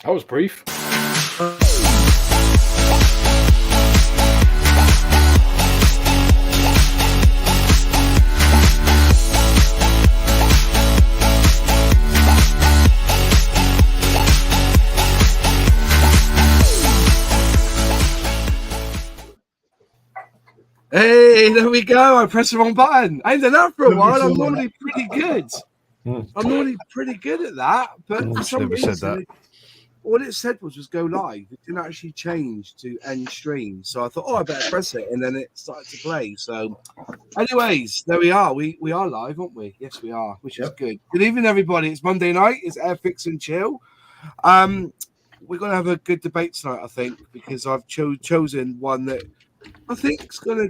That was brief. Hey, there we go. I pressed the wrong button. I ain't done that for a while. I'm normally pretty good. I'm normally pretty good at that, but for some reason, all it said was go live. It didn't actually change to end stream. So I thought, I better press it, and then it started to play. So, anyways, there we are. We are live, aren't we? Yes, we are, which is good. Good evening, everybody. It's Monday night. It's Airfix and Chill. We're gonna have a good debate tonight, I think, because I've chosen one that I think is gonna,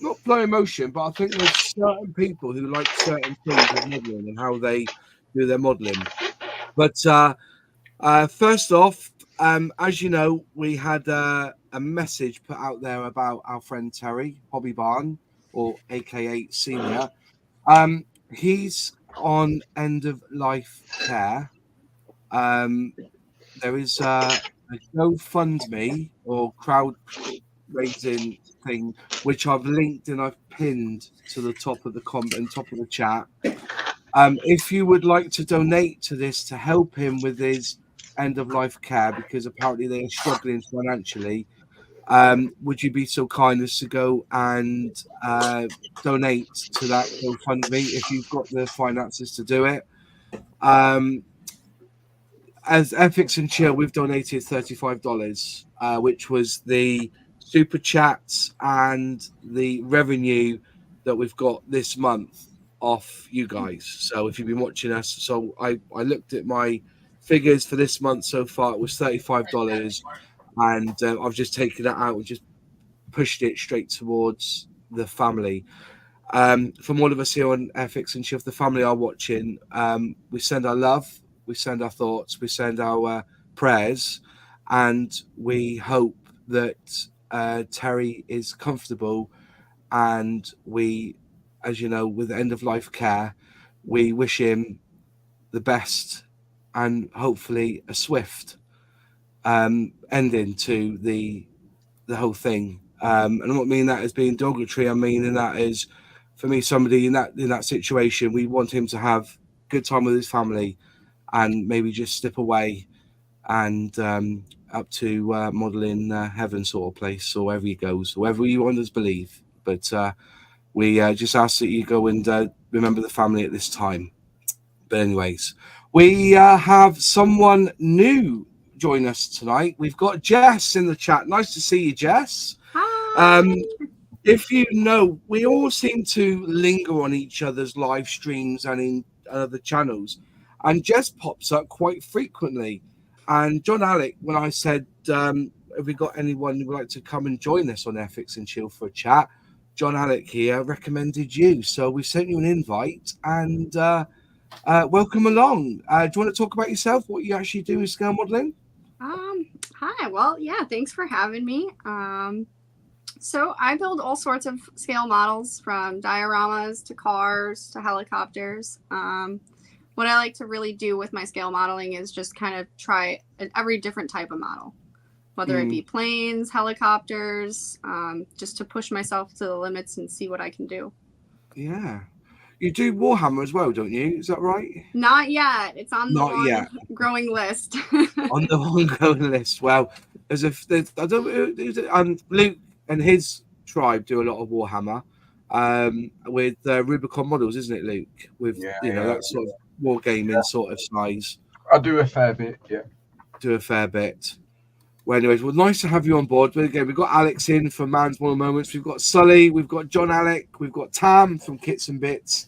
not blow emotion, but I think there's certain people who like certain things with modelling and how they do their modelling. But first off, as you know, we had a message put out there about our friend Terry, Hobby Barn, or AKA Senior. He's on end of life care. There is a GoFundMe or crowd raising thing, which I've linked and I've pinned to the top of the comment and top of the chat. If you would like to donate to this to help him with his end of life care, because apparently they are struggling financially, would you be so kind as to go and donate to that GoFundMe if you've got the finances to do it? As Airfix and Chill, we've donated $35, which was the super chats and the revenue that we've got this month off you guys. So if you've been watching us, so I looked at my figures for this month so far. It was $35, and I've just taken that out and just pushed it straight towards the family. From all of us here on Airfix and Chill, if the family are watching, we send our love, we send our thoughts, we send our prayers, and we hope that Terry is comfortable. And we, as you know, with end of life care, we wish him the best and hopefully a swift ending to the whole thing. And I'm not meaning that as being derogatory. I mean that is, for me, somebody in that situation, we want him to have good time with his family and maybe just slip away and up to modelling heaven sort of place, or wherever he goes, wherever you want us to believe. But we just ask that you go and remember the family at this time. But anyways, we have someone new join us tonight. We've got Jess in the chat. Nice to see you, Jess. Hi. If you know, we all seem to linger on each other's live streams and in other channels, and Jess pops up quite frequently. And John Alec, when I said, have we got anyone who would like to come and join us on Airfix and Chill for a chat, John Alec here recommended you. So we sent you an invite, and welcome along. Do you want to talk about yourself, what you actually do with scale modeling? Hi. Well, yeah, thanks for having me. So I build all sorts of scale models, from dioramas to cars to helicopters. What I like to really do with my scale modeling is just kind of try every different type of model, whether it be planes, helicopters, just to push myself to the limits and see what I can do. Yeah. You do Warhammer as well, don't you? Is that right? Not yet. It's on the growing list. On the ongoing list. Well, Luke and his tribe do a lot of Warhammer with Rubicon models, isn't it, Luke? With that sort of wargaming sort of size. I do a fair bit, yeah. Do a fair bit. Well, anyways, nice to have you on board. But again, we've got Alex in from Man's Model Moments. We've got Sully. We've got John Alec. We've got Tam from Kits and Bits.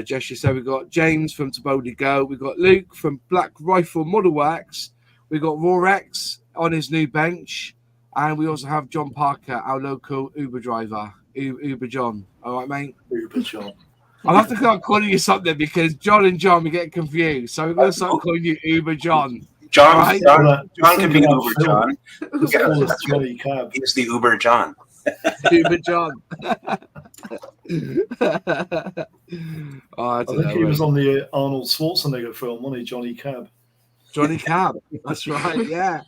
Jess, you said we've got James from Tabody Go. We've got Luke from Black Rifle Model Wax. We've got Rorex on his new bench. And we also have John Parker, our local Uber driver. Uber John. All right, mate? Uber John. I'll have to start calling you something, because John and John, we get confused. So we're going to start calling you Uber John. John, right? John can be Uber John. He's the Uber John. Uber John. I think he was on the Arnold Schwarzenegger film, wasn't he? Johnny Cab. Johnny Cab. That's right. Yeah.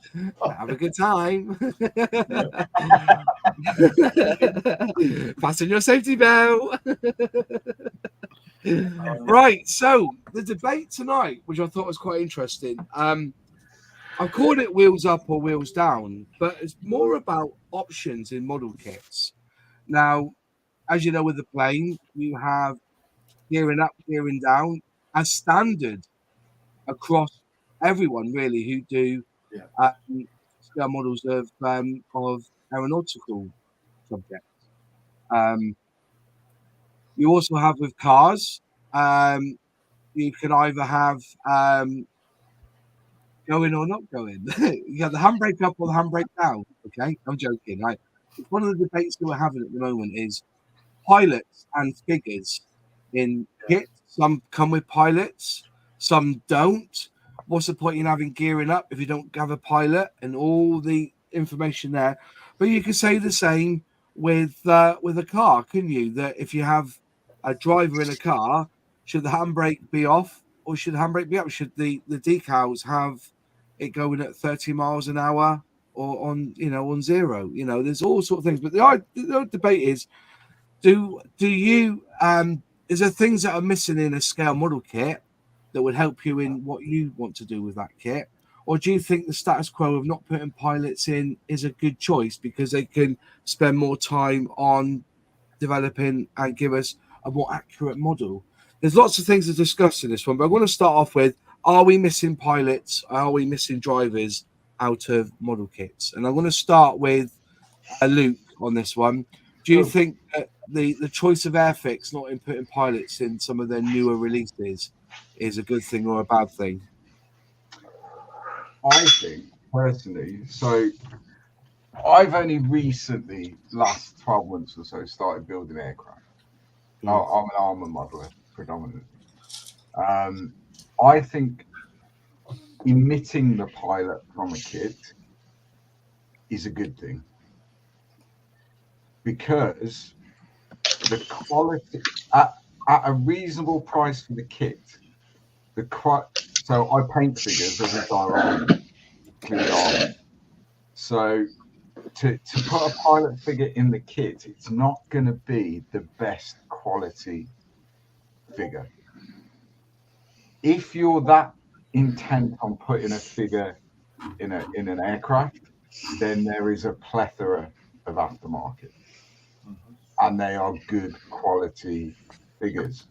Have a good time. Fasten your safety belt. Right. So the debate tonight, which I thought was quite interesting. I've called it wheels up or wheels down, but it's more about options in model kits. Now, as you know, with the plane, you have gearing up, gearing down as standard across everyone really who do scale models of aeronautical subjects. You also have with cars, you can either have going or not going. You have the handbrake up or the handbrake down. Okay, I'm joking. Right? One of the debates that we're having at the moment is pilots and figures in kits. Some come with pilots, some don't. What's the point in having gearing up if you don't have a pilot and all the information there? But you can say the same with a car, couldn't you? That if you have a driver in a car, should the handbrake be off or should the handbrake be up? Should the decals have it going at 30 miles an hour or on zero? There's all sorts of things. But the debate is, do you is there things that are missing in a scale model kit that would help you in what you want to do with that kit? Or do you think the status quo of not putting pilots in is a good choice because they can spend more time on developing and give us a more accurate model? There's lots of things to discuss in this one, but I want to start off with, are we missing pilots? Are we missing drivers out of model kits? And I'm going to start with Luke on this one. Do you think that the choice of Airfix not putting pilots in some of their newer releases is a good thing or a bad thing? I think personally, so I've only recently, last 12 months or so, started building aircraft. I'm an armor modeler predominantly. I think emitting the pilot from a kit is a good thing because the quality at a reasonable price for the kit, so I paint figures as a diorama. So to put a pilot figure in the kit, it's not going to be the best quality figure. If you're that intent on putting a figure in an aircraft, then there is a plethora of aftermarket, and they are good quality figures.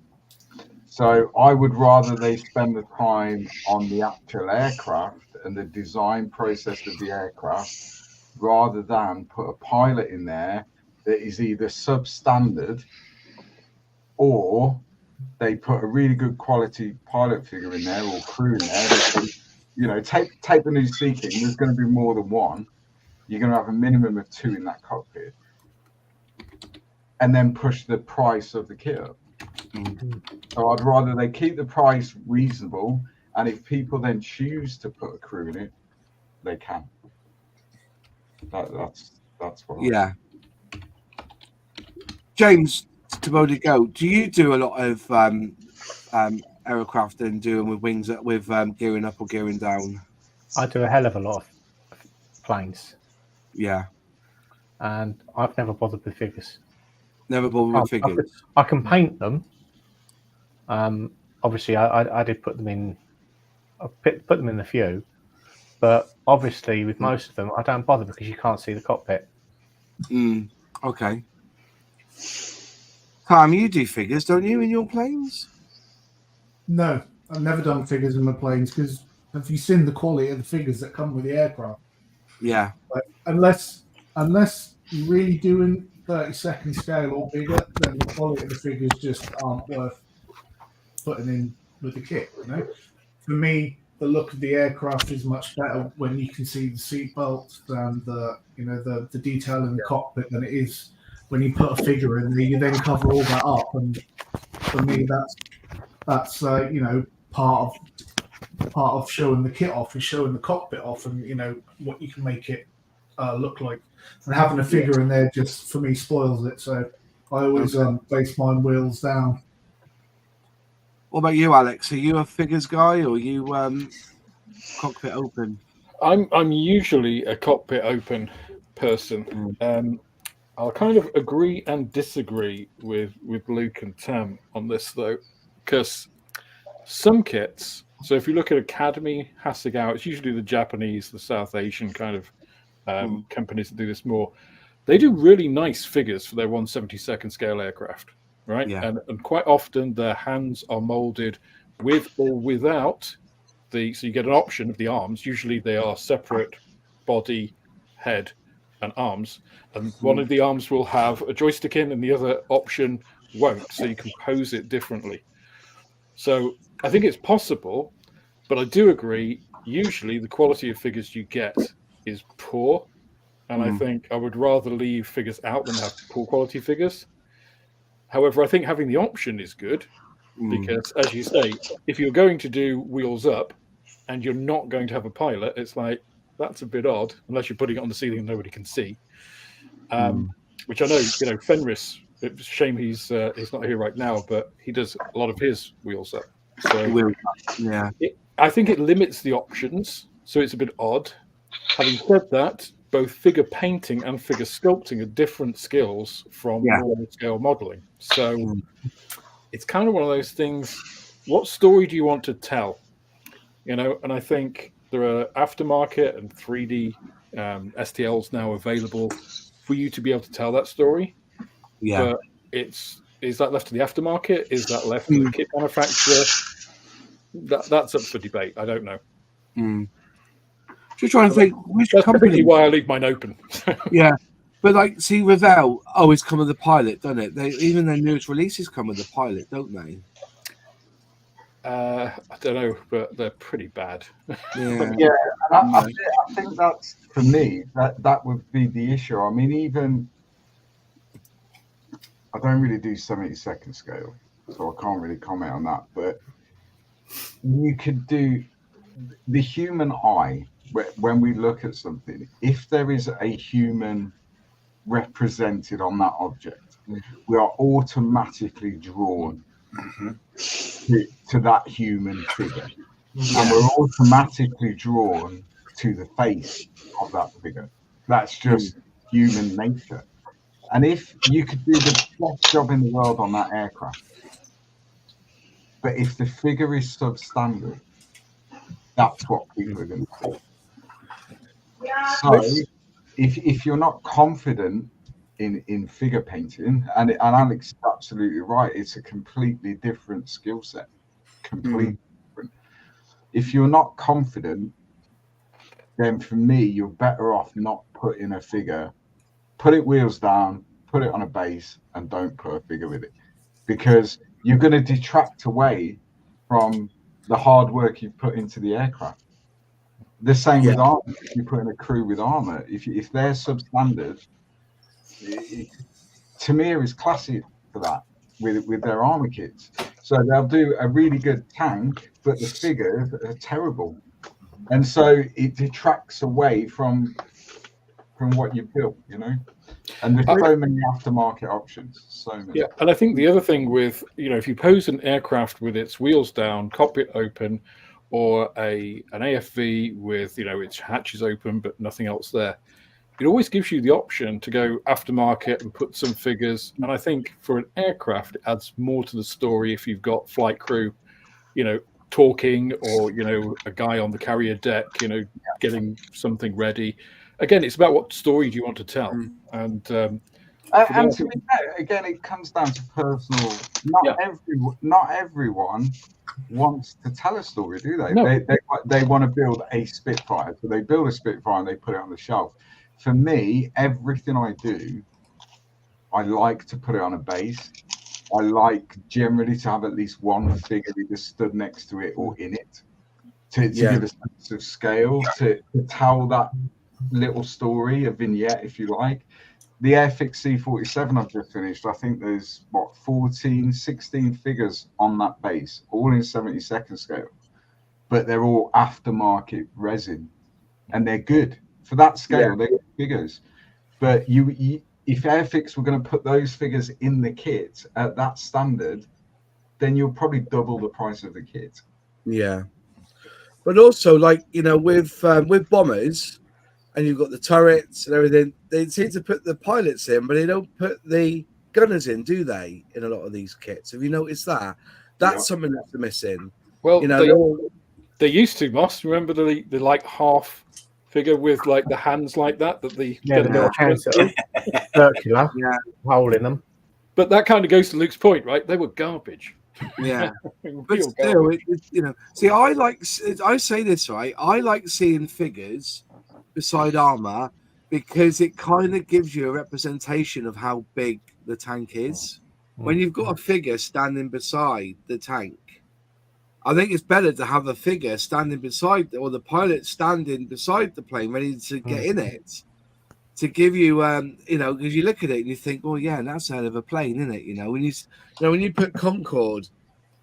So I would rather they spend the time on the actual aircraft and the design process of the aircraft rather than put a pilot in there that is either substandard or they put a really good quality pilot figure in there or crew in there. Take the new Sea King, there's going to be more than one. You're going to have a minimum of 2 in that cockpit. And then push the price of the kit up. So I'd rather they keep the price reasonable, and if people then choose to put a crew in it, they can. That's what. Yeah. James, to boldly go. Do you do a lot of aircraft and doing with wings with gearing up or gearing down? I do a hell of a lot of planes. Yeah. And I've never bothered with figures. Never bothered with figures. I can paint them. Obviously, I did put them in. I put them in a few, but obviously with most of them, I don't bother because you can't see the cockpit. Okay. Tom, you do figures, don't you, in your planes? No, I've never done figures in my planes because have you seen the quality of the figures that come with the aircraft? Yeah. Like, unless you're really doing 30-second scale or bigger, then the quality of the figures just aren't worth putting in with the kit. For me, the look of the aircraft is much better when you can see the seat belts and the detail in the cockpit than it is when you put a figure in there. You then cover all that up, and for me, that's part of showing the kit off is showing the cockpit off, and what you can make it look like. And having a figure in there just for me spoils it. So I always base mine wheels down. What about you, Alex? Are you a figures guy, or you? cockpit open? I'm usually a cockpit open person. I'll kind of agree and disagree with Luke and Tam on this though, because some kits. So if you look at Academy, Hasegawa, it's usually the Japanese, the South Asian kind of companies that do this more. They do really nice figures for their 1/72nd scale aircraft, right? Yeah. And quite often their hands are molded with or without so you get an option of the arms. Usually they are separate body, head, and arms. And one of the arms will have a joystick in and the other option won't. So you can pose it differently. So I think it's possible, but I do agree, usually the quality of figures you get is poor. And I think I would rather leave figures out than have poor quality figures. However, I think having the option is good because, as you say, if you're going to do wheels up and you're not going to have a pilot, it's like, that's a bit odd, unless you're putting it on the ceiling and nobody can see. Which I know, Fenris, it's a shame he's not here right now, but he does a lot of his wheels up. So I think it limits the options, so it's a bit odd. Having said that, both figure painting and figure sculpting are different skills from normal scale modeling. So it's kind of one of those things. What story do you want to tell? And I think there are aftermarket and 3D STLs now available for you to be able to tell that story. Yeah. But is that left to the aftermarket? Is that left to the kit manufacturer? That's up for debate. I don't know. Just trying to think which that's company. Why I leave mine open. Yeah, but like, see, Revell always come with the pilot, don't it? Even their newest releases come with the pilot, don't they? I don't know, but they're pretty bad. And I think that's, for me, that would be the issue. I mean, even I don't really do 72nd scale, so I can't really comment on that. But you could do the human eye. When we look at something, if there is a human represented on that object, we are automatically drawn to that human figure. And we're automatically drawn to the face of that figure. That's just human nature. And if you could do the best job in the world on that aircraft, but if the figure is substandard, that's what people are going to do. So if you're not confident in figure painting, and Alex is absolutely right, it's a completely different skill set. Completely different. If you're not confident, then for me, you're better off not putting a figure, put it wheels down, put it on a base, and don't put a figure with it. Because you're going to detract away from the hard work you've put into the aircraft. The same with armor. If you put in a crew with armor, if they're substandard, Tamiya is classic for that with their armor kits. So they'll do a really good tank, but the figures are terrible, and so it detracts away from what you've built, And there's so many aftermarket options. So many. Yeah, and I think the other thing with if you pose an aircraft with its wheels down, cockpit open, or an AFV with its hatches open but nothing else there, it always gives you the option to go aftermarket and put some figures. And I think for an aircraft, it adds more to the story if you've got flight crew, talking, or a guy on the carrier deck, getting something ready. Again, it's about what story do you want to tell, and to be fair, again, it comes down to personal. Not everyone wants to tell a story, do they? No. They want to build a Spitfire, so they build a Spitfire and they put it on the shelf. For me, everything I do, I like to put it on a base. I like generally to have at least one figure either stood next to it or in it to give a sense of scale, to tell that little story, a vignette, if you like. The Airfix C47 I've just finished, I think there's 16 figures on that base, all in 72nd scale, but they're all aftermarket resin, and they're good for that scale. They're good figures, but if Airfix were going to put those figures in the kit at that standard, then you'll probably double the price of the kit. Yeah. But also, like, you know, with bombers, and you've got the turrets and everything, they seem to put the pilots in, but they don't put the gunners in, do they? In a lot of these kits, have you noticed that? That's something that's missing. Well, You know, they used to, Moss. Remember the like half figure with like the hands like that the Yeah, the little hands that are circular, hole in them. But that kind of goes to Luke's point, right? They were garbage. Yeah, Real but still, garbage. you know, see, I say this, right? I like seeing figures beside armor because it kind of gives you a representation of how big the tank is. When you've got a figure standing beside the tank, I think it's better to have a figure standing beside, or the pilot standing beside the plane, ready to get in it, to give you, you know, because you look at it and you think, well, yeah, that's a hell of a plane, isn't it? You know, when you put Concorde,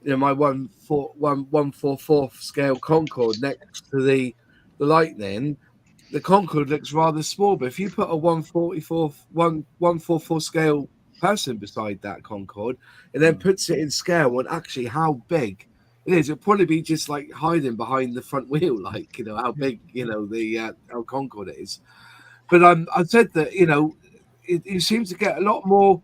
you know, my 144 scale Concorde next to the Lightning, the Concorde looks rather small. But if you put a 144 scale person beside that Concorde, it then puts it in scale on actually how big it is. It'll probably be just like hiding behind the front wheel, like, you know, how big, you know, the how Concorde is. But I said that, you know, you seem to get a lot more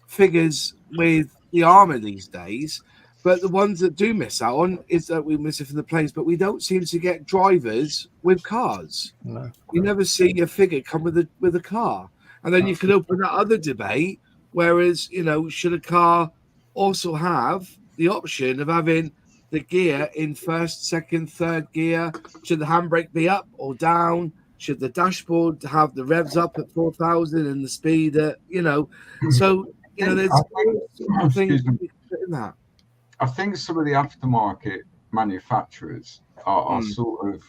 figures with the armor these days. But the ones that do miss out on is that we miss it from the planes, but we don't seem to get drivers with cars. No. You never see a figure come with a car. And then you can open that other debate, whereas, you know, should a car also have the option of having the gear in first, second, third gear? Should the handbrake be up or down? Should the dashboard have the revs up at 4,000 and the speed at, you know? So, you know, there's things in that. I think some of the aftermarket manufacturers are sort of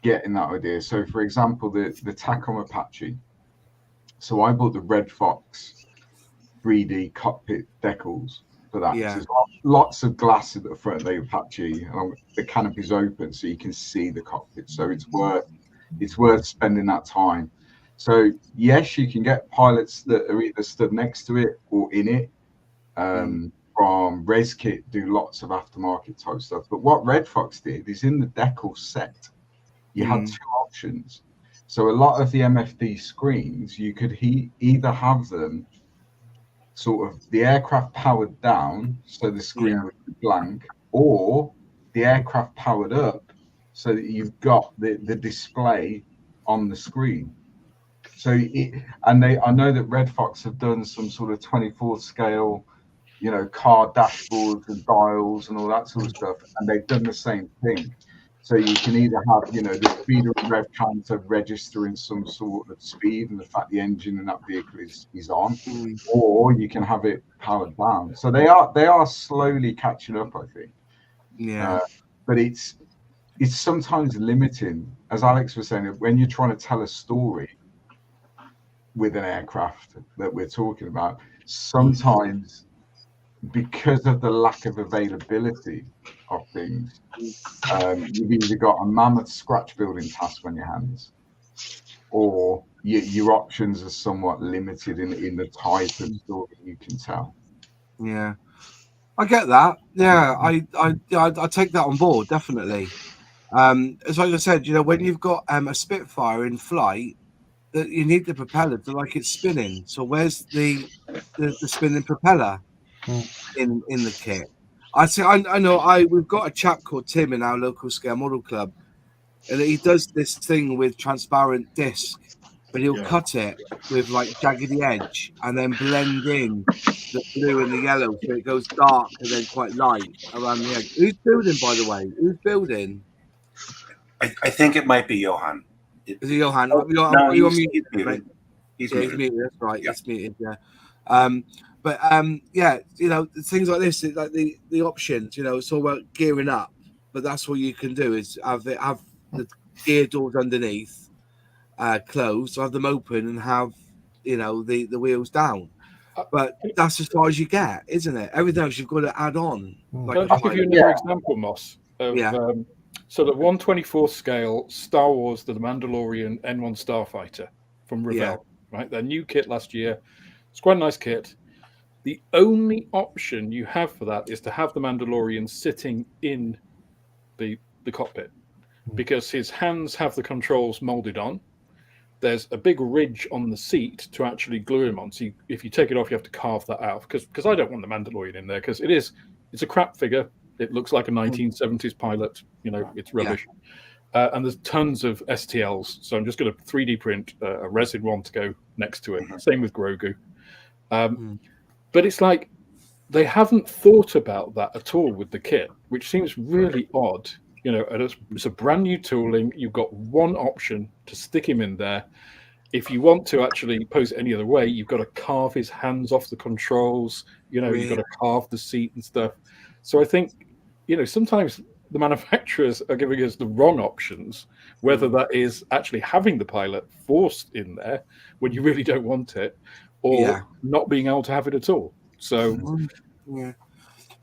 getting that idea. So, for example, the Tacom Apache. So I bought the Red Fox 3D cockpit decals for that. Yeah. So there's lots of glass at the front of the Apache, and the canopy's open so you can see the cockpit. So it's worth spending that time. So yes, you can get pilots that are either stood next to it or in it. From ResKit do lots of aftermarket type stuff, but what Red Fox did is in the decal set you had two options. So a lot of the MFD screens, you could either have them sort of the aircraft powered down so the screen would be blank, or the aircraft powered up so that you've got the display on the screen. So I know that Red Fox have done some sort of 24 scale, you know, car dashboards and dials and all that sort of stuff, and they've done the same thing. So you can either have, you know, the speeder and rev counter registering some sort of speed and the fact the engine in that vehicle is on, or you can have it powered down. So they are slowly catching up, I think. Yeah. But it's sometimes limiting, as Alex was saying, when you're trying to tell a story with an aircraft that we're talking about, sometimes because of the lack of availability of things, you've either got a mammoth scratch building task on your hands, or your options are somewhat limited in the type of story you can tell. Yeah, I get that. Yeah, I take that on board, definitely. As like I said, you know, when you've got a Spitfire in flight, that you need the propeller to like it's spinning. So where's the spinning propeller in the kit? I know we've got a chap called Tim in our local scale model club, and he does this thing with transparent disc, but he'll cut it with like jaggedy edge and then blend in the blue and the yellow so it goes dark and then quite light around the edge. Who's building, by the way? Who's building? I think it might be Johan. Is it Johan? No, You're he's muted, muted. right? He's He's muted. muted. That's right. Yeah. It's muted. Yeah. But yeah, you know, things like this, like the options. You know, it's all about gearing up. But that's what you can do is have the gear doors underneath closed, have them open, and have, you know, the wheels down. But that's as far as you get, isn't it? Everything else you've got to add on. Can I just give you another example, Moss? Of, so the 1/24 scale Star Wars, the Mandalorian N1 Starfighter from Revell, right? Their new kit last year. It's quite a nice kit. The only option you have for that is to have the Mandalorian sitting in the cockpit. because his hands have the controls molded on. There's a big ridge on the seat to actually glue him on. So if you take it off, you have to carve that out, because I don't want the Mandalorian in there, because it's a crap figure. It looks like a 1970s pilot. It's rubbish. And there's tons of STLs. So I'm just going to 3D print a resin one to go next to it. Same with Grogu. But it's like they haven't thought about that at all with the kit, which seems really odd. And it's a brand new tooling. You've got one option to stick him in there. If you want to actually pose it any other way, you've got to carve his hands off the controls. You've got to carve the seat and stuff. So I think, sometimes the manufacturers are giving us the wrong options, whether that is actually having the pilot forced in there when you really don't want it, or not being able to have it at all. So, yeah.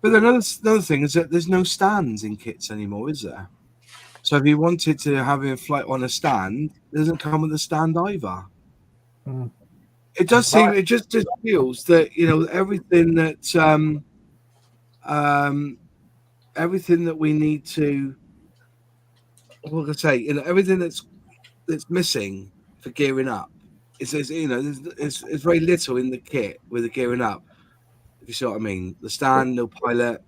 But another thing is that there's no stands in kits anymore, is there? So if you wanted to have him flight on a stand, it doesn't come with a stand either. It does seem, it just feels that, everything that we need to, what can I say, everything that's missing for gearing up. It's very little in the kit with the gearing up. If you see what I mean, the stand, no pilot.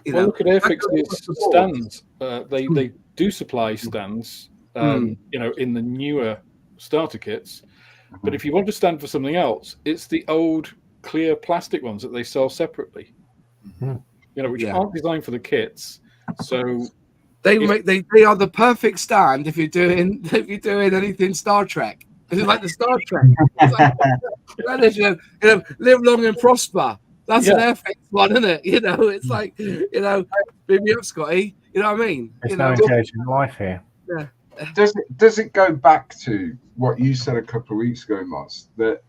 Look at Airfix's stands. They do supply stands, in the newer starter kits. But if you want to stand for something else, it's the old clear plastic ones that they sell separately. Which aren't designed for the kits. So they are the perfect stand if you're doing anything Star Trek. It's like the Star Trek. It's like, live long and prosper. That's an Airfix one, isn't it? It's like, beam me up, Scotty. You know what I mean? There's no intelligent life here. Yeah. Does it go back to what you said a couple of weeks ago, Moss, that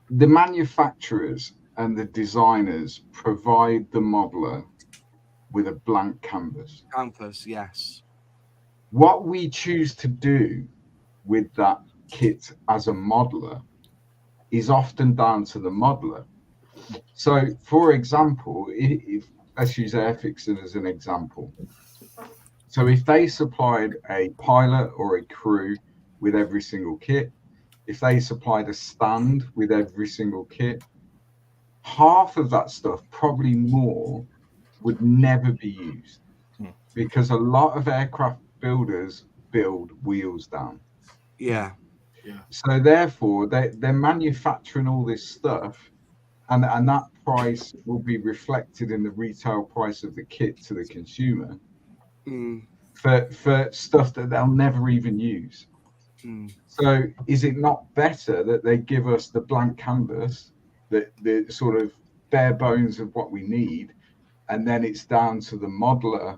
the manufacturers and the designers provide the modeler with a blank canvas? Canvas, yes. What we choose to do with that kit as a modeler is often down to the modeler. So, for example, if let's use Airfix as an example. So if they supplied a pilot or a crew with every single kit, if they supplied a stand with every single kit, half of that stuff, probably more, would never be used, because a lot of aircraft builders build wheels down. Yeah. So therefore, they're manufacturing all this stuff, and that price will be reflected in the retail price of the kit to the consumer for stuff that they'll never even use. So is it not better that they give us the blank canvas, the sort of bare bones of what we need, and then it's down to the modeler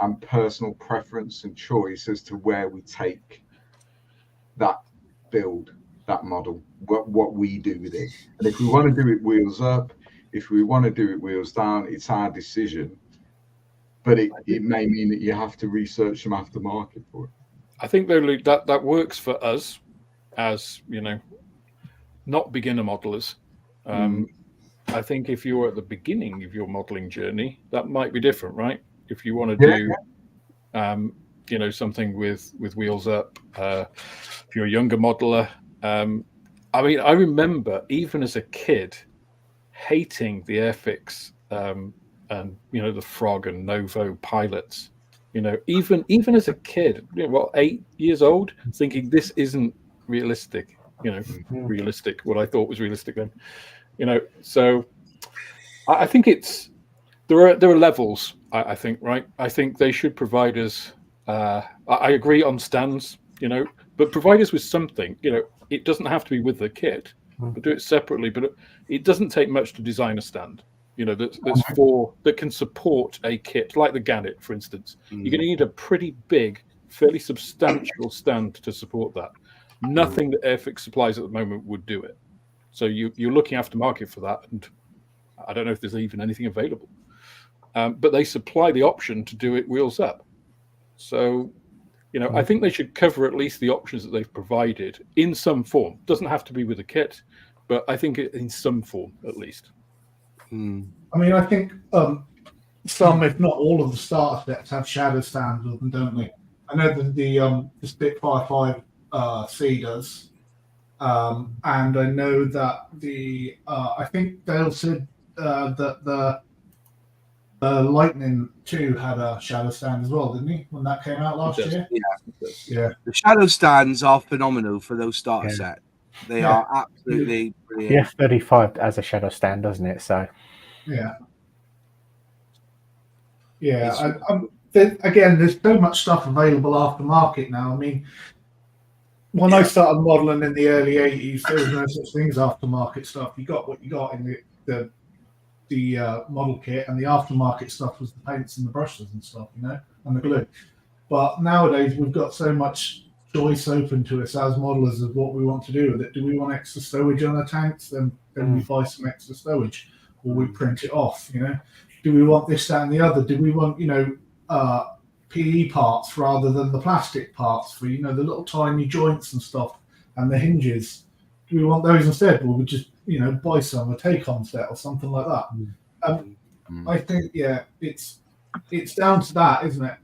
and personal preference and choice as to where we take that build, that model, what we do with it? And if we want to do it wheels up, if we want to do it wheels down, it's our decision. But it may mean that you have to research some aftermarket for it. I think though, Luke, that works for us as not beginner modelers. I think if you're at the beginning of your modeling journey, that might be different, right? If you want to do something with wheels up, if you're a younger modeler. I remember even as a kid hating the Airfix and the Frog and Novo pilots. Even as a kid, 8 years old, thinking this isn't realistic. Realistic. What I thought was realistic then. So I think there are levels. I think, right. I think they should provide us. I agree on stands. But provide us with something. It doesn't have to be with the kit, but do it separately. But it doesn't take much to design a stand. That can support a kit like the Gannet, for instance. You're going to need a pretty big, fairly substantial stand to support that. Nothing that Airfix supplies at the moment would do it. So you're looking aftermarket for that, and I don't know if there's even anything available. But they supply the option to do it wheels up. So, I think they should cover at least the options that they've provided in some form. Doesn't have to be with a kit, but I think in some form at least. I mean, I think some, if not all, of the starter sets have shadow stands with them, don't they? I know that the Spitfire 5C does, and I know that the I think Dale said that the Lightning 2 had a shadow stand as well, didn't he? When that came out last does. year. Yeah. Yeah. The shadow stands are phenomenal for those starter Yeah. sets. They Yeah. are absolutely The brilliant. F-35 has a shadow stand, doesn't it? So Yeah. Yeah. Again, there's so much stuff available aftermarket now. I mean, when I started modeling in the early 80s, there was no such thing as aftermarket stuff. You got what you got in the model kit, and the aftermarket stuff was the paints and the brushes and stuff, you know, and the glue. But nowadays, we've got so much choice open to us as modelers of what we want to do with it. Do we want extra stowage on the tanks? Then we buy some extra stowage, or we print it off, you know. Do we want this, that, and the other? Do we want, you know, PE parts rather than the plastic parts for, you know, the little tiny joints and stuff and the hinges? Do we want those instead? Or we just, you know, buy some, a take-on set or something like that? I think, yeah, it's down to that, isn't it?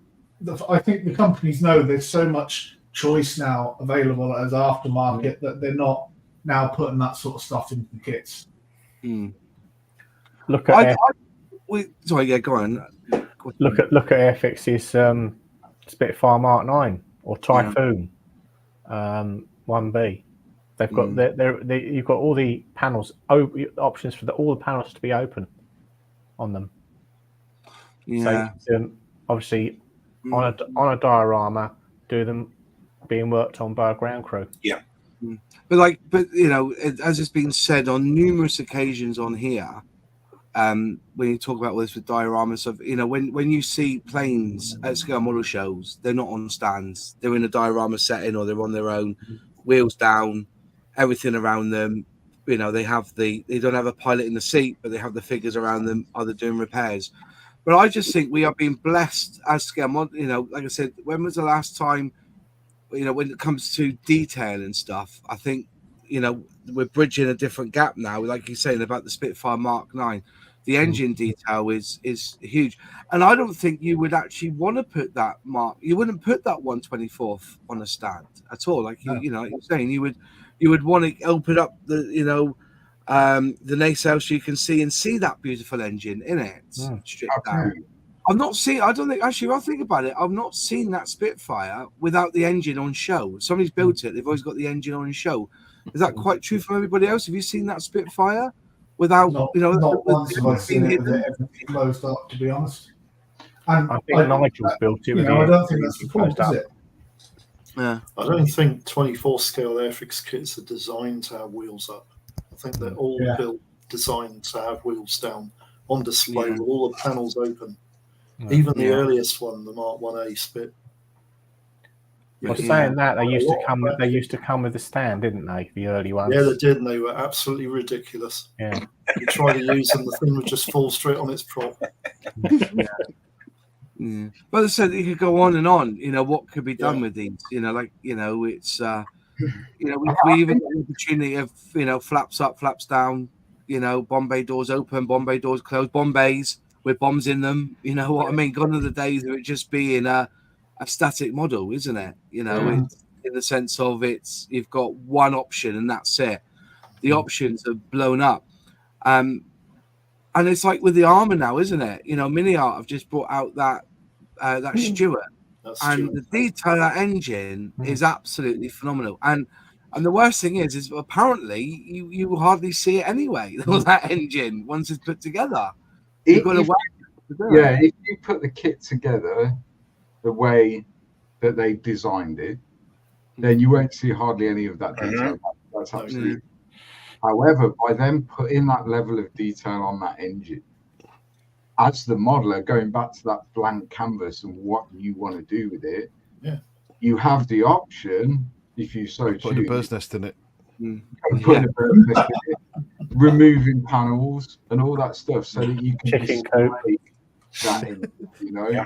I think the companies know there's so much choice now available as aftermarket that they're not now putting that sort of stuff into the kits. look at Sorry, yeah, go on. look at Airfix's Spitfire Mark 9 or Typhoon 1B. They've got you've got all the panels options for all the panels to be open on them. Yeah. So obviously on a diorama, do them being worked on by a ground crew. Yeah. But you know, as it's been said on numerous occasions on here, when you talk about this with dioramas of, you know, when you see planes at scale model shows, they're not on stands. They're in a diorama setting or they're on their own, wheels down, everything around them. You know, they don't have a pilot in the seat, but they have the figures around them, either doing repairs. But I just think we are being blessed as scale model. You know, like I said, when was the last time, you know, when it comes to detail and stuff, I think, you know, we're bridging a different gap now. Like you're saying about the Spitfire Mark 9, the engine detail is huge. And I don't think you would actually want to put that you wouldn't put that 1/24th on a stand at all. Like you know, like you're saying, you would want to open up the, you know, the nacelle so you can see that beautiful engine in it stripped down. I've not seen. I don't think actually. I'll think about it. I've not seen that Spitfire without the engine on show. Somebody's built it. They've always got the engine on show. Is that quite true from everybody else? Have you seen that Spitfire without, you know? Not once have I seen it with everything closed up, to be honest. And I think Nigel's built it. You know, I don't think that's the point, is it? Yeah. I don't think 24 scale Airfix kits are designed to have wheels up. I think they're all built designed to have wheels down on display with all the panels open. Even the earliest one, the Mark 1A Spit. Well, saying that, they used to come with a stand, didn't they? The early ones. Yeah, they did, and they were absolutely ridiculous. Yeah. You try to use them, the thing would just fall straight on its prop. Yeah. But as I said, you could go on and on. You know, what could be done with these? You know, like, you know, it's you know, we even get the opportunity of, you know, flaps up, flaps down. You know, Bombay doors open, Bombay doors closed, Bombays with bombs in them. You know what I mean? Gone are the days of it just being a static model, isn't it? You know, it's, in the sense of you've got one option and that's it. The options have blown up. And it's like with the armor now, isn't it? You know, Mini Art have just brought out that Stewart, and the detail of that engine is absolutely phenomenal. And the worst thing is apparently you hardly see it anyway. That engine once it's put together, you've got to if you put the kit together the way that they designed it, then you won't see hardly any of that detail. That's absolutely. However, by them putting that level of detail on that engine, as the modeler, going back to that blank canvas and what you want to do with it, you have the option, if you so choose, put a bird's nest in it. Putting a bird's nest in it, removing panels and all that stuff, so that you can display that in, you know.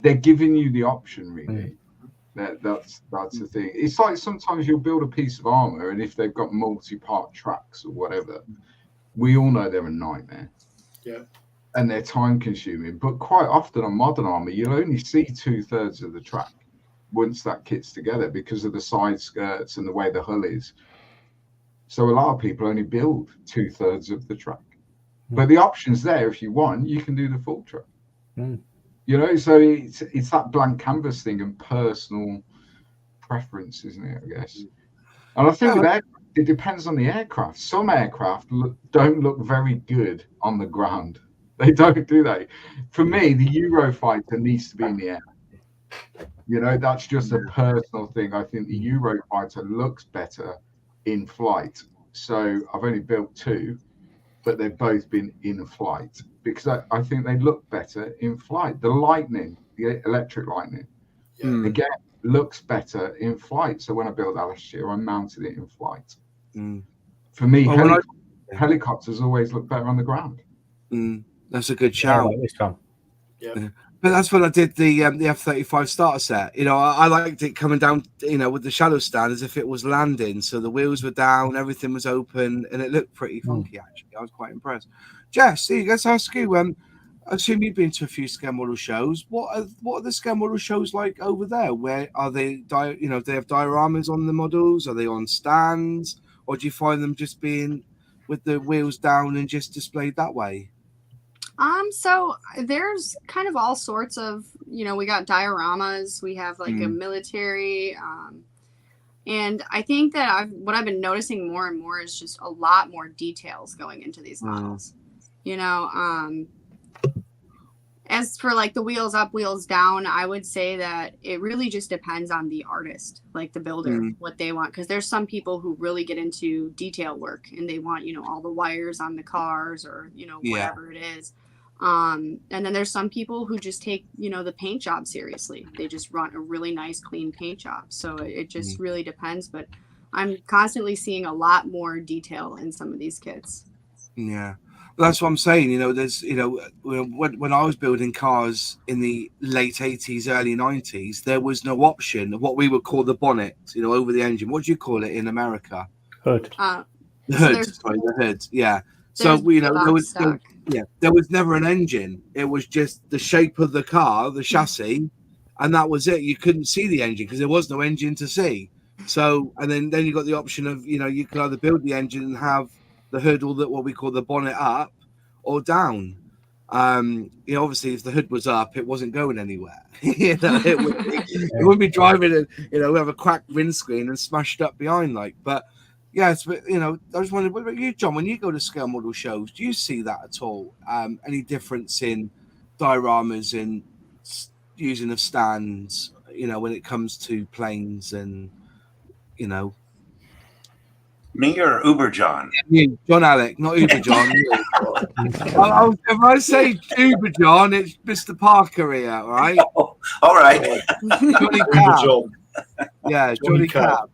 They're giving you the option, really. That's the thing. It's like sometimes you'll build a piece of armor, and if they've got multi-part tracks or whatever, we all know they're a nightmare. Yeah. And they're time consuming. But quite often on modern armor, you'll only see 2/3 of the track once that kit's together because of the side skirts and the way the hull is. So a lot of people only build 2/3 of the track. But the option's there. If you want, you can do the full track. You know, so it's that blank canvas thing and personal preference, isn't it? I guess. And I think with aircraft, it depends on the aircraft. Some aircraft don't look very good on the ground. They don't, do they? For me, the Eurofighter needs to be in the air. You know, that's just a personal thing. I think the Eurofighter looks better in flight. So I've only built 2, but they've both been in flight because I think they look better in flight. The Lightning, the electric Lightning, again, looks better in flight. So when I built that last year, I mounted it in flight. For me, helicopters always look better on the ground. That's a good shout. Yeah. But that's when I did the F-35 starter set. You know, I liked it coming down, you know, with the shadow stand as if it was landing. So the wheels were down, everything was open, and it looked pretty funky, actually. I was quite impressed. Jess, let's ask you, I assume you've been to a few scale model shows. What are the scale model shows like over there? Where are they, you know, do they have dioramas on the models? Are they on stands? Or do you find them just being with the wheels down and just displayed that way? So there's kind of all sorts of, you know, we got dioramas, we have like a military, and I think that what I've been noticing more and more is just a lot more details going into these models. You know, as for like the wheels up, wheels down, I would say that it really just depends on the artist, like the builder, what they want. Because there's some people who really get into detail work and they want, you know, all the wires on the cars or, you know, whatever it is. And then there's some people who just take, you know, the paint job seriously. They just run a really nice, clean paint job. So it just really depends. But I'm constantly seeing a lot more detail in some of these kits. Yeah. That's what I'm saying. You know, there's, you know, when I was building cars in the late 80s, early 90s, there was no option of what we would call the bonnet, you know, over the engine. What do you call it in America? Hood. The hood. Sorry, the hood. Yeah. So, you know, there was never an engine. It was just the shape of the car, the chassis, and that was it. You couldn't see the engine because there was no engine to see. So, and then you got the option of, you know, you could either build the engine and have the hood or what we call the bonnet up or down. You know, obviously if the hood was up, it wasn't going anywhere. You know, it wouldn't be driving and, you know, we have a cracked windscreen and smashed up behind like. But yes, but you know, I was wondering, what about you, John? When you go to scale model shows, do you see that at all? Any difference in dioramas and using of stands? You know, when it comes to planes and, you know. Me or Uber John? You, John Alec, not Uber John. If I say Uber John, it's Mr. Parker here, all right? Oh, all right. Johnny Cab. Yeah, Johnny Cab.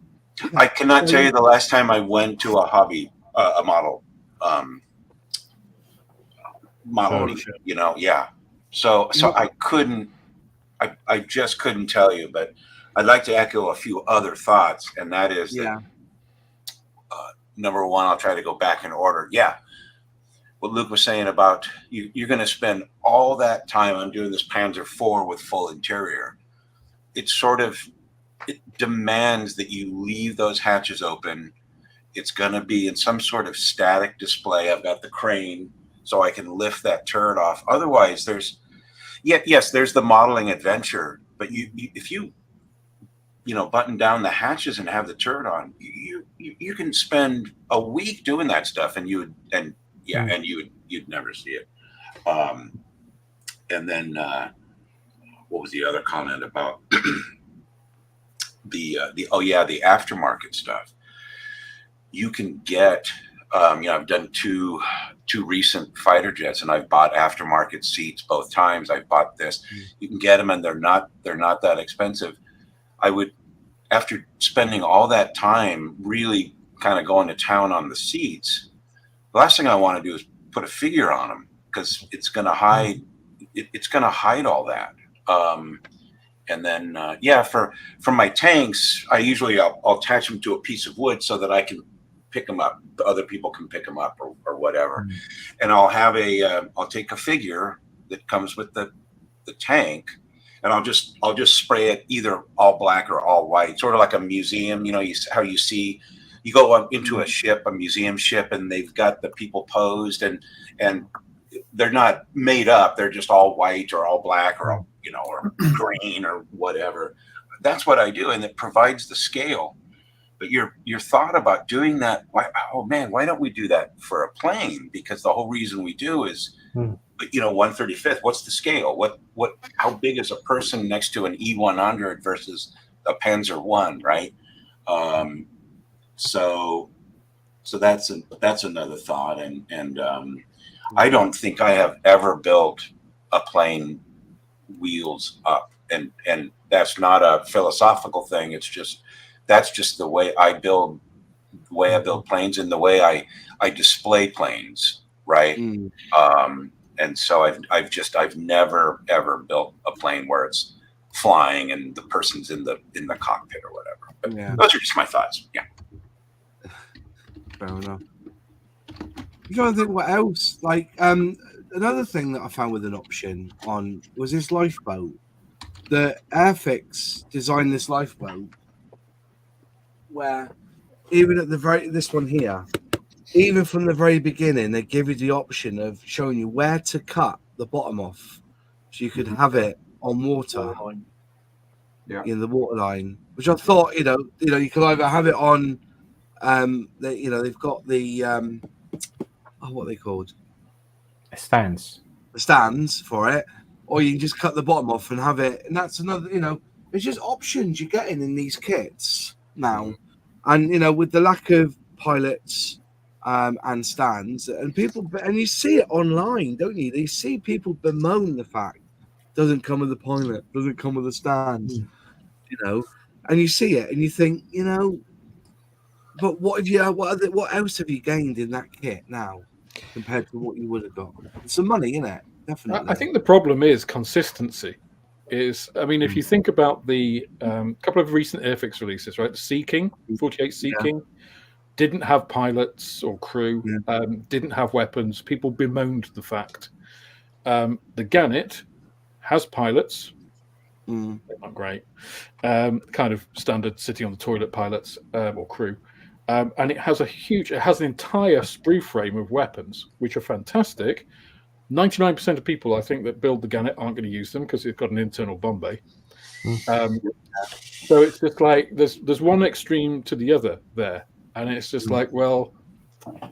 I cannot tell you the last time I went to a hobby, a model, you know, So I couldn't, I just couldn't tell you, but I'd like to echo a few other thoughts, and that is that, number one, I'll try to go back in order. What Luke was saying about you're going to spend all that time on doing this Panzer IV with full interior. It demands that you leave those hatches open. It's going to be in some sort of static display. I've got the crane so I can lift that turret off. Otherwise, there's the modeling adventure, but if you button down the hatches and have the turret on, you can spend a week doing that stuff, and you'd never see it. And then what was the other comment about the aftermarket stuff? You can get, I've done two recent fighter jets, and I've bought aftermarket seats both times. I've bought this. You can get them, and they're not that expensive. I would, after spending all that time really kind of going to town on the seats, the last thing I want to do is put a figure on them because it's going to hide. It's going to hide all that. And then, for my tanks, I usually I'll attach them to a piece of wood so that I can pick them up. The other people can pick them up or whatever. And I'll have I'll take a figure that comes with the tank, and I'll just spray it either all black or all white, sort of like a museum. You know, how you see, you go into a museum ship, and they've got the people posed, and they're not made up. They're just all white or all black or or green or whatever. That's what I do, and it provides the scale. But your thought about doing that, why don't we do that for a plane? Because the whole reason we do is, 1/35th. What's the scale? How big is a person next to an E100 versus a Panzer I, right? So that's another thought, and I don't think I have ever built a plane wheels up, and that's not a philosophical thing. That's just the way I build planes and the way I display planes, right? And so I've never ever built a plane where it's flying and the person's in the cockpit or whatever. But those are just my thoughts. Yeah. Fair enough. I'm trying to think what else. Like another thing that I found with an option on was this lifeboat. The Airfix designed this lifeboat where even at this one here, even from the very beginning, they give you the option of showing you where to cut the bottom off, so you could have it on water, in the water line. Which I thought, you could either have it on, they've got the what are they called? Stands. The stands for it, or you can just cut the bottom off and have it. And that's another, it's just options you're getting in these kits now. And, with the lack of pilots and stands, and you see it online, don't you? You see people bemoan the fact doesn't come with a pilot, doesn't come with a stand, and you see it and you think, but what else have you gained in that kit now compared to what you would have got? It's some money, isn't it? Definitely. I think the problem is consistency. If you think about the couple of recent Airfix releases, right? The Sea King, 48 Sea King, didn't have pilots or crew, didn't have weapons. People bemoaned the fact. The Gannet has pilots. They're not great. Kind of standard city on the toilet pilots or crew. And it has an entire sprue frame of weapons, which are fantastic. 99% of people, I think, that build the Gannet aren't going to use them because it's got an internal bomb bay. So it's just like there's one extreme to the other there, and it's just like, well,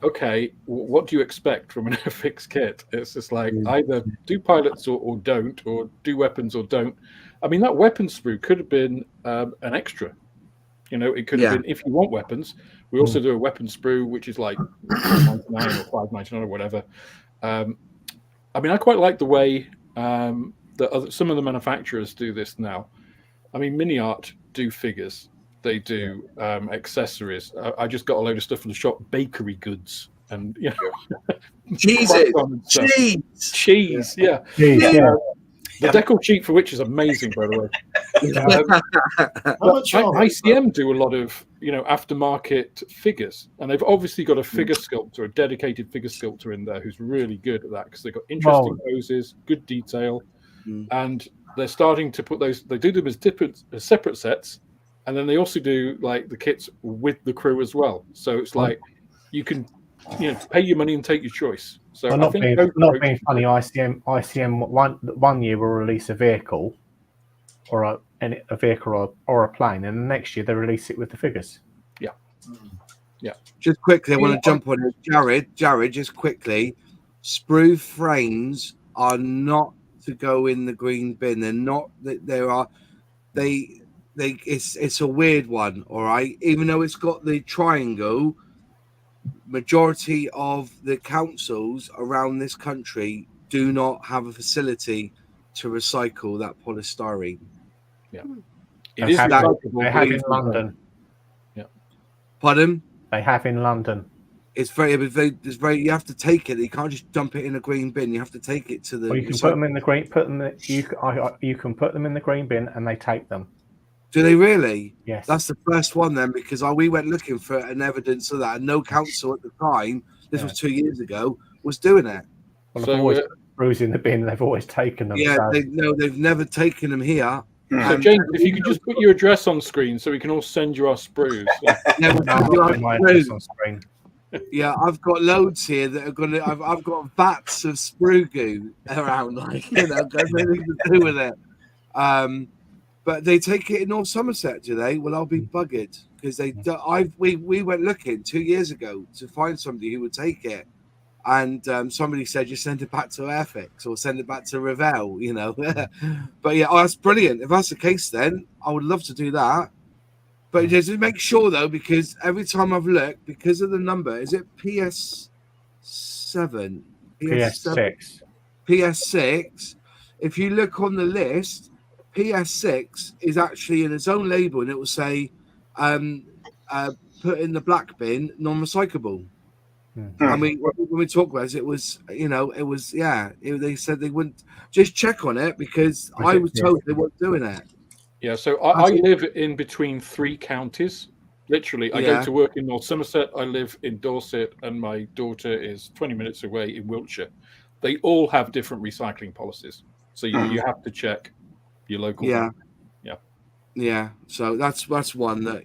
okay, what do you expect from an Airfix kit? It's just like either do pilots or don't, or do weapons or don't. I mean, that weapon sprue could have been an extra. It could have been, if you want weapons. We also do a weapon sprue, which is like $4.99 or $5.99 or whatever. I quite like the way some of the manufacturers do this now. Mini Art do figures. They do accessories. I just got a load of stuff from the shop, bakery goods, and cheese, yeah. The decal sheet for which is amazing, by the way. ICM do a lot of aftermarket figures, and they've obviously got a figure sculptor, a dedicated figure sculptor in there who's really good at that because they've got interesting poses, good detail, and they're starting to put those. They do them as separate sets, and then they also do like the kits with the crew as well. So it's like you can pay your money and take your choice. So not being funny, ICM one year will release a vehicle or a vehicle or a plane, and the next year they release it with the figures. Yeah. Just quickly, I want to jump on it. Jared, just quickly. Sprue frames are not to go in the green bin. They're not. It's a weird one. All right, even though it's got the triangle. Majority of the councils around this country do not have a facility to recycle that polystyrene. Yeah, it is recyclable. They have in London. Yeah, pardon? They have in London. It's very. You have to take it. You can't just dump it in a green bin. You have to take it to the. Well, you can put them in the green. You can put them in the green bin, and they take them. Do they really? Yes. That's the first one then, because we went looking for an evidence of that, and no council at the time, this was 2 years ago, was doing it. Well, So, I've always put sprues in the bin. They've always taken them. Yeah, so. they've never taken them here. So James, if you could just put your address on screen so we can all send you our sprues. Yeah, No, I'm not putting my address on screen. Yeah, I've got loads here that are gonna. I've got vats of sprue goo around, like got nothing to do with it. But they take it in North Somerset, do they? Well, I'll be buggered because we went looking 2 years ago to find somebody who would take it, and somebody said just send it back to Airfix or send it back to Revell, But yeah, that's brilliant. If that's the case, then I would love to do that. But just make sure though, because every time I've looked, because of the number, is it PS7? PS6. PS6. If you look on the list, PS6 is actually in its own label, and it will say, "Put in the black bin, non-recyclable." I mean, when we talk about it, it was, they said they wouldn't. Just check on it because I was told they weren't doing it. Yeah, so I live in between 3 counties. Literally, I go to work in North Somerset, I live in Dorset, and my daughter is 20 minutes away in Wiltshire. They all have different recycling policies. So you have to check your local. Yeah. So that's one that,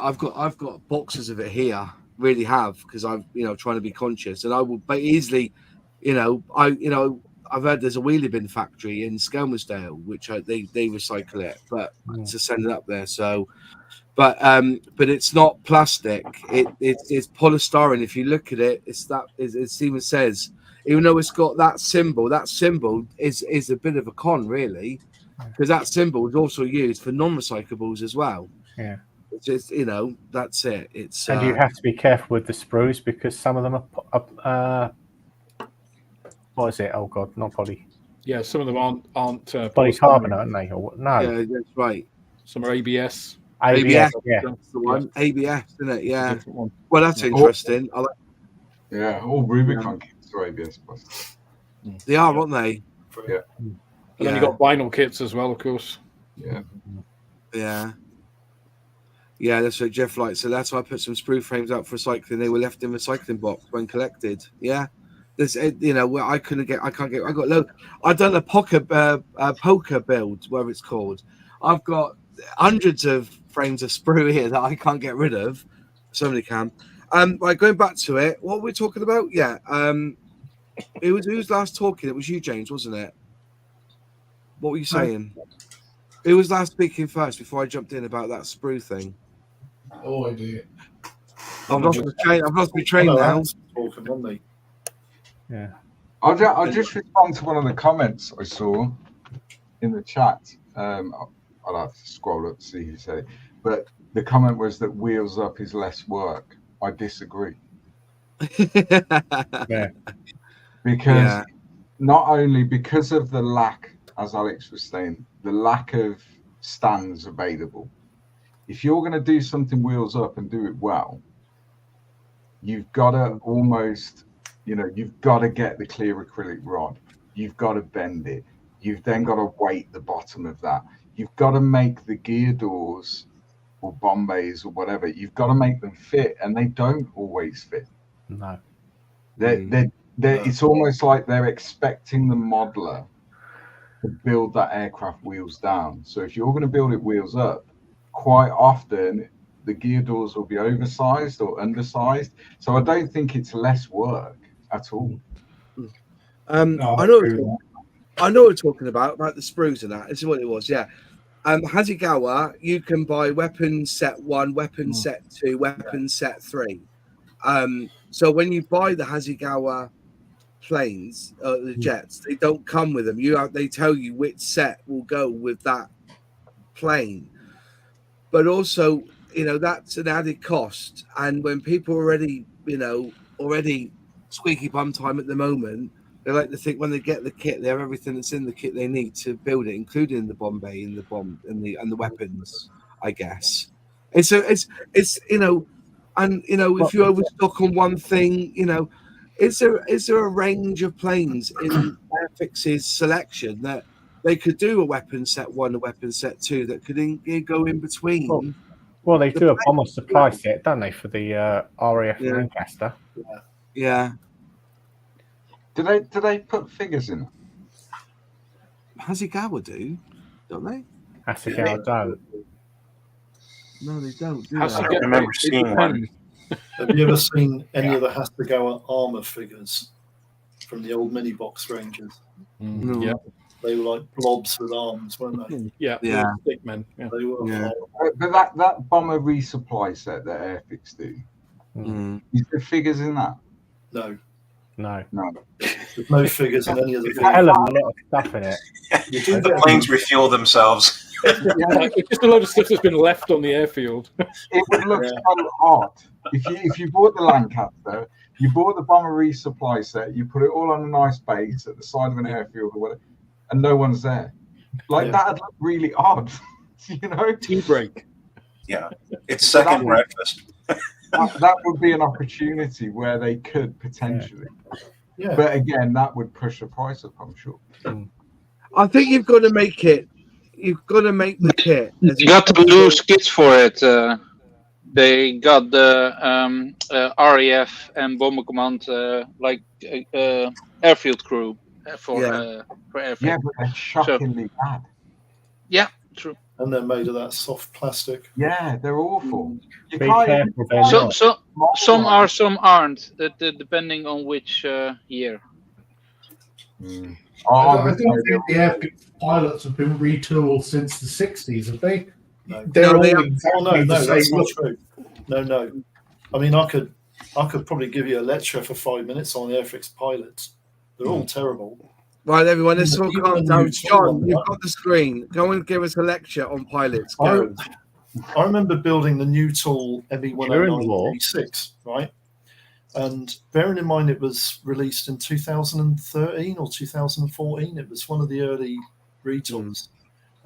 I've got boxes of it here, really have, because I'm, trying to be conscious, and I will easily, I've heard there's a wheelie bin factory in Skelmersdale, which they recycle it, but to send it up there. So, but it's not plastic. It's polystyrene. If you look at it, it even says, even though it's got that symbol is a bit of a con, really, because that symbol is also used for non-recyclables as well. Yeah. It's just, that's it. It's and you have to be careful with the sprues because some of them are what is it? Oh God, not poly. Yeah, some of them aren't polycarbonate, aren't they? Or, no. Yeah, that's right. Some are ABS. ABS, yeah. That's the one. ABS, isn't it? Yeah. Well, that's interesting. Yeah, all Rubicon kits are ABS plus. They are, aren't they? Yeah. And then you got vinyl kits as well, of course. Yeah. Yeah, that's what Jeff likes. So that's why I put some sprue frames out for recycling. They were left in recycling box when collected. Yeah. There's, where I can't get. I got loads. I've done a poker build, whatever it's called. I've got hundreds of frames of sprue here that I can't get rid of. Somebody can. Right, going back to it, what were we talking about? Yeah. It was who was last talking? It was you, James, wasn't it? What were you saying? Who was last speaking first before I jumped in about that sprue thing? Oh, I do. I've lost my train now. Talking, weren't they? Yeah. I'll just respond to one of the comments I saw in the chat. I'll have to scroll up to see who said it. But the comment was that wheels up is less work. I disagree. Yeah. Because not only because of the lack, as Alex was saying, the lack of stands available. If you're going to do something wheels up and do it well, you've got to almost, you've got to get the clear acrylic rod. You've got to bend it. You've then got to weight the bottom of that. You've got to make the gear doors or bombays or whatever. You've got to make them fit, and they don't always fit. No. It's almost like they're expecting the modeler to build that aircraft wheels down. So if you're going to build it wheels up, quite often the gear doors will be oversized or undersized. So I don't think it's less work at all. I know what we're talking about the sprues and that. This is what it was, yeah. Hasegawa, you can buy weapon set 1, weapon set 2, weapon set 3. So when you buy the Hasegawa planes, the jets, they don't come with them. They tell you which set will go with that plane. But also, that's an added cost. And when people already squeaky bum time at the moment, they like to think when they get the kit, they have everything that's in the kit they need to build it, including the Bombay and the bomb and the weapons, I guess. And so it's if you overstock on one thing, is there a range of planes in Airfix's selection that they could do a weapon set 1, a weapon set 2 that could go in between. Well, they do a bomber supply set, don't they, for the RAF Lancaster? Yeah. Do they put figures in it? Hasegawa do, don't they? Hasegawa don't. No, they don't. Do I they? don't remember seeing one. Have you ever seen any of the Hasegawa armor figures from the old mini box ranges? No. Yeah, They were like blobs with arms, weren't they? yeah, Yeah. Stick men. Yeah. They were. Yeah. But that bomber resupply set that Airfix do, is there figures in that? No, No. No. there's no figures in any of the There's a hell figures. of a lot of stuff in it. You do The get planes refuel themselves. It's just a lot of stuff that's been left on the airfield. It would look so odd if you bought the Lancaster, you bought the bomber resupply set, you put it all on a nice base at the side of an airfield or whatever, and no one's there. Like that'd look really odd, you know. Tea break. Yeah, it's second breakfast. That would be an opportunity where they could potentially. Yeah. But again, that would push the price up, I'm sure. I think you've got to make it. You've got to make the kit. You got to lose kits for it. They got the RAF and Bomber Command airfield crew for airfield. Yeah, but they're shockingly bad. Yeah, true. And they're made of that soft plastic. Yeah, they're awful. You Be can't careful, they're So, not. so some are, some aren't. Depending on which year. I don't think the Airfix pilots have been retooled since the 60s, have they? No. They're No, all they have- exactly the that's same not look. true. No. I mean, I could probably give you a lecture for 5 minutes on Airfix pilots. They're all terrible. Right, everyone, let's all Even calm the down. new John, tool, you've right? got the screen. Go and give us a lecture on pilots. I, Go. I remember building the new tool During the war. ME10986, right? And bearing in mind it was released in 2013 or 2014, it was one of the early retools.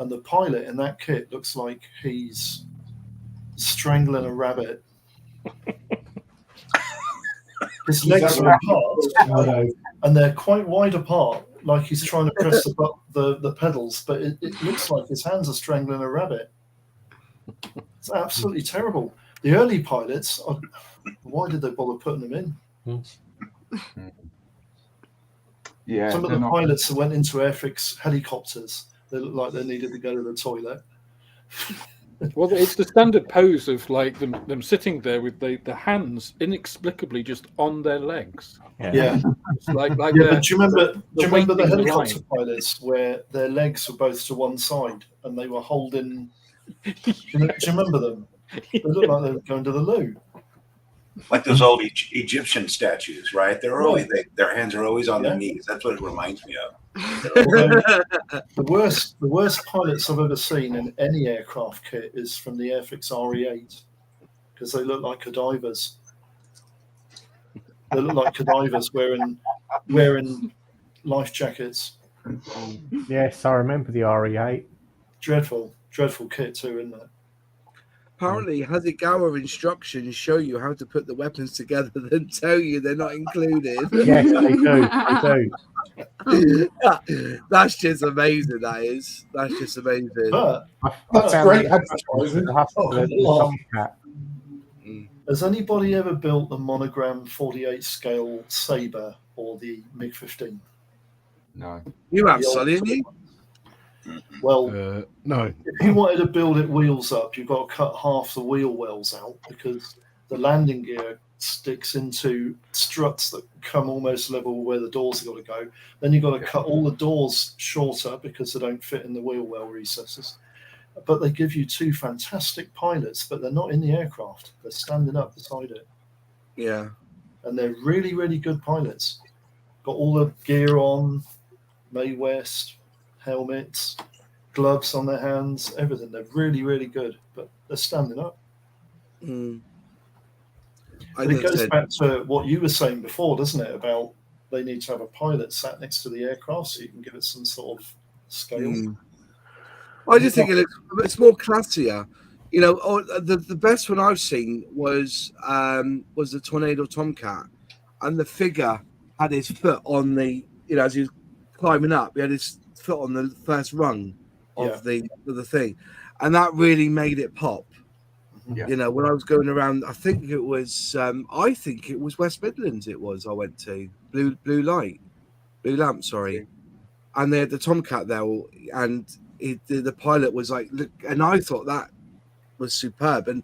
And the pilot in that kit looks like he's strangling a rabbit. His legs are apart, and they're quite wide apart, like he's trying to press the pedals, but it looks like his hands are strangling a rabbit. It's absolutely terrible. The early pilots, why did they bother putting them in? Yeah, Some of they're the not- pilots that went into Airfix helicopters, they looked like they needed to go to the toilet. Well, it's the standard pose of like them sitting there with the hands inexplicably just on their legs. Yeah. It's like Yeah, they're- but do you remember the waiting helicopter line. pilots where their legs were both to one side and they were holding? Do you remember them? They looked like they were going to the loo. Like those old Egyptian statues, right? They're always their hands are always on their knees. That's what it reminds me of. The worst pilots I've ever seen in any aircraft kit is from the Airfix RE8 because they look like cadivers. They look like cadivers wearing life jackets. Yes, I remember the RE8. Dreadful kit too, isn't it? Apparently, Hasegawa instructions show you how to put the weapons together, then tell you they're not included. Yes, they do. They do. That's just amazing. That is. That's just amazing. But That's found great the- advertising. the Tomcat. has anybody ever built the monogram 48 scale Sabre or the MiG-15? No. You have, The old Sonny, haven't you? Well, no. if you wanted to build it wheels up, you've got to cut half the wheel wells out because the landing gear sticks into struts that come almost level where the doors have got to go. Then you've got to cut all the doors shorter because they don't fit in the wheel well recesses. But they give you two fantastic pilots, but they're not in the aircraft. They're standing up beside it. Yeah. And they're really, really good pilots. Got all the gear on, Mae West, helmets, gloves on their hands, everything. They're really, really good, but they're standing up. Mm. But it goes back to what you were saying before, doesn't it? About they need to have a pilot sat next to the aircraft so you can give it some sort of scale. Mm. I just think it's more classier. You know, the best one I've seen was the Tornado Tomcat, and the figure had his foot on the, you know, as he was climbing up, he had his foot on the first rung of Yeah. the thing, and that really made it pop. Yeah. You know, when I was going around, I think it was West Midlands. It was I went to Blue Lamp, sorry, and they had the Tomcat there, and the pilot was like, look, and I thought that was superb, and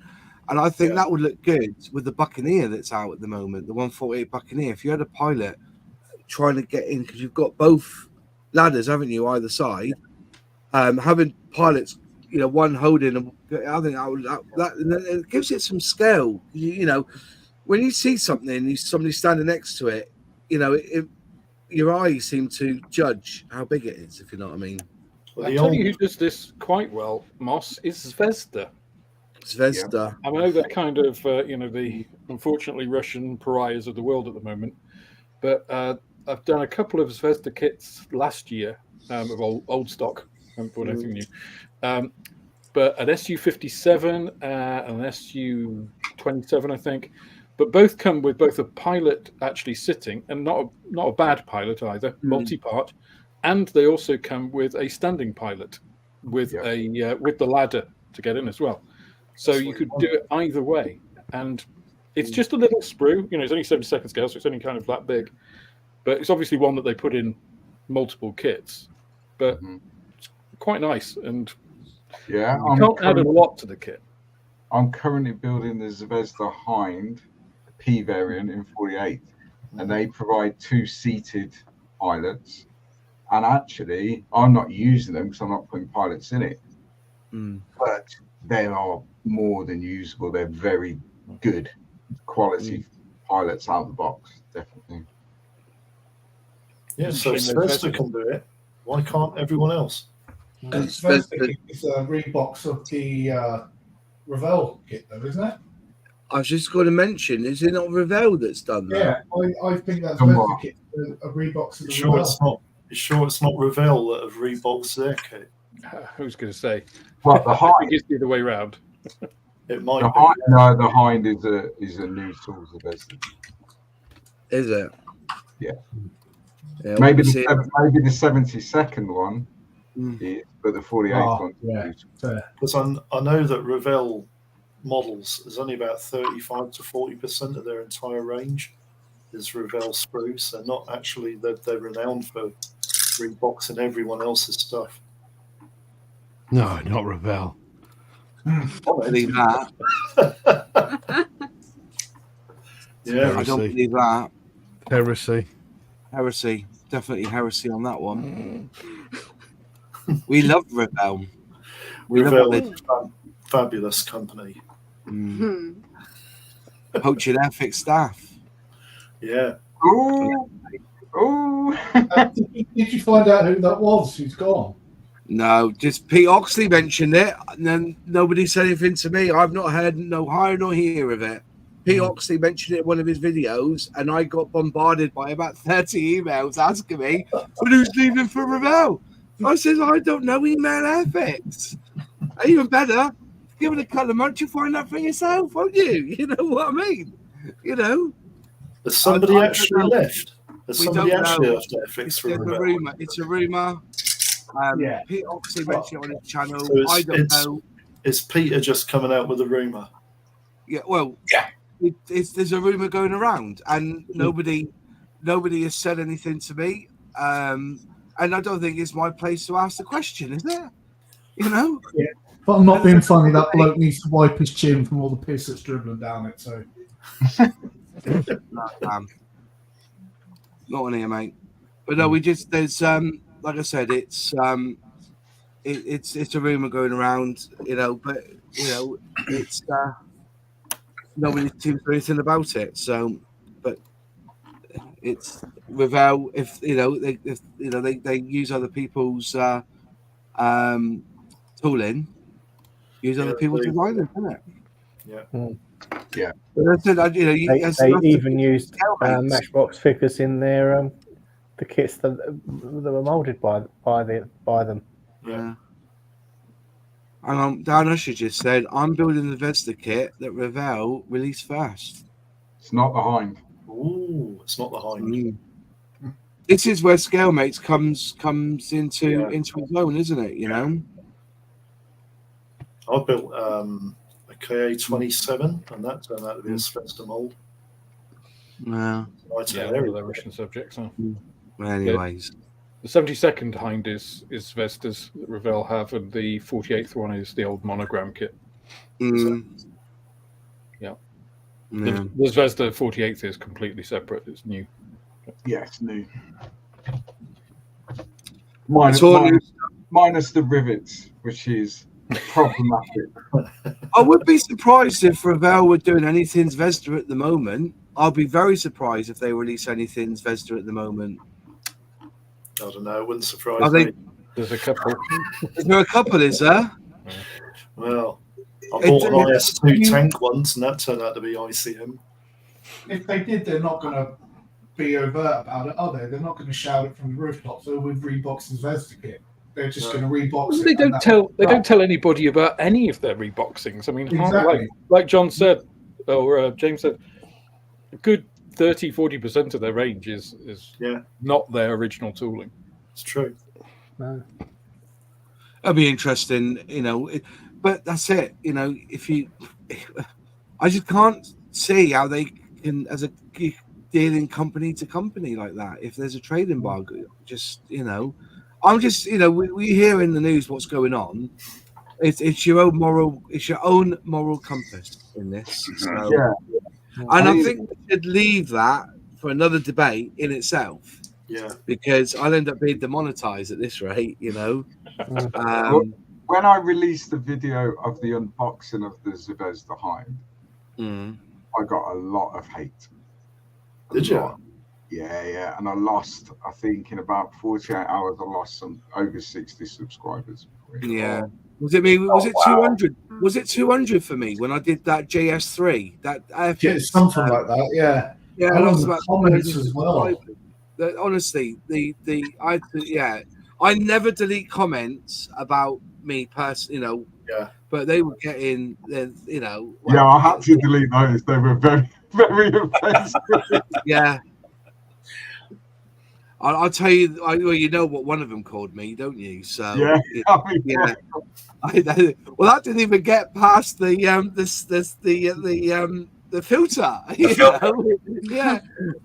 I think that would look good with the Buccaneer that's out at the moment, the 148 Buccaneer. If you had a pilot trying to get in, because you've got both ladders, haven't you, either side, having pilots, you know, one holding, I think that it gives it some scale. You know, when you see something, somebody standing next to it, you know, your eyes seem to judge how big it is, if you know what I mean. Well, I tell you who does this quite well, Moss, is Zvezda. Zvezda. I know they're kind of, you know, the unfortunately Russian pariahs of the world at the moment, but I've done a couple of Zvezda kits last year of old stock. I haven't bought anything new. But an SU-57 and an SU-27, I think. But both come with both a pilot actually sitting, and not a bad pilot either, multi-part, and they also come with a standing pilot with with the ladder to get in as well. So you could do it either way, and it's just a little sprue. You know, it's only 72nd scale, so it's only kind of that big. But it's obviously one that they put in multiple kits. But it's quite nice, and you can't add a lot to the kit. I'm currently building the Zvezda Hind P variant in 48, and they provide 2 seated pilots. And actually, I'm not using them because I'm not putting pilots in it. But they are more than usable. They're very good quality pilots out of the box, definitely. Yeah, so Zvezda can do it. Why can't everyone else? Zvezda is Reeboks of the Revell kit, though, isn't it? I was just going to mention, is it not Revell that's done that? Yeah, I think that's Zvezda kit, a Reeboks of the Revell. You sure it's not Revell that have Reeboks their kit? Who's going to say? Well, the Hind. I think it's the other way around. It might the be. Hind, no, the Hind is a new tool for Zvezda. Is it? Yeah. Maybe the 72nd one, but the 48th one. Yeah. Because I know that Revell models is only about 35 to 40% of their entire range is Revell sprues. They're not actually, they're renowned for reboxing everyone else's stuff. No, not Revell. Don't believe that. Yeah, I don't believe that. Heresy. Definitely heresy on that one. We love Revell. Revell is a fabulous company. Poaching Airfix staff. Yeah. Ooh. Did you find out who that was who's gone? No, just Pete Oxley mentioned it, and then nobody said anything to me. I've not heard no hire nor hear of it. Pete Oxley mentioned it in one of his videos, and I got bombarded by about 30 emails asking me, but who's leaving for Revell? I said, I don't know, email Airfix. Even better, give it a couple of months, you'll find that for yourself, won't you? You know what I mean? You know? Has somebody actually left? Has We somebody don't actually know. left Airfix for It's a Revell? rumour. It's a rumour. Yeah. Pete Oxley mentioned it on his channel. So I don't know. Is Peter just coming out with a rumour? Yeah, well, there's a rumor going around, and nobody has said anything to me. And I don't think it's my place to ask the question, is it? You know? Yeah. But I'm not being funny. That bloke needs to wipe his chin from all the piss that's dribbling down it. So, not on here, mate. But no, there's like I said, it's a rumor going around, you know. But you know, it's nobody seems to do anything about it. So, but it's Revell. If you know, they use other people's tooling, use other people's designers, isn't it? Yeah. But that's it, you know, they even used Matchbox figures in their the kits that were molded by them. Yeah. And Dan Usher just said, I'm building the Zvezda kit that Revell released first. It's not the Hind. Ooh, it's not the Hind. this is where ScaleMates comes into its own, isn't it? You know. I built a KA-27, and that turned out to be a Svesta mold. Yeah. They're Russian subjects. Huh? Anyways, the 72nd hind is Svestas that Revell have, and the 48th one is the old monogram kit. Yeah. The Zvezda 48th is completely separate. It's new. Yes, new. Minus the rivets, which is problematic. I would be surprised if Revell were doing anything Zvezda at the moment. I'll be very surprised if they release anything Zvezda at the moment. I don't know. It wouldn't surprise me. There's a couple. Is there a couple, is there? Well, I bought an IS2 tank once, and that turned out to be ICM. If they did, they're not going to be overt about it, are they? They're not going to shout it from the rooftops. So with Reebok's and Zvezda kit, they're just going to rebox it. They don't tell anybody about any of their reboxings. I mean, exactly. like John said, or James said, a good 30-40% of their range is not their original tooling. It's true. That'd be interesting, you know. But that's it, you know. I just can't see how they can, as a dealing company to company like that, if there's a trade embargo. Just, you know, I'm just, you know, we hear in the news what's going on. It's your own moral compass in this. So, and I think we should leave that for another debate in itself. Yeah. Because I'll end up being demonetized at this rate, you know. When I released the video of the unboxing of the Zvezda hind, I got a lot of hate. Did you? Yeah. And I lost, I think, in about 48 hours, I lost over 60 subscribers. Yeah. Was it me? Was it 200? Was it 200 for me when I did that JS3? That Airfix, something like that. Yeah. Yeah. I lost about comments as well. Honestly, I never delete comments about me personally, you know. Yeah. But they were getting, you know. Well, I had to delete those. They were very, very offensive. Yeah. I'll tell you. You know what one of them called me, don't you? So yeah. Well, that didn't even get past the filter. Yeah,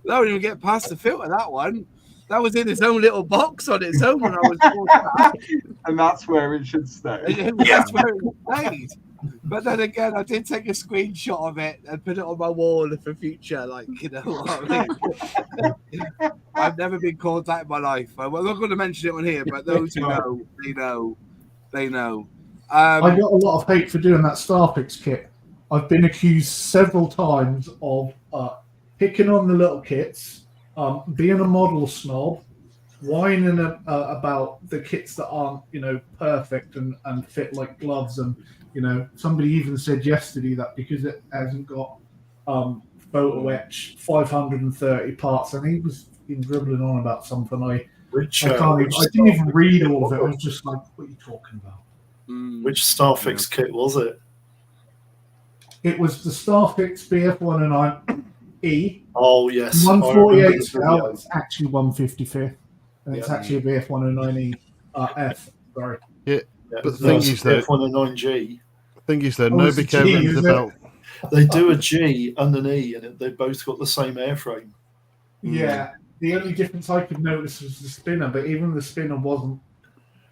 that wouldn't even get past the filter. That one. That was in its own little box on its own when I was and that's where it should stay. That's where it stayed. But then again, I did take a screenshot of it and put it on my wall for future. Like, you know what I mean? I've never been called that in my life. I'm not going to mention it on here, but those who know, they know. I got a lot of hate for doing that Starfix kit. I've been accused several times of picking on the little kits, being a model snob, whining about the kits that aren't, you know, perfect and fit like gloves. And, you know, somebody even said yesterday that because it hasn't got photo etch 530 parts, and he was dribbling on about something. I didn't even read all of it. I was just like, what are you talking about? Which Starfix kit was it? It was the Starfix BF109E. Oh, yes. 148 scale. It's actually 155th. And it's actually a BF109E F. Sorry. Yeah. But the thing is that BF109G. Nobody cares about. They do a G and an E, and they both got the same airframe. Yeah. The only difference I could notice was the spinner, but even the spinner wasn't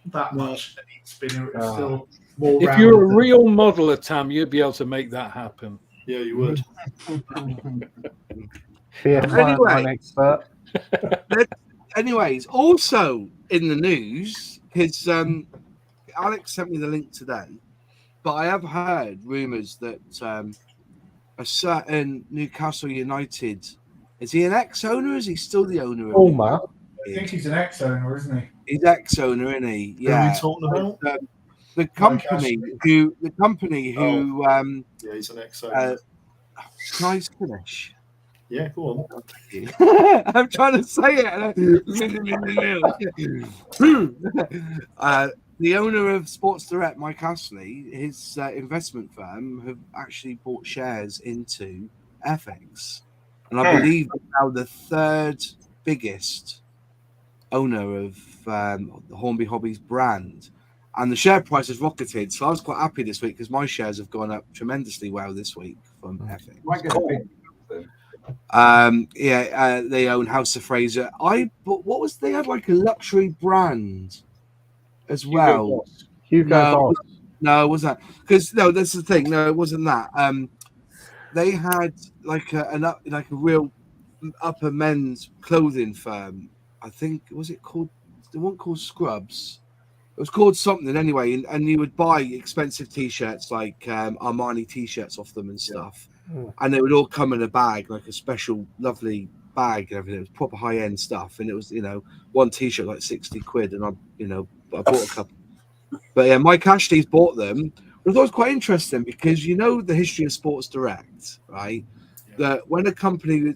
that much. The neat spinner, it was still more. If you're a real modeler, Tam, you'd be able to make that happen. Yeah, you would. Anyways, also in the news, because Alex sent me the link today, but I have heard rumours that a certain Newcastle United, is he an ex-owner or is he still the owner? I think he's an ex-owner, isn't he? He's ex-owner, isn't he? Yeah. Who are we talking about? The company who yeah, he's an ex-owner. Can I finish? Yeah, go on. I'm trying to say it. The owner of Sports Direct, Mike Astley, his investment firm have actually bought shares into Airfix, and I believe they're now the third biggest owner of the Hornby Hobbies brand, and the share price has rocketed. So I was quite happy this week because my shares have gone up tremendously well this week from Epic. They own House of Fraser. But what was they had like a luxury brand as well. No, it wasn't that. Because no, that's the thing. No, it wasn't that. They had like a real upper men's clothing firm. I think was it called the one called Scrubs. It was called something anyway, and you would buy expensive T-shirts like Armani T-shirts off them and stuff, and they would all come in a bag, like a special, lovely bag and everything. It was proper high-end stuff, and it was one T-shirt like 60 quid, and I bought a couple. But yeah, Mike Ashley's bought them. I thought it was quite interesting because the history of Sports Direct, right? That when a company,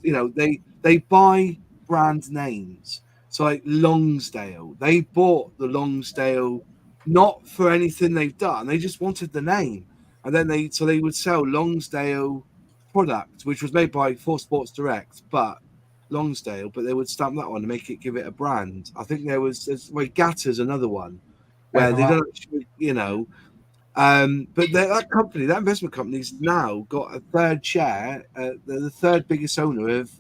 they buy brand names. So like Longsdale, they bought the Longsdale not for anything they've done. They just wanted the name, and then they would sell Longsdale product, which was made by For Sports Direct, but Longsdale. But they would stamp that on and give it a brand. I think Gatter's another one where they don't, but that company, that investment company's now got a third share. They're the third biggest owner of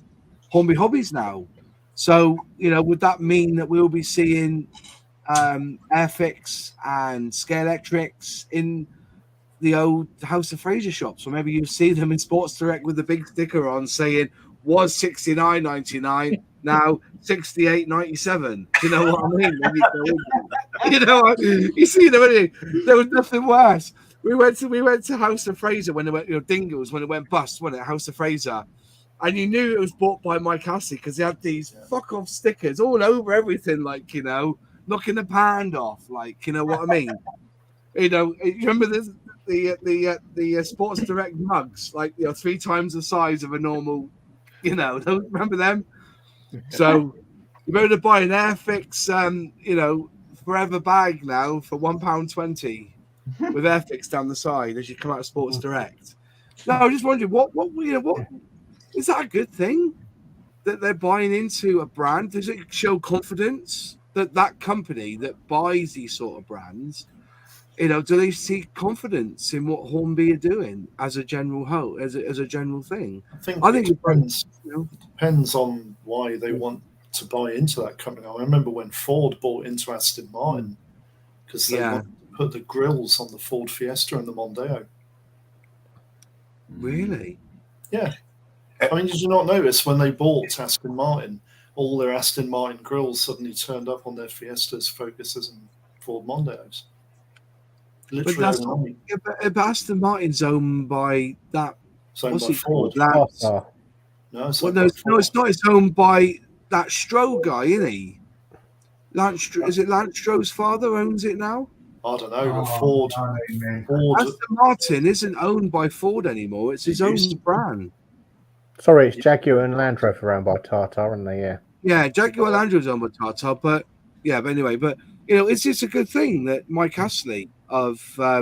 Hornby Hobbies now. So, would that mean that we'll be seeing Airfix and Scale Electrics in the old House of Fraser shops? Or maybe you see them in Sports Direct with the big sticker on saying, was $69.99, now $68.97. Do you know what I mean? You see them, there was nothing worse. We went to House of Fraser when it went, Dingles, when it went bust, wasn't it? House of Fraser. And you knew it was bought by Mike Ashley because they had these fuck off stickers all over everything, like, knocking the pound off, like, you know what I mean? You remember the Sports Direct mugs, like, 3 times the size of a normal, remember them? So you better buy an Airfix, forever bag now for £1.20 with Airfix down the side as you come out of Sports Direct. No, I was just wondering what is that a good thing that they're buying into a brand? Does it show confidence that company that buys these sort of brands, do they see confidence in what Hornby are doing as a general whole, as a general thing? I think it depends. Depends on why they want to buy into that company. I remember when Ford bought into Aston Martin because they wanted to put the grills on the Ford Fiesta and the Mondeo. Really? Yeah. I mean, did you not notice when they bought Aston Martin, all their Aston Martin grills suddenly turned up on their Fiestas, Focuses, and Ford Mondeos? Literally, but Aston Martin's owned by that. What's by Ford? No, it's not. It's owned by that Stroh guy, isn't he? Is it Lance Stroh's father owns it now? I don't know, but Ford. Aston Martin isn't owned by Ford anymore. It's his own brand. Sorry, it's Jaguar and Land Rover owned by Tata, aren't they? Yeah, Jaguar Land Rover's owned by Tata, but anyway, it's just a good thing that Mike Ashley of I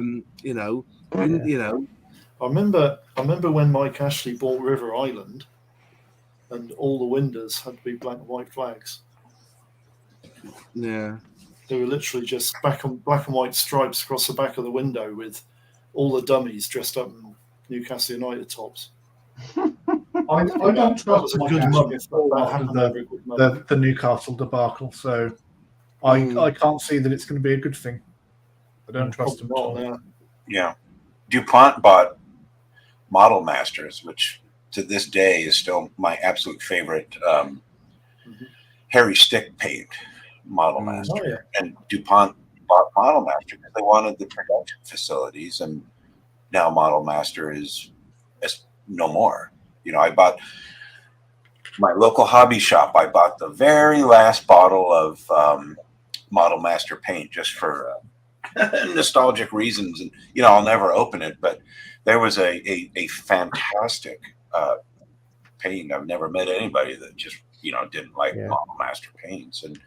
remember when Mike Ashley bought River Island, and all the windows had to be black and white flags. Yeah, they were literally just black and white stripes across the back of the window with all the dummies dressed up in Newcastle United tops. I don't trust Mike Ashley after the Newcastle debacle, so I can't see that it's going to be a good thing. I don't trust him at all. Yeah. DuPont bought Model Masters, which to this day is still my absolute favorite Harry Stick paint Model Master. Oh, yeah. And DuPont bought Model Master because they wanted the production facilities, and now Model Master is no more. I bought my local hobby shop. I bought the very last bottle of Model Master paint just for nostalgic reasons, and I'll never open it. But there was a fantastic paint. I've never met anybody that just didn't like Model Master paints. And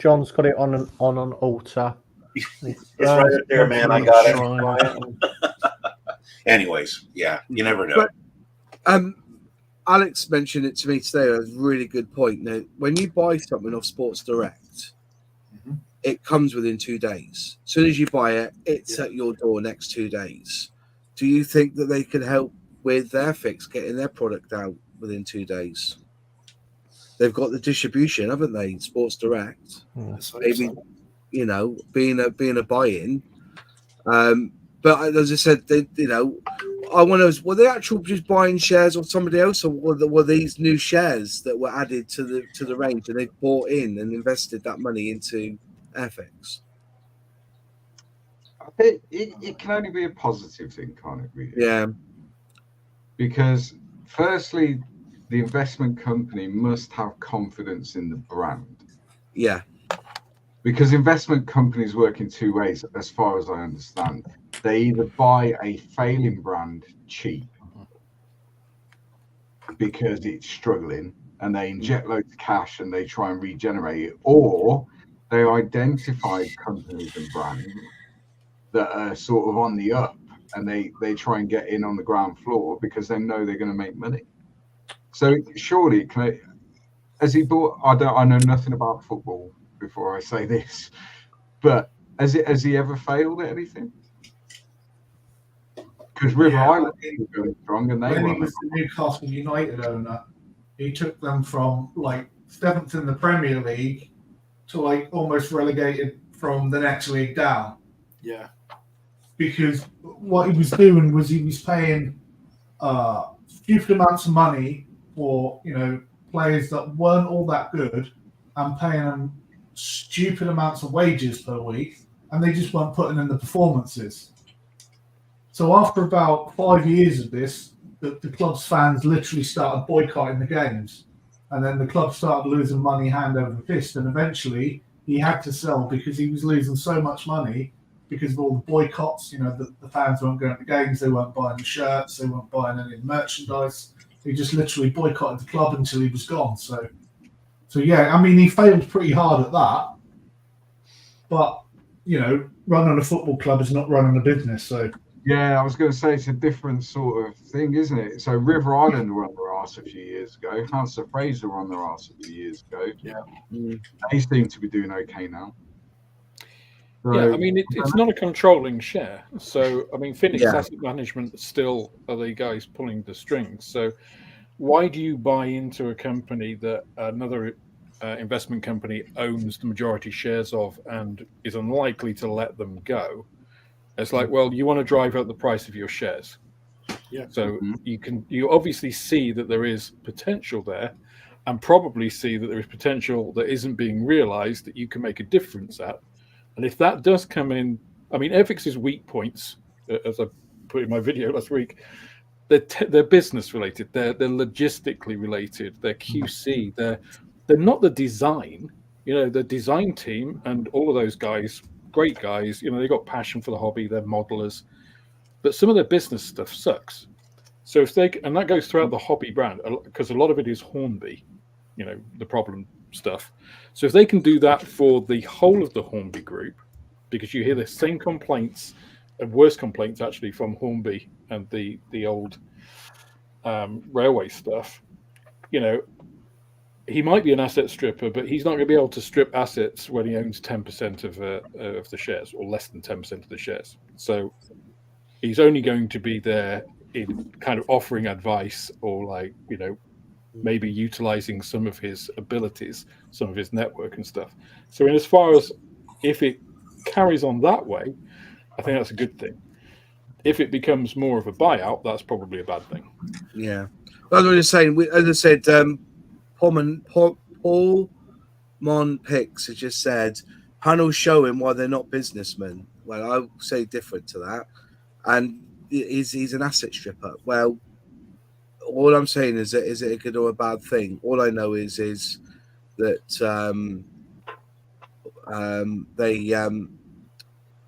John's got it on an altar. It's right up there, man. I got it. Anyways, you never know. But, Alex mentioned it to me today. A really good point. Now, when you buy something off Sports Direct, it comes within 2 days. As soon as you buy it, it's at your door next 2 days. Do you think that they could help with Airfix getting their product out within 2 days? They've got the distribution, haven't they? Sports Direct, maybe you know, being a buy-in. But as I said, I wonder, were they actual just buying shares of somebody else, or were these new shares that were added to the range and they bought in and invested that money into Airfix? It can only be a positive thing, can't it, really? Yeah. Because firstly, the investment company must have confidence in the brand. Yeah. Because investment companies work in two ways, as far as I understand. They either buy a failing brand cheap because it's struggling and they inject loads of cash and they try and regenerate it, or they identify companies and brands that are sort of on the up and they try and get in on the ground floor because they know they're going to make money. So surely, has he bought? I know nothing about football before I say this, but has he ever failed at anything? Because River Island was going strong, and when he was the Newcastle United owner, he took them from like 7th in the Premier League to like almost relegated from the next league down. Yeah. Because what he was doing was he was paying stupid amounts of money for, you know, players that weren't all that good and paying them stupid amounts of wages per week, and they just weren't putting in the performances. So after about 5 years of this, the club's fans literally started boycotting the games, and then the club started losing money hand over fist, and eventually he had to sell because he was losing so much money because of all the boycotts. You know, the fans weren't going to games, they weren't buying the shirts, they weren't buying any of the merchandise. He just literally boycotted the club until he was gone. So yeah, I mean, he failed pretty hard at that. But, you know, running a football club is not running a business. So yeah, I was going to say it's a different sort of thing, isn't it? So River Island were on their arse a few years ago. House of Fraser were on their arse a few years ago. Yeah. They seem to be doing okay now. So, yeah, I mean, it's not a controlling share. So, I mean, Phoenix Asset Management still are the guys pulling the strings. So why do you buy into a company that another investment company owns the majority shares of and is unlikely to let them go? It's like, well, you want to drive up the price of your shares. Yeah. So you obviously see that there is potential there, and probably see that there is potential that isn't being realized that you can make a difference at. And if that does come in, I mean, Airfix's weak points, as I put in my video last week, they're business related, they're logistically related, they're QC, they're not the design. You know, the design team and all of those guys, great guys, you know, they got passion for the hobby, they're modelers, but some of their business stuff sucks. So if they, and that goes throughout the hobby brand, because a lot of it is Hornby, you know, the problem stuff. So if they can do that for the whole of the Hornby group, because you hear the same complaints and worse complaints actually from Hornby and the old railway stuff, you know, he might be an asset stripper, but he's not going to be able to strip assets when he owns 10% of the shares, or less than 10% of the shares. So he's only going to be there in kind of offering advice, or like, you know, maybe utilizing some of his abilities, some of his network and stuff. So in as far as if it carries on that way, I think that's a good thing. If it becomes more of a buyout, that's probably a bad thing. Yeah. Well, I was just saying, as I said, Paul Mon-Pix has just said, panels showing why they're not businessmen. Well, I would say different to that. And he's an asset stripper. Well, all I'm saying is that, is it a good or a bad thing? All I know is that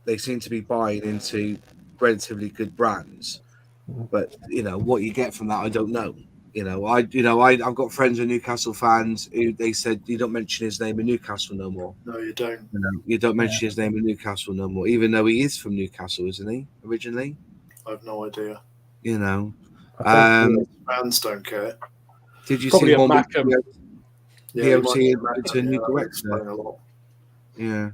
they seem to be buying into relatively good brands. But, you know, what you get from that, I don't know. I've got friends who are Newcastle fans who they said, you don't mention his name in Newcastle no more. No, you don't. You don't mention his name in Newcastle no more, even though he is from Newcastle, isn't he, originally? I have no idea. You know. I think fans don't care. Did you Probably see a one Mac. with Yeah, PLC you might- into a new that would explain director? a lot. Yeah.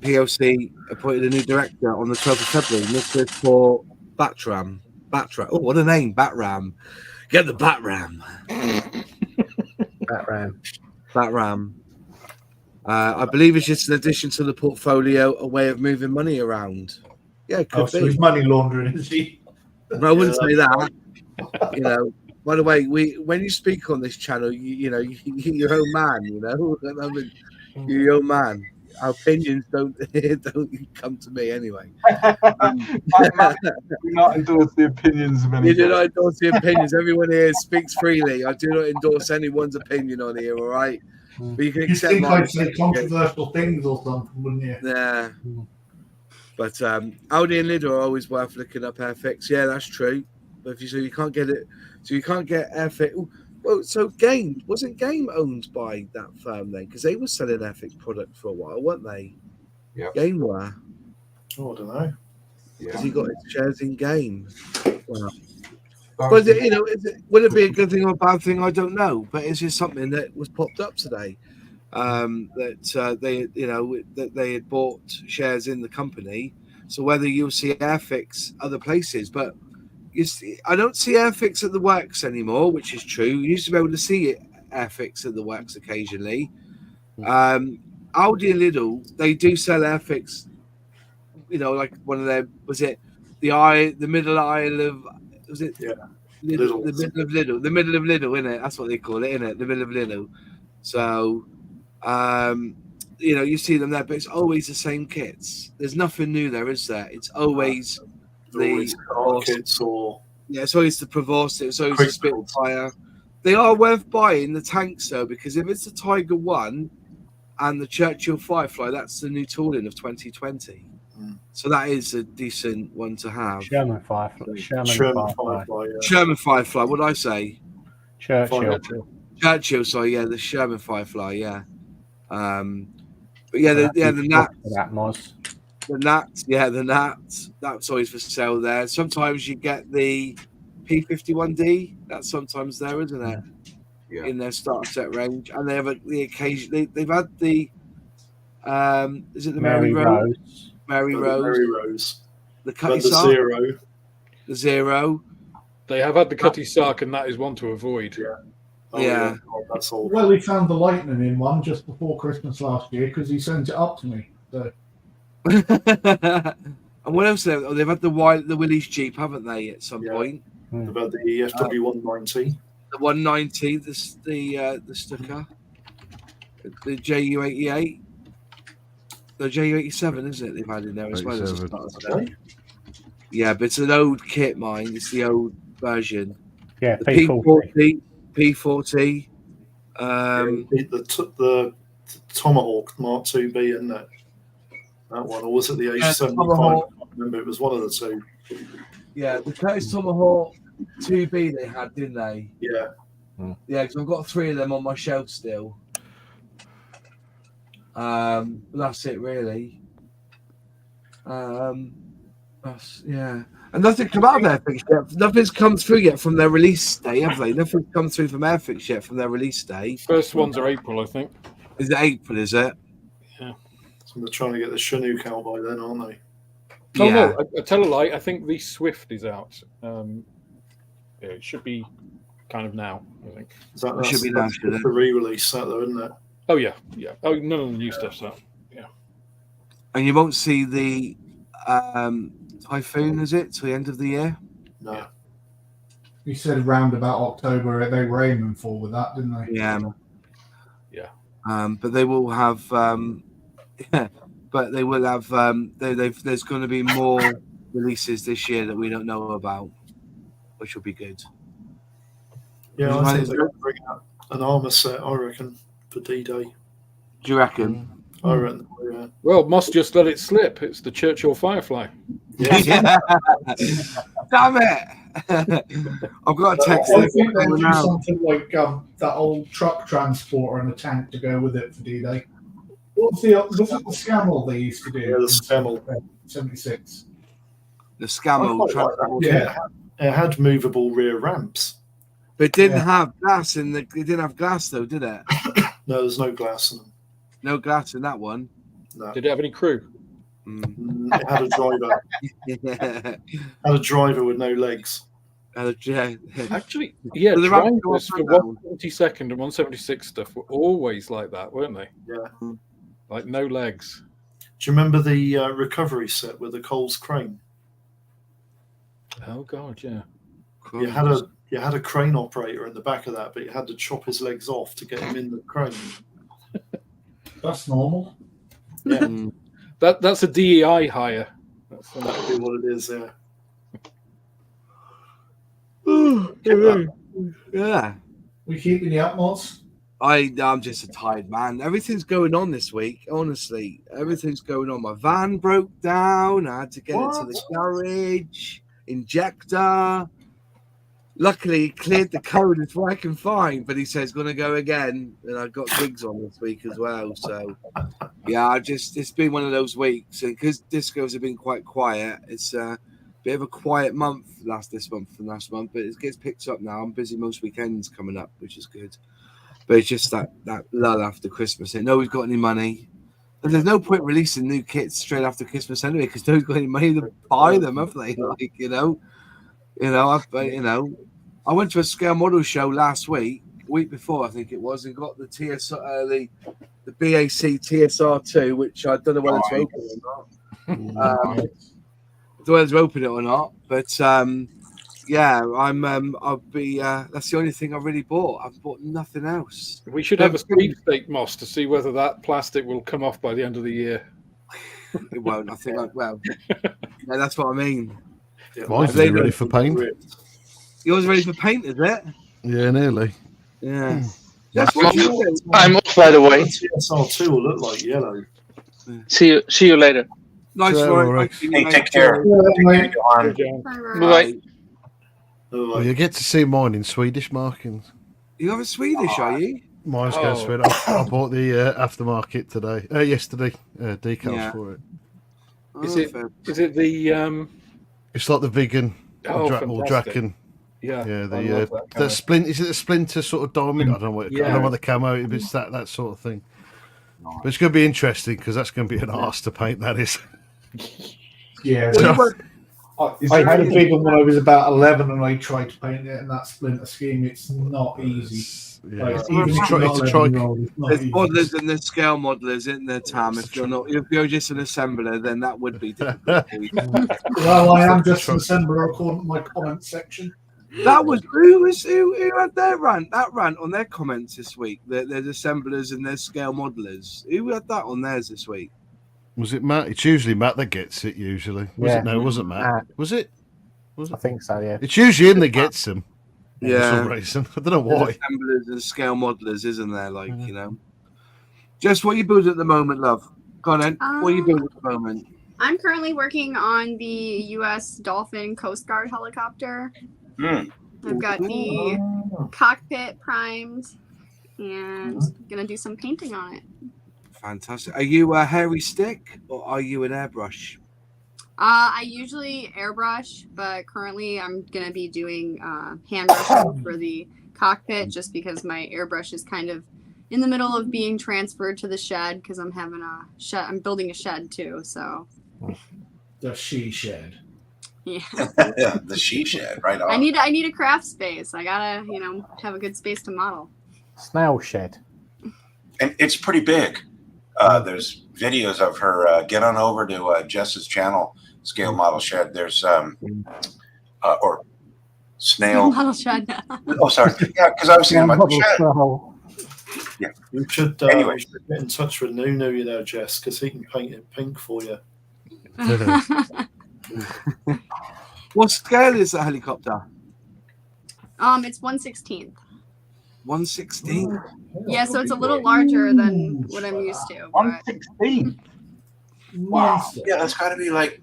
PLC appointed a new director on the 12th of February. This is for Batram. Oh, what a name, Batram. Get the Batram. Batram. I believe it's just an addition to the portfolio, a way of moving money around. Yeah, it could So be. he's money laundering, is he? I wouldn't say that. You know, by the way, when you speak on this channel, you're your own man. You know, I mean, you're your own man. Our opinions don't come to me anyway. Matt, do not endorse the opinions of anyone. You do not endorse the opinions. Everyone here speaks freely. I do not endorse anyone's opinion on here. All right, but you can You'd accept think mine. I'd say controversial things or something, wouldn't you? Yeah. But Audi and Lidl are always worth looking up. Airfix, yeah, that's true. But you can't get it, so you can't get Airfix. Well, so wasn't Game owned by that firm then? Because they were selling Airfix product for a while, weren't they? Yeah. Game were. Oh, I don't know. Because he got his shares in Game. Well, That but was would it be a good thing or a bad thing? I don't know. But it's just something that was popped up today. That they had bought shares in the company. So whether you'll see Airfix other places, but I don't see Airfix at the works anymore, which is true. You used to be able to see Airfix at the works occasionally. Aldi and Lidl, they do sell Airfix. You know, like one of their the middle aisle of the middle of Lidl, innit? That's what they call it, innit? The middle of Lidl. So. You see them there, but it's always the same kits. There's nothing new there, is there? It's always the car kits or it's always the Provost. It's always the Spitfire. They are worth buying the tanks though, because if it's the Tiger 1 and the Churchill Firefly, that's the new tooling of 2020. So that is a decent one to have. Sherman Firefly. Sherman Firefly. What did I say? Churchill. Sorry, yeah, the Sherman Firefly, yeah. But yeah, the Nat. The Nat. That's always for sale there. Sometimes you get the P51D. That's sometimes there, isn't it? Yeah. In their starter set range, and they have the occasion. They've had the. Is it the Mary Rose? Mary Rose. The Cutty Sark. The Zero. They have had the Cutty Sark, and that is one to avoid. Yeah. Yeah. That's all. Well, we found the lightning in one just before Christmas last year because he sent it up to me. So. And what else? They've had the Willys Jeep, haven't they? At some point. They've had the FW190. The 190. The sticker. The JU88. The JU87, isn't it? They've had in there as well. Okay. Yeah, but it's an old kit, mine. It's the old version. Yeah, the P40. P40. The Tomahawk Mark 2B, isn't it? That one, or was it the H75? I can't remember. It was one of the two. Yeah, the Curtis Tomahawk 2B they had, didn't they? Yeah. Yeah, because I've got 3 of them on my shelf still. That's it, really. And nothing come out of Airfix yet. Nothing's come through yet from their release day, have they? Nothing's come through from Airfix yet from their release day. First ones are April, I think. Is it April, is it? Yeah. So they're trying to get the Chinook out by then, aren't they? Oh, no, I tell a lie. I think the Swift is out. It should be kind of now, I think. It should be now, the re-release, that though, isn't it? Oh, yeah. Oh, none of the new stuff's out. Yeah. And you won't see the Typhoon, is it, till the end of the year? No. He said around about October they were aiming for with that, didn't they? Yeah. Yeah. But they will have. But they will have. There's going to be more releases this year that we don't know about, which will be good. Yeah, I think they're going to bring out an armour set, I reckon, for D-Day. Do you reckon? I reckon, yeah. Well, Moss just let it slip. It's the Churchill Firefly. Yeah. Damn it! I've got a text. I think they'll do something like that old truck transporter and a tank to go with it for D-Day. Was it the Scammell they used to do? Yeah, the Scammell. 76. The Scammell transport. Yeah. It had movable rear ramps. But it didn't have glass in the. It didn't have glass though, did it? No, there's no glass in them. No glass in that one. No. Did it have any crew? It had a driver. Yeah. Had a driver with no legs. Actually, yeah, Well, the drivers ramp- for 172nd and 176 stuff were always like that, weren't they? Yeah. Like no legs. Do you remember the recovery set with the Coles crane? Oh god, yeah. You had a crane operator in the back of that, but you had to chop his legs off to get him in the crane. That's normal. Yeah, That's a DEI hire. That's that'd be what it is. Yeah. Yeah. We keeping you up, Mods? I'm just a tired man. Everything's going on this week, honestly. Everything's going on. My van broke down. I had to get it to the garage. Injector. Luckily, he cleared the code. It's working fine, but he says going to go again. And I've got gigs on this week as well. So, yeah, it's been one of those weeks. And because discos have been quite quiet, it's a bit of a quiet month this month and last month, but it gets picked up now. I'm busy most weekends coming up, which is good. But it's just that lull after Christmas. They know we've got any money. And there's no point releasing new kits straight after Christmas anyway, because nobody's got any money to buy them, have they? Like, I went to a scale model show last week before, I think it was, and got the TSR, the BAC TSR2, which I don't know whether to open or not. I don't know whether to open it or not, but yeah, I'll be. That's the only thing I've really bought. I've bought nothing else. We should have a sweepstake, Moss, to see whether that plastic will come off by the end of the year. It won't. I think. Yeah, that's what I mean. Mine's ready for paint. Yours ready for paint, is it? Yeah, nearly. Yeah. I'm off, by the way. TSR2 will look like yellow. See you later. Nice work. Hey, take care. Bye. Well, you get to see mine in Swedish markings. You have a Swedish, are you? Mine's going Swedish. I bought the aftermarket yesterday. Decals for it. Is it the? It's like the vegan or Draken. Yeah, the splint. Is it a splinter sort of diamond? I don't know what. I don't know what the camo. If it's that sort of thing. But it's going to be interesting because that's going to be an arse to paint. That is. Yeah. I had a big one when I was about 11 and I tried to paint it, and that splinter scheme, it's not easy. Yeah. There's modelers and there's scale modelers, isn't there, Tam? If you're just an assembler, then that would be difficult. Well, I am just an assembler according to my comment section. That was who had their rant on their comments this week. There's assemblers and there's scale modelers. Who had that on theirs this week? Was it Matt? It's usually Matt that gets it. Usually, it wasn't Matt. Was it? I think so. Yeah. It's usually him that gets them. Yeah. For some reason, I don't know why. There's assemblers and scale modelers, isn't there? Like Just what you build at the moment, love. Go on, then. What are you building at the moment? I'm currently working on the U.S. Dolphin Coast Guard helicopter. I've got the cockpit primed and gonna do some painting on it. Fantastic. Are you a hairy stick or are you an airbrush? I usually airbrush, but currently I'm gonna be doing hand brushing for the cockpit just because my airbrush is kind of in the middle of being transferred to the shed because I'm having a shed. I'm building a shed too, so. The she shed. Yeah. The she shed, right on. I need a craft space. I gotta, have a good space to model. Snail shed. And it's pretty big. There's videos of her. Get on over to Jess's channel, Scale Model Shed. There's or snail model shed. Oh, sorry. Yeah, because I was thinking about the shed. Yeah. You should anyway get in touch with Nunu, Jess, because he can paint it pink for you. What scale is the helicopter? It's 1/16. 1/16. Yeah, so it's a little larger than what I'm used to. 1/16. Wow. Yeah, that's got to be like.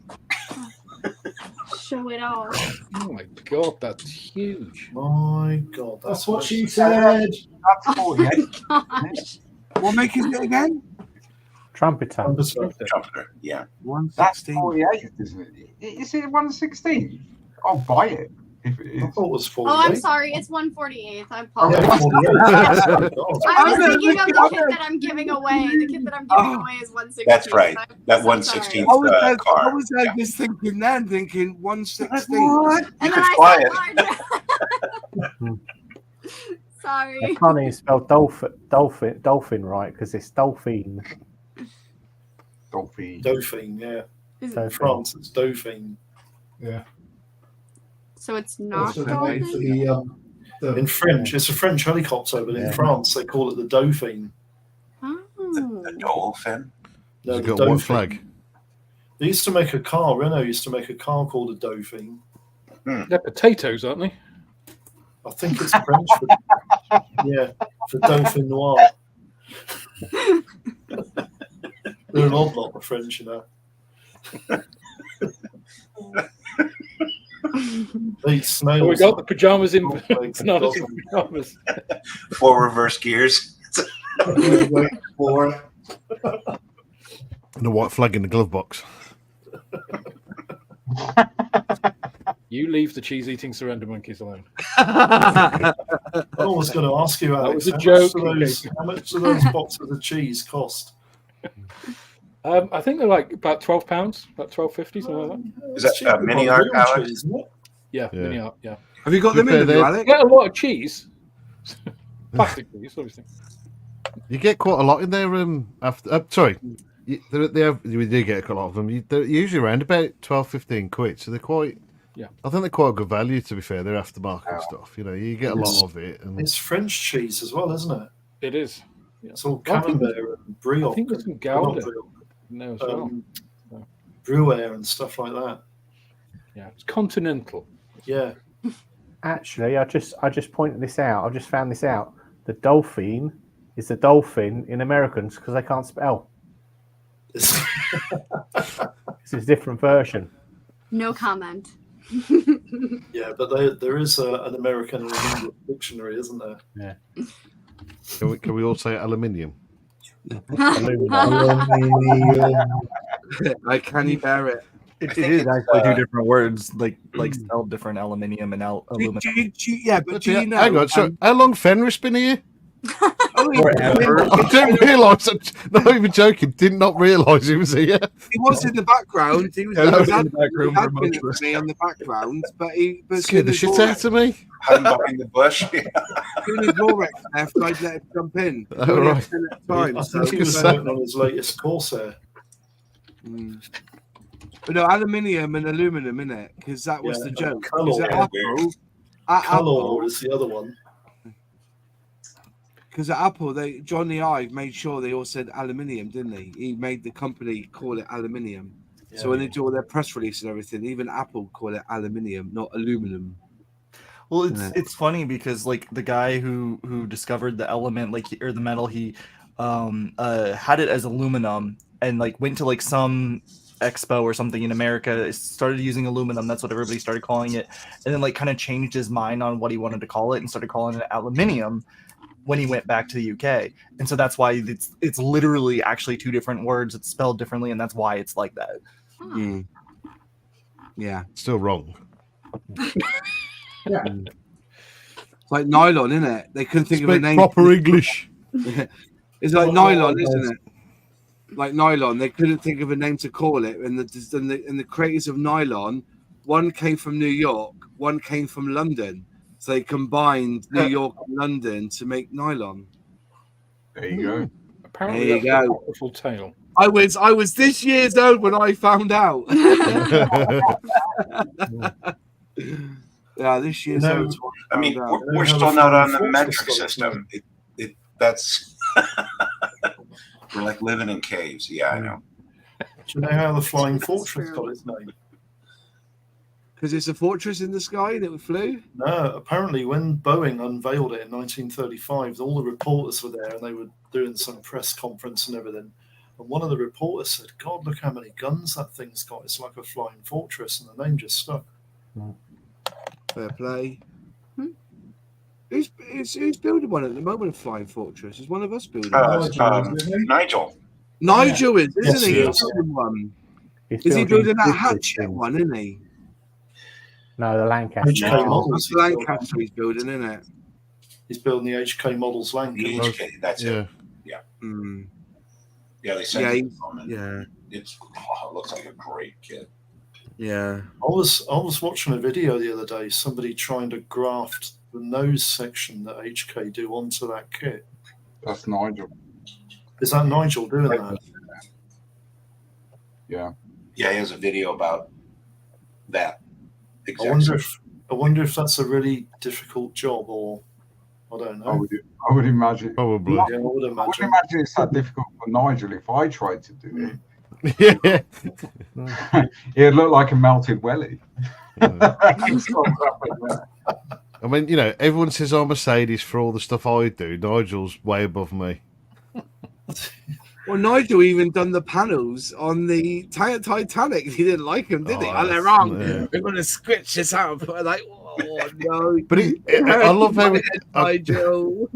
Show it all. Oh my god, that's huge. My god, that's what she said. That's 48. What make it again? Trumpeter. Trumpeter, yeah. 1/16. That's 48, isn't it? Is it 1/16? I'll buy it. If it is. I thought it was 48. Oh, I'm sorry. It's 148th. I Yeah, apologize. 48. I was thinking of the kit that I'm giving away. The kit that I'm giving away is 116th. That's right. That I'm 116th I car. was just thinking then, thinking 116. What? And You then could fly I it. said sorry. I can't even spell dolphin right because it's dolphin. Dauphine, yeah. Is In it- France, it's Dauphine. Yeah. So it's not Also the name dolphin? for the In French, it's a French helicopter, but in France they call it the Dauphine. the dolphin. No, Has it the got a white Dauphine. flag? They used to make a car. Renault used to make a car called a Dauphine. They're potatoes, aren't they? I think it's French for for Dauphin Noir. They're an odd lot of French, you know. They eat snails. Oh, we got the pajamas in. Like It's not as in pajamas. 4 reverse gears. wait for it. And a white flag in the glove box. You leave the cheese-eating surrender monkeys alone. I was going to ask you, Alex, That was a joke. how much do those boxes of cheese cost? I think they're like about £12, about £12.50, something like that. Is that cheaper mini than art, real Alex? cheese, isn't it? Yeah, Yeah. mini art, yeah. Have you got them To be in fair, you, they- Alex? Get a lot of cheese. Plastic cheese, obviously. You get quite a lot in there. After sorry, we do get a lot of them. They're usually around about 12-15 quid, so they're quite. Yeah, I think they're quite good value. To be fair, they're aftermarket stuff. You know, you get a lot of it. And It's French cheese as well, isn't it? it is. Yeah. It's all I think camembert and brioche. I think there's some not Gouda brioche, in there as well. Gruyere and stuff like that. Yeah, it's continental. Yeah. Actually, I just pointed this out. I just found this out. The dolphin is the dolphin in Americans because they can't spell. This is a different version. No comment. Yeah, but there is an American and an English dictionary, isn't there? Yeah. can we all say aluminium? Like, can you bear it? It is actually two different words, like spelled different, aluminium and aluminum. Yeah, but do you know? Hang on, so how long Fenris been here? Forever. I didn't realise. I'm not even joking. Did not realise he was here. He was in the background. He was Yeah, his in admin- the back room his remote admin was me on the background, but he was Scared the shit out of me. Hiding behind the bush. Soon as Rolex left, I'd let him jump in. Oh, He only had right. 10 at a time, I so- think he was working on his latest Corsair. But no, aluminium and aluminum, innit? Because that was Yeah, the joke. Colour. 'Cause at Apple, Color is the other one. because at Apple, Johnny Ive made sure they all said aluminium, didn't he? He made the company call it aluminium. So when they do all their press release and everything, even Apple call it aluminium, not aluminum. Well, it's funny because like the guy who discovered the element, or the metal, he had it as aluminum and like went to like some expo or something in America, started using aluminum. That's what everybody started calling it, and then like kind of changed his mind on what he wanted to call it and started calling it aluminium when he went back to the UK. And so that's why it's literally actually two different words. It's spelled differently, and that's why it's like that. Yeah, still wrong. Yeah. It's like nylon, isn't it? They couldn't think of a Speak name. proper English. It's like nylon, isn't it? Like nylon, they couldn't think of a name to call it, and the creators of nylon, one came from New York, one came from London, so they combined New York and London to make nylon. There you go. Apparently, There you that's a go. wonderful tale. I was this year's old when I found out. Yeah, this year's No, old. I mean, found out. we're still not on the metric system. That's we're like living in caves. Yeah, I know. Do you know how the Flying Fortress got its name? Because it's a fortress in the sky that flew. No, apparently when Boeing unveiled it in 1935, all the reporters were there and they were doing some press conference and everything. And one of the reporters said, "God, look how many guns that thing's got. It's like a flying fortress," and the name just stuck. Fair play. Who's building one at the moment? A flying fortress? Is one of us building one? Nigel. Nigel is, isn't Yes, he? he He's is. building one. He's Is he building that business hatchet things. one? Isn't he? No, the Lancaster. HK models. That's the Lancaster he's building, isn't it? He's building the HK models The Lancaster. HK, that's it. Yeah. Mm. Yeah, they sent it from it. Yeah. It looks like a great kit. Yeah. I was watching a video the other day, somebody trying to graft the nose section that HK do onto that kit. That's Nigel. Is that Nigel doing that? Yeah. Yeah, he has a video about that. I wonder if that's a really difficult job, or I don't know. I would imagine. Probably. Yeah, I would I would imagine it's that difficult for Nigel if I tried to do it. Yeah. It'd look like a melted welly. I mean, you know, everyone says I'm Mercedes for all the stuff I do. Nigel's way above me. Well, Nigel even done the panels on the Titanic. He didn't like them, did he? Oh, they're wrong. Yeah. We're going to scratch this out and put it like, oh no. But I love how Nigel.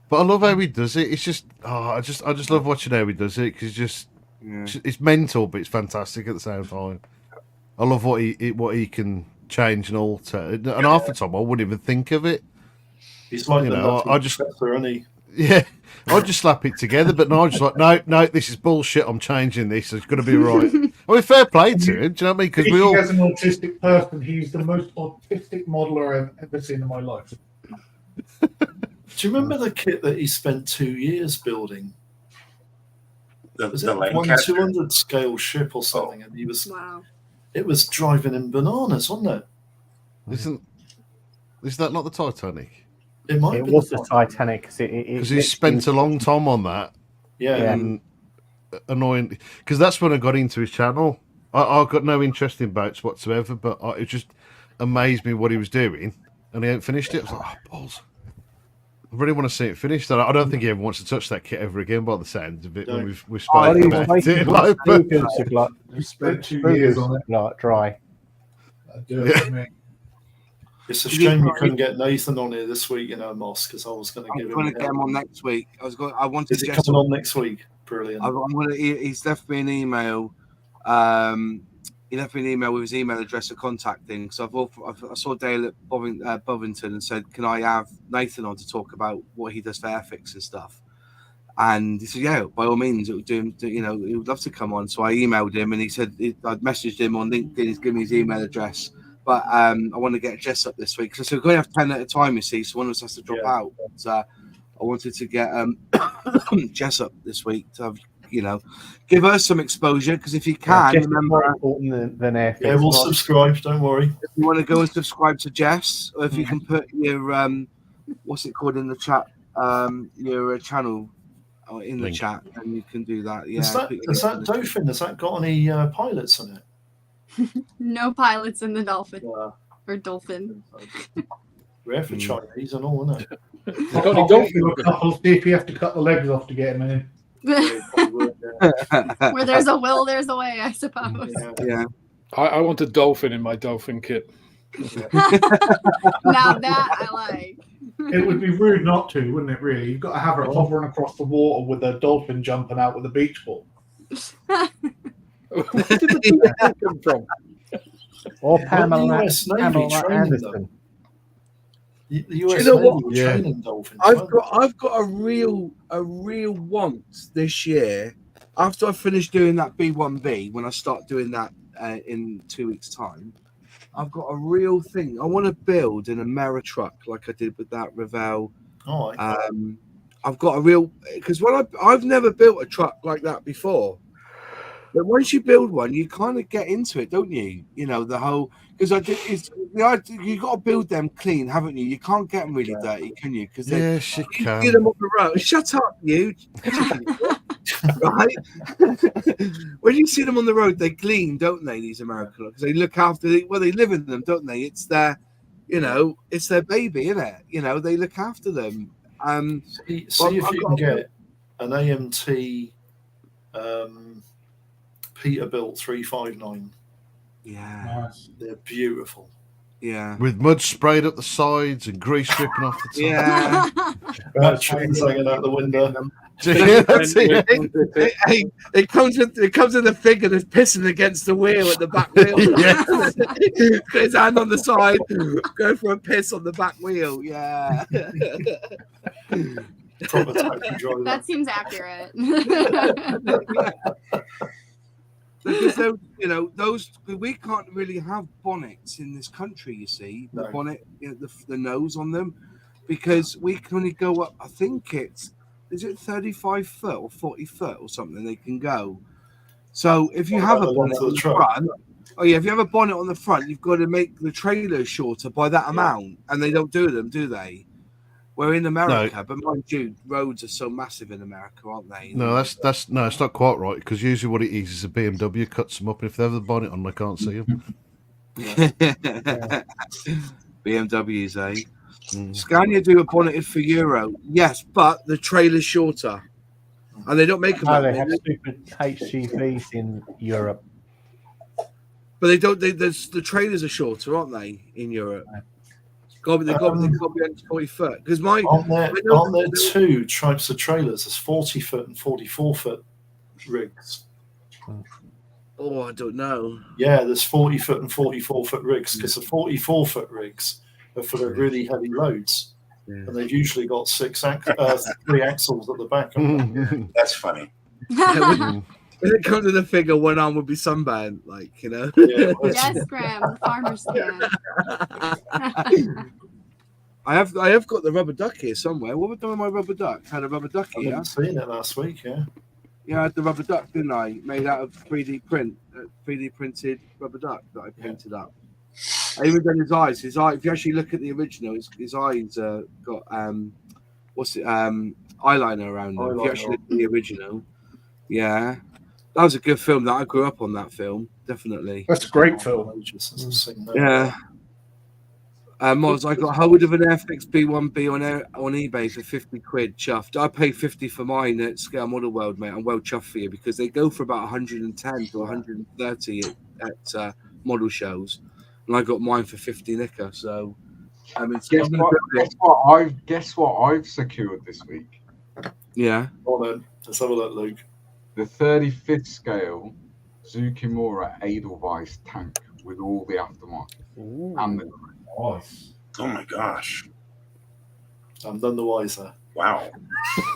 But I love how he does it. It's just, I just love watching how he does it because it's mental, but it's fantastic at the same time. I love what he can change and alter. And half the time, I wouldn't even think of it. He's like, you know, I just, isn't he? yeah, I'd just slap it together. But Nigel's like, no, this is bullshit. I'm changing this. It's got to be right. I mean, fair play to him. Do you know what I mean? Because we all, as an autistic person, he's the most autistic modeler I've ever seen in my life. Do you remember the kit that he spent 2 years building? Was it one 200 scale ship or something? And he was, it was driving him bananas, wasn't it? Is that not the Titanic? It might It be was the Titanic because he spent a long time on that. Yeah. And annoying because that's when I got into his channel. I got no interest in boats whatsoever, but it just amazed me what he was doing, and he hadn't finished it. I was like, oh, balls. I really want to see it finished. I don't think he ever wants to touch that kit ever again by the sounds of it. When we've spoken about it. Like, you spent 2 years on it. Dry. Do it for me. It's a shame you couldn't get Nathan on here this week, Moss, because I was going to give him. I'm going to get him on next week. I wanted. Is he coming on next week? Brilliant. He's left me an email. He left me an email with his email address and contact thing. So I saw Dale at Bovington and said, "Can I have Nathan on to talk about what he does for Airfix and stuff?" And he said, "Yeah, by all means, it would do him. He would love to come on." So I emailed him, and he said I'd messaged him on LinkedIn. He's given me his email address. But I want to get Jess up this week. So we're going to have 10 at a time, you see. So one of us has to drop out. But I wanted to get Jess up this week to have, give her some exposure. Because if you can, remember, more important than Airfix. Yeah, we'll subscribe. Don't worry. If you want to go and subscribe to Jess, or if you can put your what's it called in the chat, your channel in the chat, and you can do that. Yeah. Has that Dolphin? Has that got any pilots in it? No pilots in the Dolphin or Dolphin. Rare for Chinese and all, isn't it? I'll get you a couple. See if you have to cut the legs off to get him in. Where there's a will, there's a way, I suppose. Yeah. I want a dolphin in my dolphin kit. Now that I like. It would be rude not to, wouldn't it? Really, you've got to have her hovering across the water with a dolphin jumping out with a beach ball. Where did the dolphin come from? Or Pamela Anderson. The US Navy training dolphins. I've got a real want this year. After I finish doing that B1B, when I start doing that in 2 weeks' time, I've got a real thing. I want to build an Amera truck like I did with that Revell. I've got a real because I've never built a truck like that before. But once you build one, you kind of get into it, don't you? The whole because you got to build them clean, haven't you? You can't get them really dirty, can you? Because yes, you can. Get them on the road. Shut up, you. Right? When you see them on the road, they clean, don't they? These American because they look after. They live in them, don't they? It's their, it's their baby, isn't it? They look after them. See if you can get an AMT. Peterbilt 359. Yeah, nice. They're beautiful. Yeah, with mud sprayed up the sides and grease dripping off the top. Yeah, Chains hanging out the window. It comes in the figure that's pissing against the wheel at the back wheel. Got his hand on the side, go for a piss on the back wheel. Yeah. That seems accurate. Because those we can't really have bonnets in this country. You see, the bonnet, the nose on them, because we can only go up. I think is it 35 foot or 40 foot or something they can go. So if you have a bonnet on the front, if you have a bonnet on the front, you've got to make the trailer shorter by that amount, and they don't do them, do they? We're in America, but mind you, roads are so massive in America, aren't they? No, it's not quite right, because usually what it is a BMW cuts them up, and if they have the bonnet on, they can't see them. BMWs, eh? Scania do a bonneted for Euro, yes, but the trailer's shorter, and they don't make them. No, they have stupid HGVs in Europe, but they don't. The trailers are shorter, aren't they? In Europe. They've got to be under 40 foot. Because aren't there two types of trailers? There's 40 foot and 44 foot rigs. Oh, I don't know. Yeah, there's 40 foot and 44 foot rigs, because the 44 foot rigs are for the really heavy loads, and they've usually got 3 axles at the back. That's funny. When it comes to the figure, one arm would be sunburned, Yeah, yes, Graham, the farmer's stand. I have got the rubber duck here somewhere. What was done with my rubber duck? I had a rubber duck here. I haven't seen it last week, yeah. Yeah, I had the rubber duck, didn't I? Made out of 3D printed rubber duck that I painted up. I even done his eyes. His eye. If you actually look at the original, his eyes got eyeliner around them. If you actually look at the original, yeah, that was a good film. That I grew up on that film, definitely. That's a great film. Yeah. Moz, I got hold of an Airfix B1B on eBay for 50 quid. Chuffed. I paid 50 for mine at Scale Model World, mate. I'm well chuffed for you, because they go for about 110 to 130 at model shows, and I got mine for 50 nicker. So, guess what I've secured this week? Yeah. Let's have a look, Luke. The 35th scale Zukimura Edelweiss tank with all the aftermarket. And the nice. Oh my gosh. I'm none the wiser. Wow.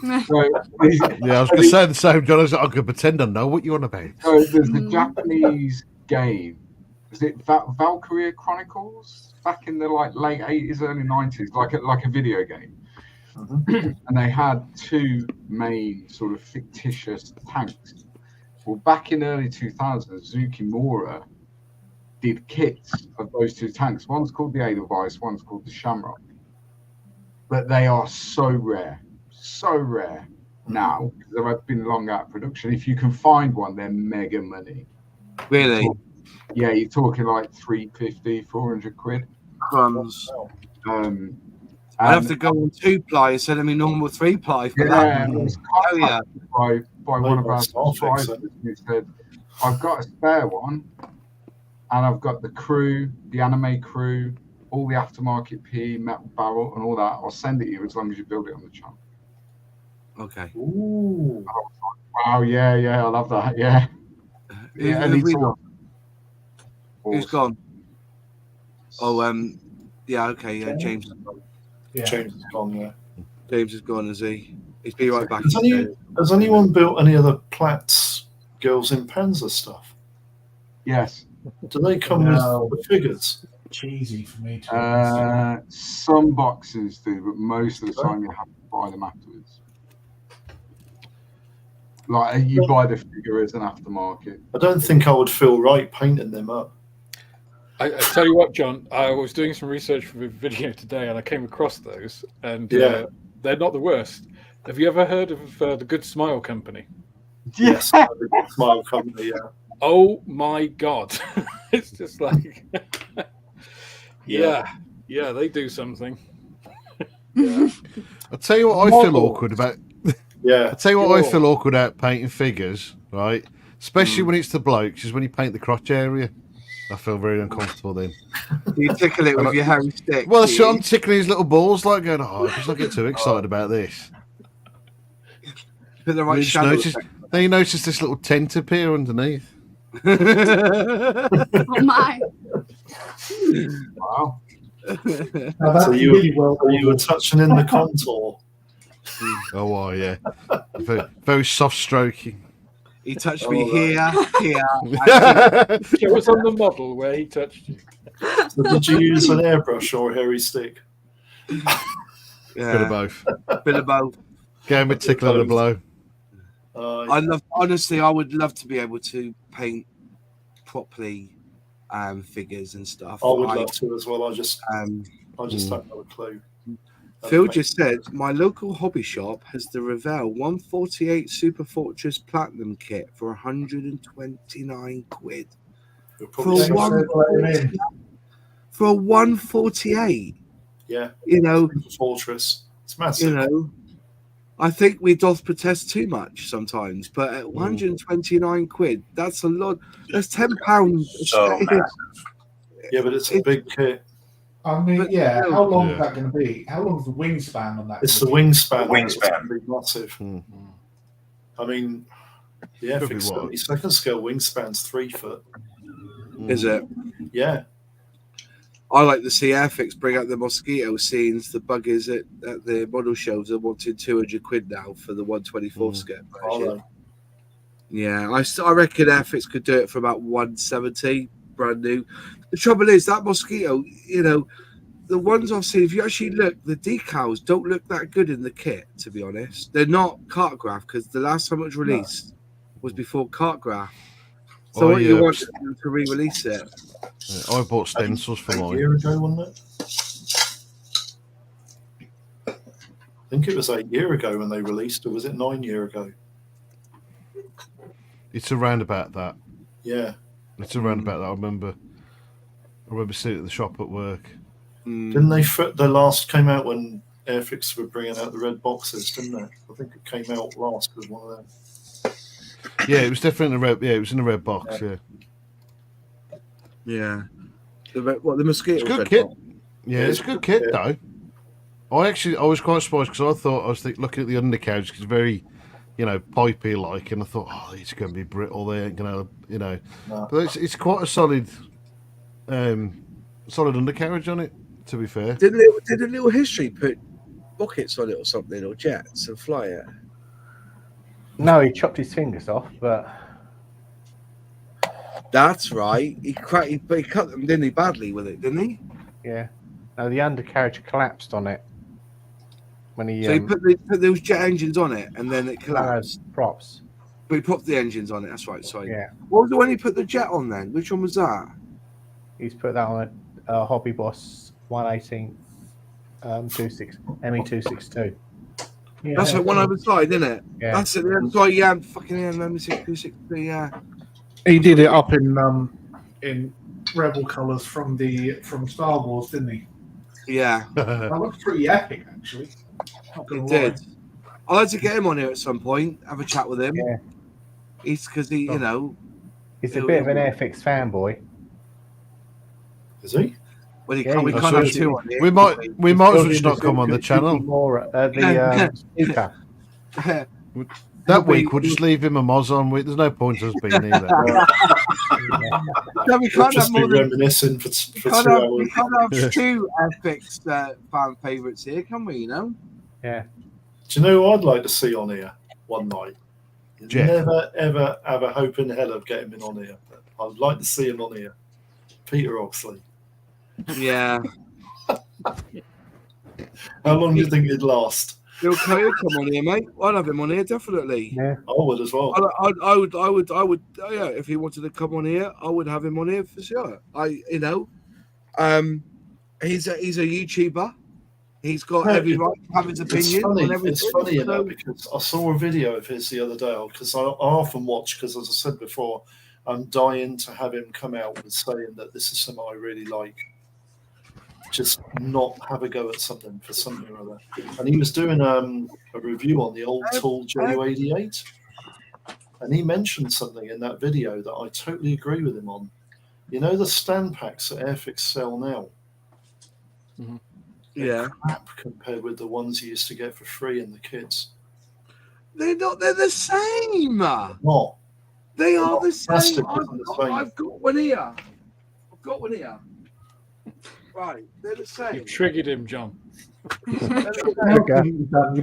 Yeah, I was going to say the same, John. I could pretend I know what you're on about. So there's the Japanese game. Was it Valkyria Chronicles back in the late 80s, early 90s, like a video game? And they had 2 main sort of fictitious tanks. Well, back in early 2000s, Zukimura did kits of those 2 tanks. One's called the Edelweiss, one's called the Shamrock. But they are so rare now, because they've been long out of production. If you can find one, they're mega money. Really? Yeah, you're talking like 350, 400 quid. Crumbs. I have to go on 2-ply instead of my normal 3-ply for that. It was by one of our subscribers who said, I've got a spare one, and I've got the crew, the anime crew, all the aftermarket PE, metal barrel, and all that. I'll send it to you as long as you build it on the channel. Okay. Ooh. Wow, yeah, I love that. Yeah. Who's gone? Oh, yeah, okay, yeah, James is gone. Yeah. James is gone, yeah. James is gone, is he? He's be right back. Has anyone built any other Platts Girls in Panzer stuff? Yes. Do they come with the figures? Cheesy for me to some boxes do, but most of the time you have to buy them afterwards. Like you buy the figure as an aftermarket. I don't think I would feel right painting them up. I tell you what, John, I was doing some research for a video today, and I came across those, and they're not the worst. Have you ever heard of the Good Smile Company? Yes, the Good Smile Company. Yeah. Oh my God! It's just like, yeah, they do something. I'll tell you what I feel awkward about. Yeah. I'll tell you what I feel awkward about painting figures, right? Especially when it's the blokes, is when you paint the crotch area. I feel very uncomfortable then. You tickle it with your hairy stick. Well, so I'm tickling his little balls, like going, let's not get too excited about this. Put the right You just shadow. noticed, then you notice this little tent appear underneath. Oh my! Wow. Now that's So you, really well. you were touching in the contour. Oh, wow, yeah. Very, very soft stroking. He touched Oh, me right. here. It was on the model where he touched you. So did you use an airbrush or a hairy stick? Yeah, Bit of both. bit of both. Gave me a tickle and a blow. Honestly, I would love to be able to paint properly figures and stuff. I would love to as well. I just don't have a clue. Phil just said my local hobby shop has the Revell 148 Super Fortress Platinum kit for 129 quid. For a 148. Yeah. You know, Fortress. It's massive. You know, I think we doth protest too much sometimes, but at 129 quid, that's a lot. That's £10. So massive. Yeah, but it's a big kit. I mean, But yeah. still- How long Yeah. is that going to be? How long is the wingspan on that? It's the gonna be? wingspan. Wingspan. It's gonna be massive. I mean, the Could be Airfix what? 72nd scale wingspan's 3 foot. Is it? Yeah. I like to see Airfix bring out the mosquito scenes. The buggers at the model shows are wanting 200 quid now for the 124 scale version. Are they? Yeah, I reckon Airfix could do it for about 170, brand new. The trouble is that mosquito, you know, the ones I've seen, if you actually look, the decals don't look that good in the kit, to be honest. They're not cartograph because the last time it was released was before cartograph. So what you want is them to re-release it. Yeah, I bought stencils for A mine. year ago, wasn't it? I think it was 8 years ago when they released, or was it 9 years ago? It's around about that. Yeah. It's around about that. I remember seeing it at the shop at work. Didn't they? The last came out when Airfix were bringing out the red boxes, didn't they? I think it came out last with one of them. Yeah, it was definitely in the red. Yeah, it was in the red box. Yeah. Yeah. The mosquito? It's a good kit. Yeah, it's a good kit though. I was quite surprised because I was looking at the undercarriage because it's very, you know, pipey like, and I thought, oh, it's going to be brittle. They ain't going to, you know, but it's quite a solid undercarriage on it. To be fair, Did a little history put buckets on it or something, or jets and fly it? No, he chopped his fingers off, but that's right. He cut them, didn't he? Badly with it, didn't he? yeah. No, the undercarriage collapsed on it when he. So he put those jet engines on it, and then it collapsed. Props. But he popped the engines on it. That's right. Sorry. Yeah. What was the one he put the jet on then? Which one was that? He's put that on a Hobby Boss 118 26 ME262. Yeah. That's like one other side, isn't it? Yeah. That's it. That's right. Yeah. Fucking yeah. ME263. Yeah. He did it up in Rebel colours from Star Wars, didn't he? Yeah. That looks pretty epic, actually. Not gonna It lie. did. I'd like to get him on here at some point. Have a chat with him. Yeah. He's because he, you know, He's a bit of an Airfix fanboy. Is he? well, we Yeah, can't I have suppose two on here. we might as well just not come on the channel. More the speaker. That week we'll just leave him a Moz on. There's no point us being here. Then. No, we can't Just have be more than reminiscing for 2 we hours. can't have two Airfix fan favourites here, can we? You know. Yeah. Do you know who I'd like to see on here one night? Jeff. Never, ever have a hope in hell of getting him on here. But I'd like to see him on here. Peter Oxley. Yeah. How long do you think he'd last? He'll come on here, mate. I'd have him on here definitely. Yeah. I would as well. I would. Yeah, if he wanted to come on here, I would have him on here for sure. He's a YouTuber. He's got every right to have his opinion on everything. It's funny, you know, because I saw a video of his the other day. Because I often watch, because as I said before, I'm dying to have him come out with saying that this is something I really like. Just not have a go at something for something or other. And he was doing a review on the old Tool JU88, and he mentioned something in that video that I totally agree with him on. You know the stand packs that Airfix sell now? Yeah. Crap compared with the ones you used to get for free in the kits. They're not. They're the same. Not. They They're are not. the same. Plastic isn't the same. I've got one here. I've got one here. Right, they're the same. You've triggered him, John. You're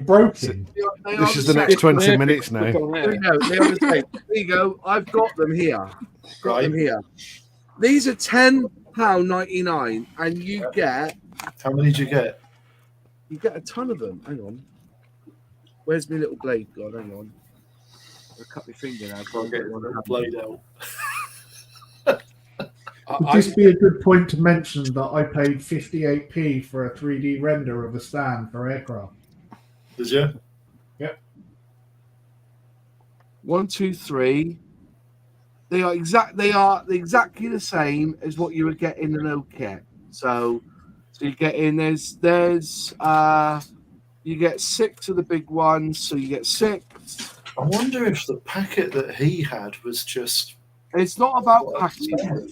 broken. This is the next 20 minutes now. There you go. They are the same. There you go. I've got them here. Got them here. These are £10.99, and you get. How many do you get? You get a ton of them. Hang on. Where's my little blade gone? Hang on. I'll cut my finger now. I'll get one blade out. Would this be a good point to mention that I paid 58p for a 3D render of a stand for aircraft? Did you? Yep. 1, 2, 3. They are exactly the same as what you would get in an old kit. So you get in there's you get 6 of the big ones, so you get 6. I wonder if the packet that he had was just. It's not about packaging.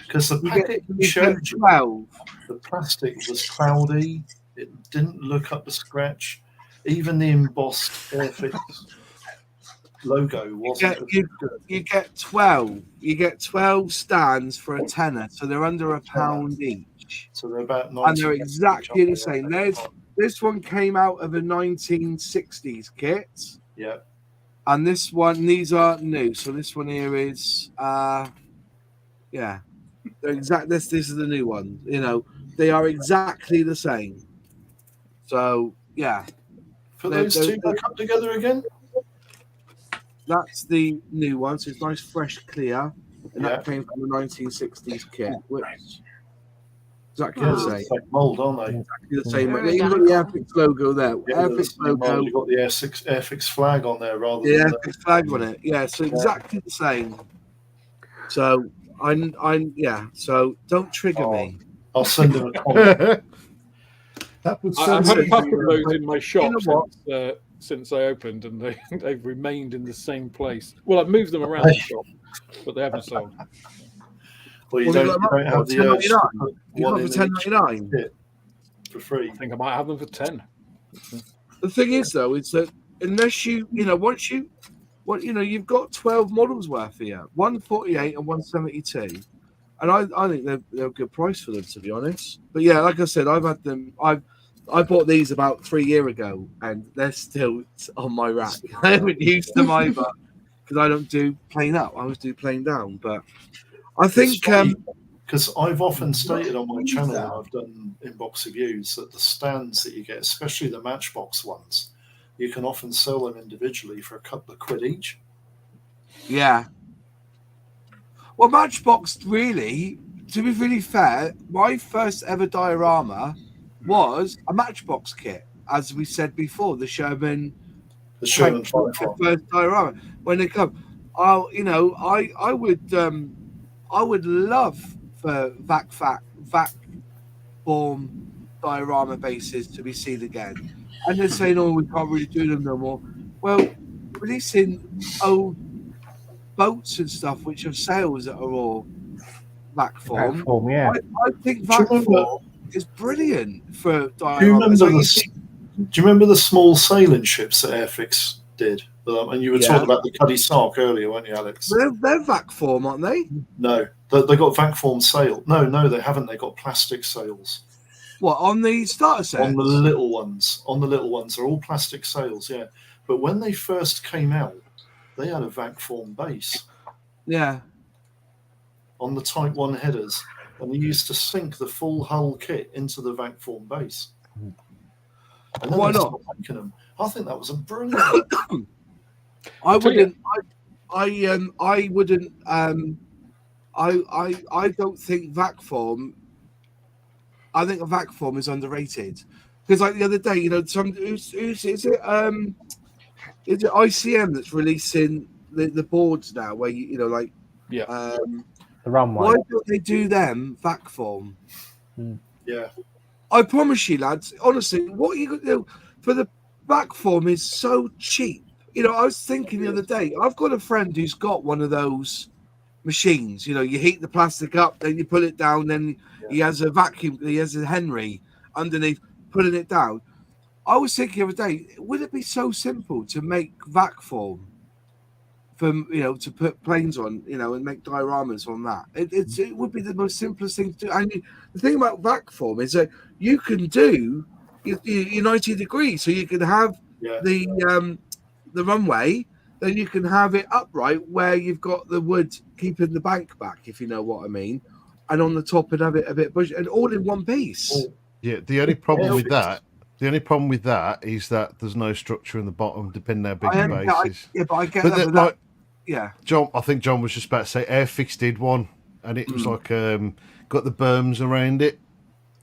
Because the packet you showed get 12. The plastic was cloudy. It didn't look up to scratch. Even the embossed Airfix logo wasn't. You get 12. You get 12 stands for a tenner, so they're under £1 each. So they're about 90. And they're exactly the same. This one came out of a 1960s kit. Yeah. And these are new. So this one here is, yeah. They're exact. This is the new one. You know, they are exactly the same. So yeah. For those two back up together again. That's the new one. So it's nice, fresh, clear, and that came from the 1960s kit, which exactly the same. Like mold, aren't they? Exactly the same. You've got the Airfix logo there. Airfix logo. You've got the Airfix flag on there rather than the Airfix flag on it. Yeah. So exactly the same. So. So don't trigger me. I'll send them a comment. I've had a couple of those in my shop since I opened, and they've remained in the same place. Well, I've moved them around the shop, but they haven't sold. Well, you don't have the urge to put one in $10.99 for free. I think I might have them for 10. The thing is, though, is that unless you've got 12 models worth here, 148 and 172, and I think they're a good price for them, to be honest. But yeah, like I said, I've had them. I bought these about 3 years ago, and they're still on my rack. I haven't used them either because I don't do plain up. I always do plain down. But I think because I've often stated on my channel when I've done inbox reviews that the stands that you get, especially the Matchbox ones, you can often sell them individually for a couple of quid each. Yeah. Well, Matchbox, really, to be really fair, my first ever diorama was a Matchbox kit, as we said before, the Sherman first diorama. When they come, I would love for vac form diorama bases to be seen again. And they're saying, "Oh, we can't really do them no more." Well, releasing old boats and stuff, which have sails that are all vac form. Yeah. I think vac form is brilliant for dioramas. Do you remember the small sailing ships that Airfix did? And you were talking about the Cuddy Sark earlier, weren't you, Alex? They're vac form, aren't they? No, they got vac form sail. No, they haven't. They got plastic sails. What, on the starter set? On the little ones. They're all plastic sails, yeah. But when they first came out, they had a vac form base. Yeah. On the Type 1 headers. And they used to sink the full hull kit into the vac form base. And then why not? Making them. I think that was a brilliant. I wouldn't. I wouldn't. I don't think vac form. I think a vac form is underrated because, like the other day, who's is it? Is it ICM that's releasing the boards now? Where the runway. Why don't they do them vac form? Yeah. I promise you, lads. Honestly, what you could do for the vac form is so cheap. I was thinking the other day. I've got a friend who's got one of those machines. You heat the plastic up, then you pull it down, then he has a vacuum. He has a Henry underneath, putting it down. I was thinking the other day, would it be so simple to make vac form from, to put planes on, and make dioramas on that? It would be the most simplest thing to do. And the thing about vac form is that you can do your 90 degrees, so you can have the runway, then you can have it upright where you've got the wood keeping the bank back, if you know what I mean, and on the top and have it a bit bush, and all in one piece. Yeah, the only problem with that is that there's no structure in the bottom, depending how big the base is. Yeah, but I get that. Yeah, John, I think John was just about to say Airfix did one, and it was like got the berms around it,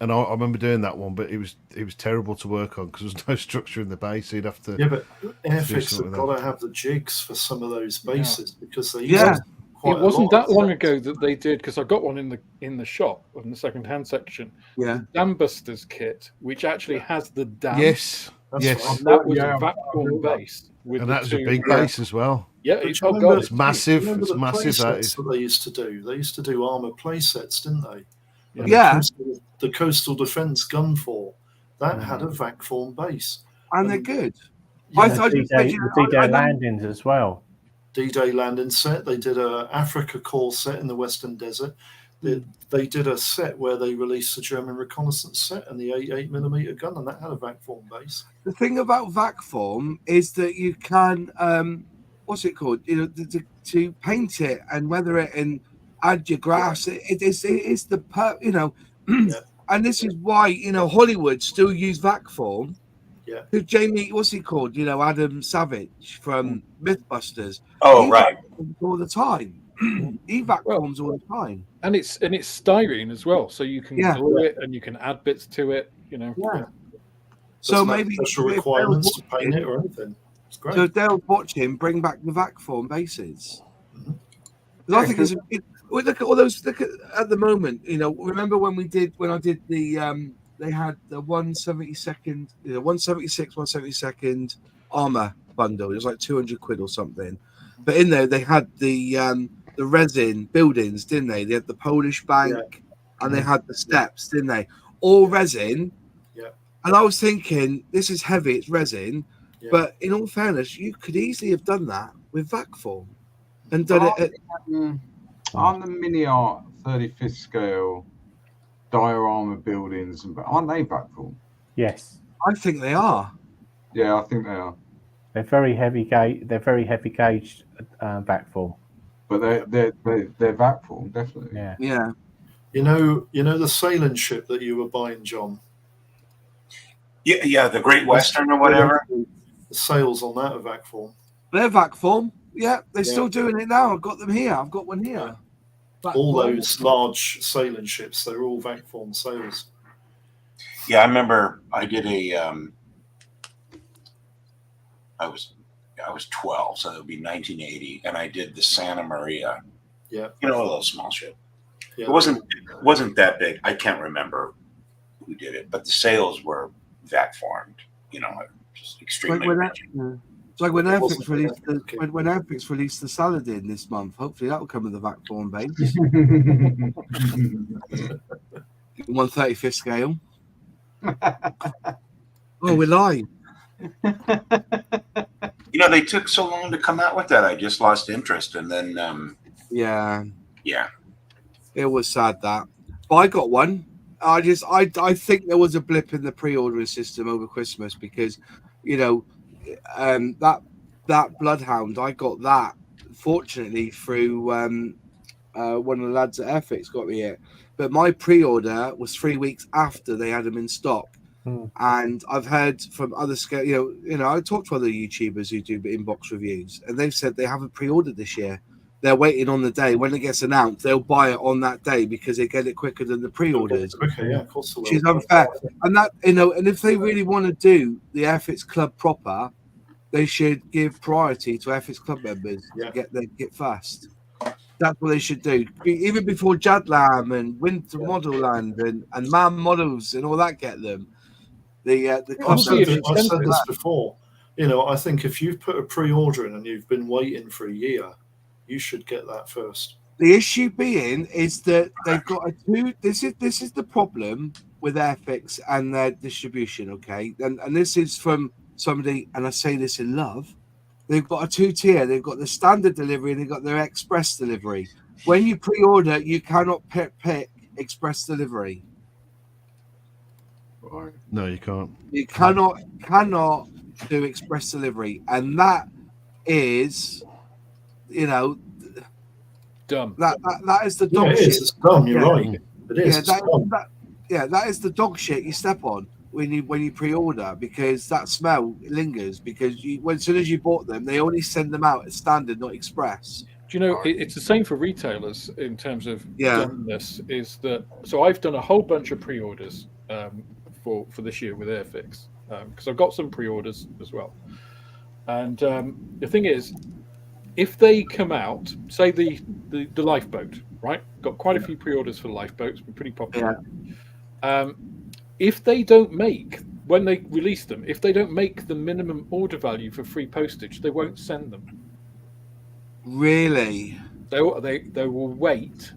and I remember doing that one, but it was terrible to work on because there was no structure in the base. So you'd have to but Airfix have got to have the jigs for some of those bases because they use it wasn't that long ago that they did, because I got one in the shop in the second-hand section. Yeah, Dam Busters kit, which actually has the dam. Yes. And that was a vacuum base, and that was a big base as well. Yeah, it's massive. It's massive. That they used to do. They used to do armor play sets, didn't they? Yeah. The Coastal Defence gun fort that had a vac form base, and they're good. The D-Day landings as well. D-Day landing set. They did a Africa Corps set in the Western Desert. They did a set where they released the German reconnaissance set and the 8mm gun, and that had a vac form base. The thing about vac form is that you can, what's it called? To paint it and weather it and add your graphs. It is the and this is why Hollywood still use vac form. Yeah. Jamie, what's he called? Adam Savage from Mythbusters. Oh, right. All the time. He vac forms all the time. And it's styrene as well, so you can glue it and you can add bits to it. Yeah. So maybe special requirements to paint it or anything. It's great. So they'll watch him bring back the vac form bases. I think look at all those. Look at the moment. Remember when I did the they had the 172nd, 176, 172nd armor bundle. It was like 200 quid or something. But in there they had the resin buildings, didn't they? They had the Polish bank and they had the steps, didn't they? All resin. Yeah. And I was thinking, this is heavy, it's resin. Yeah. But in all fairness, you could easily have done that with vac form and done it on the mini art 35th scale diorama buildings, aren't they vac form? Yes, I think they are. Yeah, I think they are. They're very heavy gauge. They're very heavy gauged vac form. But they're vac form, definitely. Yeah. Yeah. You know the sailing ship that you were buying, John? Yeah, the Great Western or whatever. The sails on that are vac form. They're vac form. Yeah, they're still doing it now. I've got them here. I've got one here. All those large sailing ships, they're all vac form sails. Yeah, I remember I did I was 12, so it would be 1980, and I did the Santa Maria. Yeah. A little small ship. Yeah. It wasn't that big. I can't remember who did it, but the sails were vac formed. Just extremely rigid. It's like when Airfix released the Saladin this month. Hopefully that will come with the vac form base. 1/35th scale. Oh, we're live. They took so long to come out with that. I just lost interest, and then yeah, it was sad that. But I got one. I think there was a blip in the pre-ordering system over Christmas because, that Bloodhound, I got that fortunately through one of the lads at Airfix got me it. But my pre-order was 3 weeks after they had them in stock. And I've heard from other scale, I talked to other YouTubers who do inbox reviews, and they've said they haven't pre-ordered this year. They're waiting on the day when it gets announced. They'll buy it on that day because they get it quicker than the pre-orders. Okay, yeah, of course. Which is unfair. And that, and if they really want to do the Airfix Club proper, they should give priority to Airfix Club members to get first. That's what they should do. Even before Jadlam and Winter Modelland and Man Models and all that get them. I've said this before. I think if you've put a pre-order in and you've been waiting for a year, you should get that first. The issue being is that they've got this is the problem with Airfix and their distribution, okay? And this is from somebody, and I say this in love. They've got a 2-tier. They've got the standard delivery and they've got their express delivery. When you pre-order, you cannot pick express delivery. No, you can't. You cannot do express delivery, and that is, dumb. That is the dog it shit. is. It's dumb. You're right. It is. That is the dog shit you step on when you pre-order, because that smell lingers. Because as soon as you bought them, they only send them out as standard, not express. Do you know it's the same for retailers in terms of dumbness? Is that so? I've done a whole bunch of pre-orders for this year with Airfix because I've got some pre-orders as well. And the thing is, if they come out, say the lifeboat, right? Got quite a few pre-orders for the lifeboats, been pretty popular. Yeah. If they don't make, when they release them, if they don't make the minimum order value for free postage, they won't send them. Really? They will wait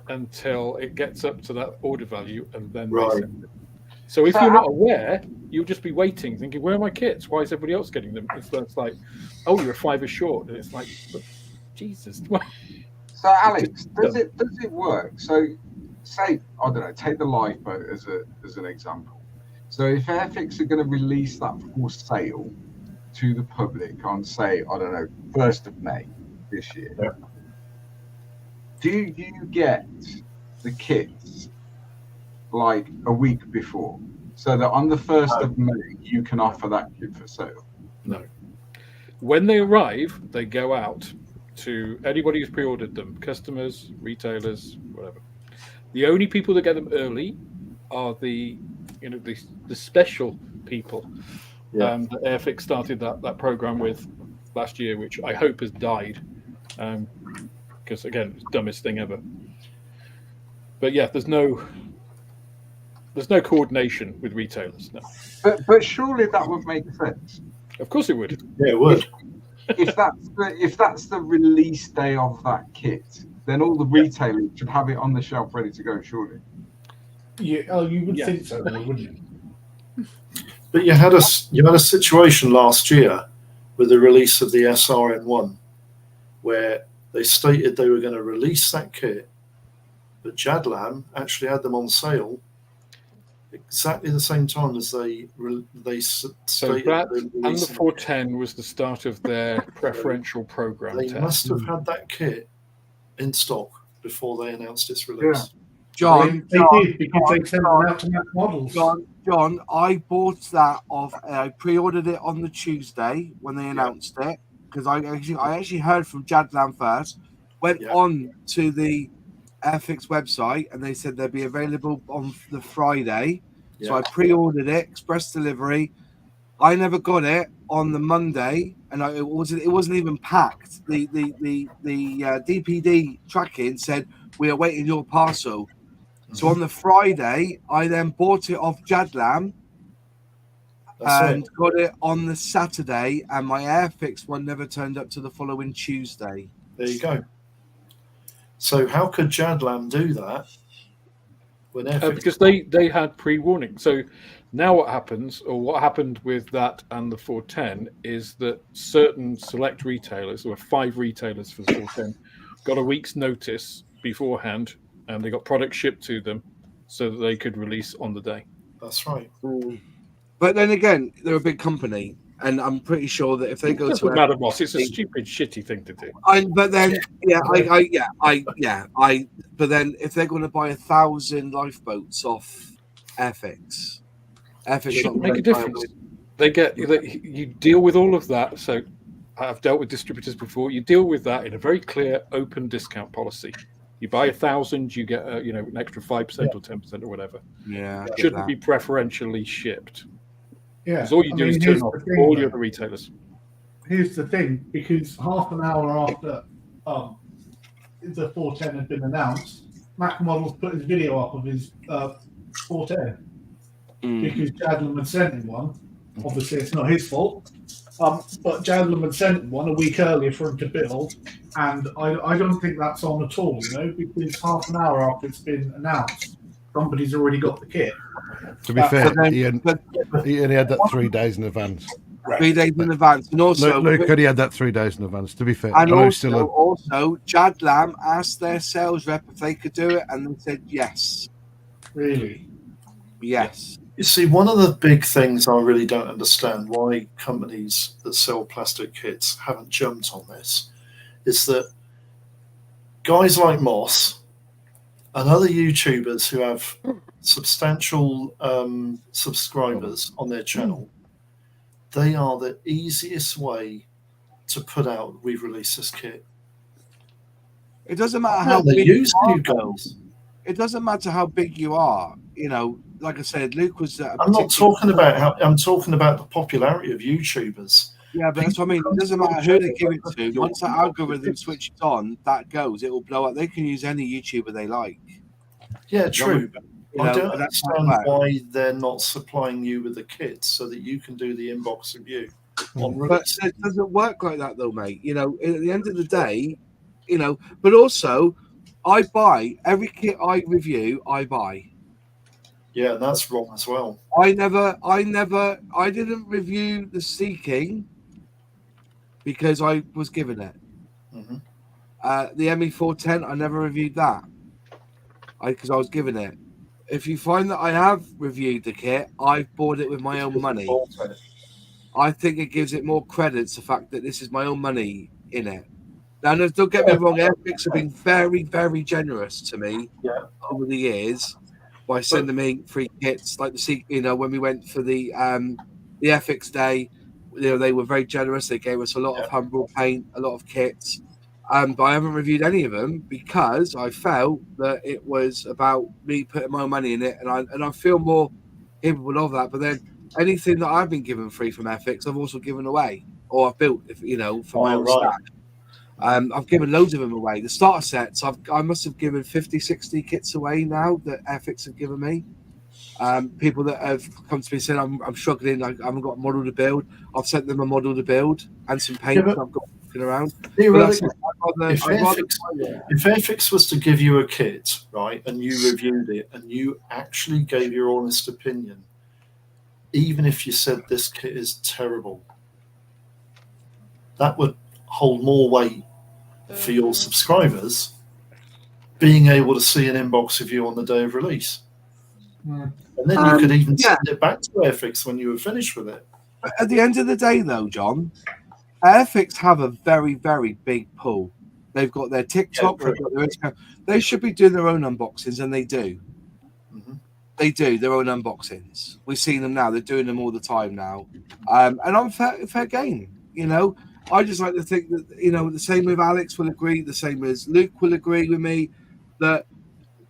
until it gets up to that order value and then they send it. So if you're not aware, you'll just be waiting, thinking, "Where are my kits? Why is everybody else getting them?" It's like, "Oh, you're a $5 short," and it's like, Jesus. So Alex, does it work? So say, I don't know, take the lifeboat as an example. So if Airfix are going to release that for sale to the public on, say, I don't know, 1st of May this year, do you get the kits like a week before, so that on the 1st of May you can offer that kit for sale? No. When they arrive, they go out to anybody who's pre-ordered them, customers, retailers, whatever. The only people that get them early are the special people that Airfix started that program with last year, which I hope has died, because again, it's the dumbest thing ever. But yeah, there's no coordination with retailers now. But surely that would make sense. Of course it would. Yeah, it would. If that's the release day of that kit, then all the retailers should have it on the shelf ready to go, surely. Yeah, you would think so, wouldn't you? But you had a situation last year with the release of the SRN1, where they stated they were going to release that kit, but Jadlam actually had them on sale exactly the same time as they so that and the 410 was the start of their preferential program. They must have had that kit in stock before they announced its release. John, they did, because they sent them out to Mac models. John, I bought that I pre-ordered it on the Tuesday when they announced it, because I actually heard from Jadlam first. Went on to the Airfix website and they said they'd be available on the Friday. So I pre-ordered it, express delivery. I never got it on the Monday, and it wasn't even packed. The DPD tracking said we are waiting your parcel. So on the Friday, I then bought it off Jadlam and got it on the Saturday, and my Airfix one never turned up to the following Tuesday. There you go. So how could Jadlam do that? Because they had pre-warning. So now what happens, or what happened with that and the 410, is that certain select retailers, there were 5 retailers for the 410, got a week's notice beforehand, and they got products shipped to them so that they could release on the day. That's right. But then again, they're a big company, and I'm pretty sure that if they go to matter, boss, it's a stupid, shitty thing to do. But then, but then if they're going to buy 1,000 lifeboats off Airfix shouldn't make a difference. You deal with all of that. So I've dealt with distributors before. You deal with that in a very clear, open discount policy. You buy 1,000, you get an extra 5% or 10% or whatever. Yeah, it shouldn't be preferentially shipped. Yeah, because all you do is turn off all the other retailers. Here's the thing, because half an hour after the 410 had been announced, Mac Models put his video up of his 410 because Jadlam had sent him one. Obviously, it's not his fault, but Jadlam had sent him one a week earlier for him to build, and I don't think that's on at all, because half an hour after it's been announced, somebody's already got the kit. To be fair, then- he only had that 3 days in advance. 3 days in advance, and also Luke only had that 3 days in advance. To be fair, and I know it's also Jad Lamb asked their sales rep if they could do it, and they said yes. Really? Yes. You see, one of the big things I really don't understand why companies that sell plastic kits haven't jumped on this is that guys like Moss and other YouTubers who have substantial subscribers on their channel, they are the easiest way to put out, we've released this kit. It doesn't matter how they big use you are, you though. guys. It doesn't matter how big you are. You know, like I said, Luke was. I'm not talking about how. I'm talking about the popularity of YouTubers. Yeah, but that's what I mean. It doesn't matter who they give it to. Once that algorithm switches on, that goes. It will blow up. They can use any YouTuber they like. Yeah, true. You I know, don't and that's understand how it works. why they're not supplying you with the kits so that you can do the inbox review on But release. it doesn't work like that, though, mate. You know, at the end of the day, you know. But also, I buy every kit I review. I buy. Yeah, and that's wrong as well. I didn't review the Sea King because I was given it. Mhm. The ME410, I never reviewed that because I was given it. If you find that I have reviewed the kit, I've bought it with my own money. I think it gives it more credits, the fact that this is my own money in it. Now, don't get me wrong, Airfix have been very, very generous to me over the years by sending me free kits, like when we went for the Airfix day, they were very generous. They gave us a lot of Humbrol paint, a lot of kits, but I haven't reviewed any of them because I felt that it was about me putting my own money in it, and I feel more capable of that. But then anything that I've been given free from Airfix, I've also given away, or I've built, for my own stack. I've given loads of them away. The starter sets, I must have given 50, 60 kits away now that Airfix have given me. People that have come to me and said, I'm struggling, I haven't got a model to build. I've sent them a model to build and some paint that I've got looking around. If Airfix was to give you a kit, right, and you reviewed it and you actually gave your honest opinion, even if you said this kit is terrible, that would hold more weight for your subscribers being able to see an inbox review on the day of release. And then you could even send it back to Airfix when you were finished with it. But at the end of the day, though, John, Airfix have a very, very big pull. They've got their TikTok, they've got their Instagram. They should be doing their own unboxings, and they do. They do their own unboxings. We've seen them now. They're doing them all the time now. And I'm fair game, I just like to think that, the same with Alex will agree, the same as Luke will agree with me, that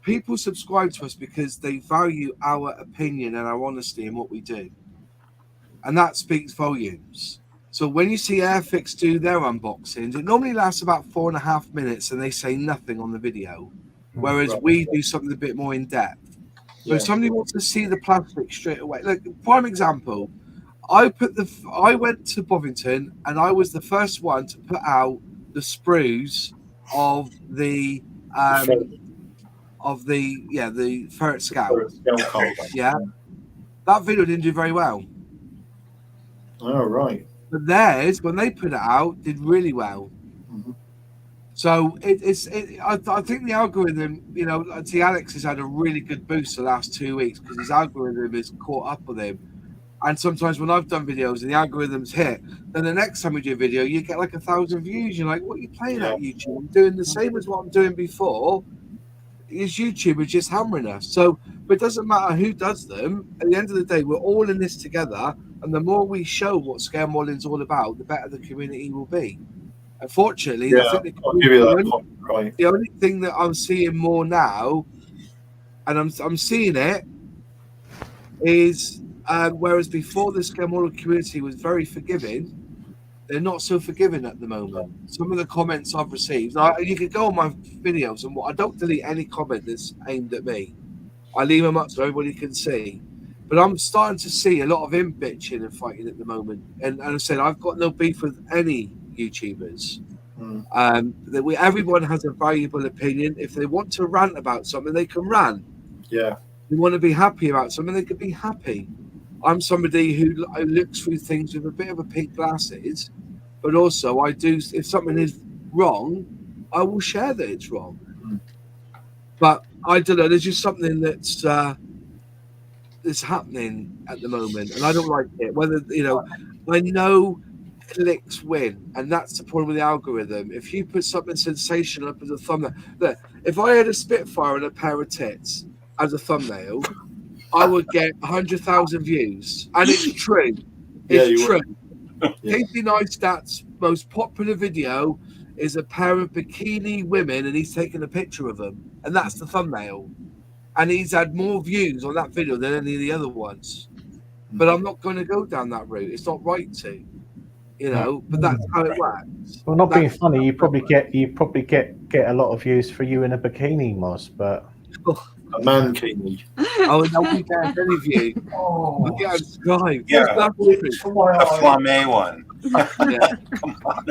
people subscribe to us because they value our opinion and our honesty in what we do. And that speaks volumes. So when you see Airfix do their unboxings, it normally lasts about 4.5 minutes and they say nothing on the video. Whereas we do something a bit more in depth. So if somebody wants to see the plastic straight away, like prime example, I went to Bovington and I was the first one to put out the sprues of the ferret scalp. Yeah, that video didn't do very well. Oh, right. But theirs, when they put it out, did really well. So I think the algorithm, see, Alex has had a really good boost the last 2 weeks because his algorithm has caught up with him. And sometimes when I've done videos and the algorithm's hit, then the next time we do a video, you get like 1,000 views. You're like, what are you playing at YouTube? I'm doing the same as what I'm doing before. Is YouTube is just hammering us. So, but it doesn't matter who does them. At the end of the day, we're all in this together. And the more we show what scale modeling is all about, the better the community will be. Unfortunately, I think the only thing that I'm seeing more now, and I'm seeing it, is whereas before the scale model community was very forgiving, they're not so forgiving at the moment. Some of the comments I've received, you can go on my videos and I don't delete any comment that's aimed at me. I leave them up so everybody can see. But I'm starting to see a lot of him bitching and fighting at the moment. And I said, I've got no beef with any YouTubers. Everyone has a valuable opinion. If they want to rant about something, they can rant. Yeah. They want to be happy about something. They could be happy. I'm somebody who looks through things with a bit of a pink glasses, but also I do. If something is wrong, I will share that it's wrong. But I don't know. There's just something that's happening at the moment, and I don't like it. Whether I know clicks win, and that's the problem with the algorithm. If you put something sensational up as a thumbnail, look, if I had a Spitfire and a pair of tits as a thumbnail, I would get 100,000 views, and it's true. It's true. Casey Neistat's most popular video is a pair of bikini women, and he's taking a picture of them, and that's the thumbnail. And he's had more views on that video than any of the other ones. But I'm not going to go down that route. It's not right to, But that's how it works. Well, not being funny, you probably get a lot of views for you in a bikini, Moss, but. A mankini. Oh, no, we get any view. We get a subscribe. Yeah, That's the Flame one. Yeah. Come on.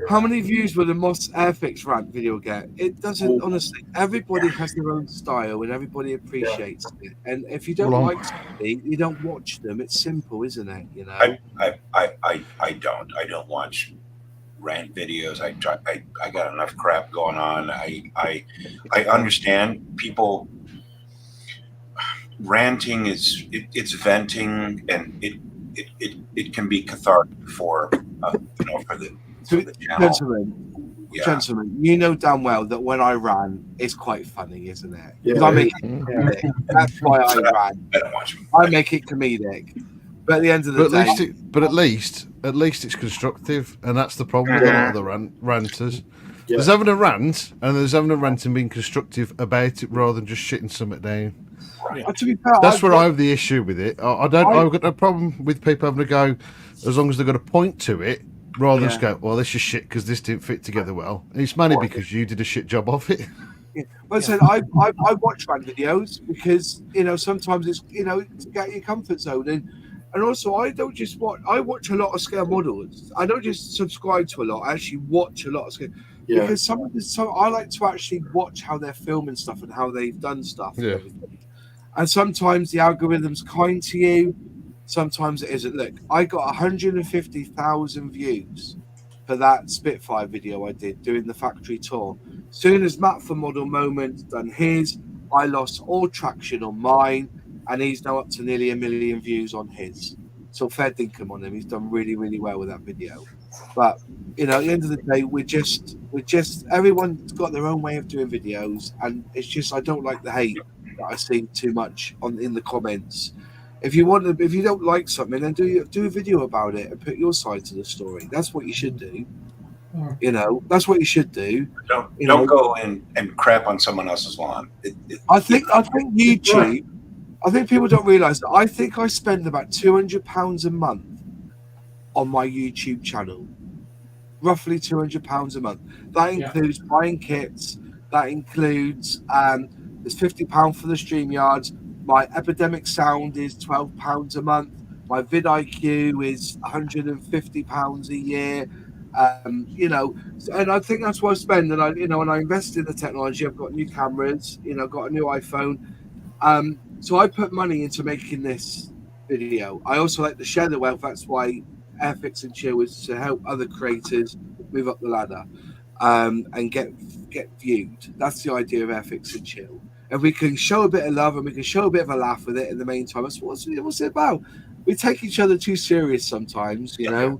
How many views will the Moss Airfix rant video get? It doesn't, honestly. Everybody has their own style and everybody appreciates it. And if you don't like something, you don't watch them. It's simple, isn't it? I don't watch rant videos. I got enough crap going on. I understand people ranting it's venting, and it can be cathartic for the channel. Gentlemen, you know damn well that when I ran, it's quite funny, isn't it? Yeah. I make it comedic. That's why I ran. I make it comedic. But at the end of the day, at least it's constructive, and that's the problem with a lot of the ranters. Yeah. There's having a rant, and there's having a rant and being constructive about it rather than just shitting something down. Right. To be fair, that's where I have the issue with it. I've got no problem with people having a go as long as they've got a point to it, rather than just go, well, this is shit because this didn't fit together well. And it's mainly because you did a shit job of it. Yeah. Well, I said I watch rant videos because sometimes it's to get your comfort zone, and also I don't just watch. I watch a lot of scale models. I don't just subscribe to a lot. I actually watch a lot of scale. Yeah. Because I like to actually watch how they're filming stuff and how they've done stuff. Yeah. And sometimes the algorithm's kind to you, sometimes it isn't. Look, I got 150,000 views for that Spitfire video I did doing the factory tour. Soon as Matt from Model Moment done his, I lost all traction on mine, and he's now up to nearly 1 million views on his. So fair dinkum on him. He's done really, really well with that video. But at the end of the day, we're just everyone's got their own way of doing videos, and it's just I don't like the hate that I see too much in the comments. If you don't like something, then do a video about it and put your side to the story. That's what you should do. That's what you should do. Don't go and crap on someone else's lawn. I think YouTube. I think people don't realise that. I think I spend about £200 a month on my YouTube channel. Roughly £200 a month. That includes buying kits. That includes there's £50 for the StreamYards. My Epidemic Sound is £12 a month. My vidIQ is £150 a year. And I think that's what I spend. And I invest in the technology. I've got new cameras. I've got a new iPhone. So I put money into making this video. I also like to share the wealth. That's why Airfix and Chill is to help other creators move up the ladder and get viewed. That's the idea of Airfix and Chill. If we can show a bit of love and we can show a bit of a laugh with it in the meantime, that's what's it about. We take each other too serious sometimes, And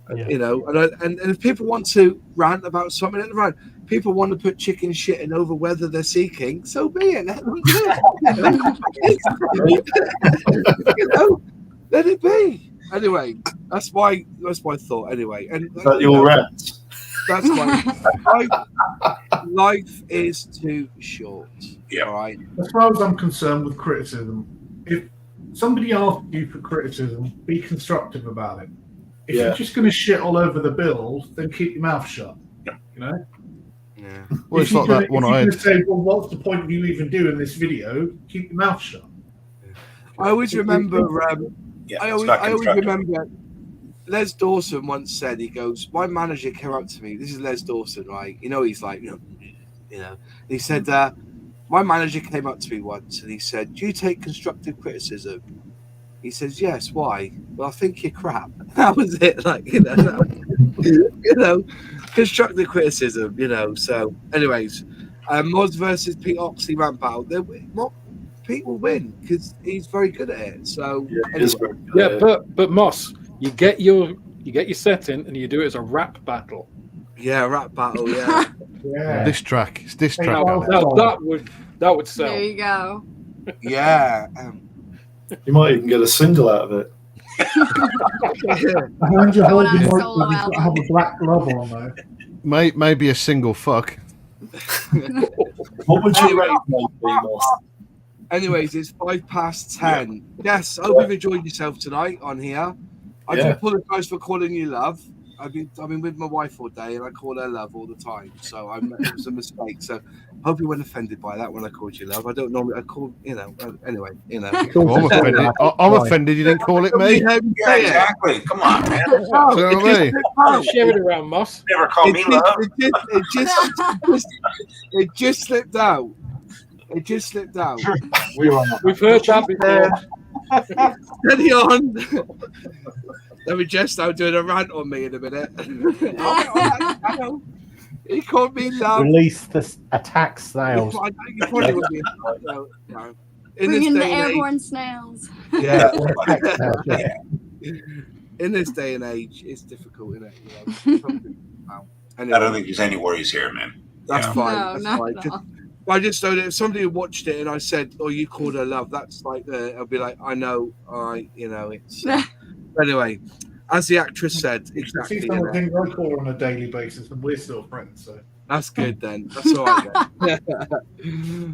if people want to rant about something, let them rant. People want to put chicken shit in over whether they're seeking, so be it. Let them do it. Let it be. Anyway, that's my thought. Anyway, and your rant. That's why life is too short. Yeah. All right. As far as I'm concerned with criticism, if somebody asks you for criticism, be constructive about it. If you're just going to shit all over the bills, then keep your mouth shut. Yeah. Well, it's like that one I had. Say, well, what's the point of you even doing this video? Keep your mouth shut. I always remember. I always remember. Les Dawson once said, he goes, my manager came up to me. This is Les Dawson, right? He's like, he said, My manager came up to me once and he said, "Do you take constructive criticism?" He says, "Yes." Why? Well, I think you're crap. That was it. Like, constructive criticism. So, anyways, Moz versus Pete Oxley rant battle. Pete will win because he's very good at it. So, but Moss, you get your setting and you do it as a rap battle. Yeah, rap battle. Yeah. Yeah. This track. It's this track. That would sell. There you go. Yeah. You might even get a single out of it. The hand you're Going holding on a solo might have a black glove on though. Maybe a single fuck. What would you rate Moss? Anyways, it's 10:05. Yes, I hope you've enjoyed yourself tonight on here. I do apologise for calling you love. I've been with my wife all day, and I call her love all the time. So it was a mistake. So I hope you weren't offended by that when I called you love. I don't normally. I call anyway. Well, I'm offended. I'm offended. You didn't call it me. Yeah, exactly. Come on, man. You know what I mean? Share it around, Moss. Never call me love. It just slipped out. It just slipped out. We've heard that before. Steady on. Let me just start doing a rant on me in a minute. I know. He called me love. Release the attack snails. You probably would be. Bring in the airborne snails. Yeah. In this day and age, it's difficult, isn't it? Anyway, I don't think there's any worries here, man. That's fine. No, That's not fine. at all. I just know that if somebody watched it and I said, "Oh, you called her love," that's like I'll be like, "I know, all right, it's." Anyway, as the actress said, exactly. See some of the things I call on a daily basis, and we're still friends. So that's good then. That's all right. Then.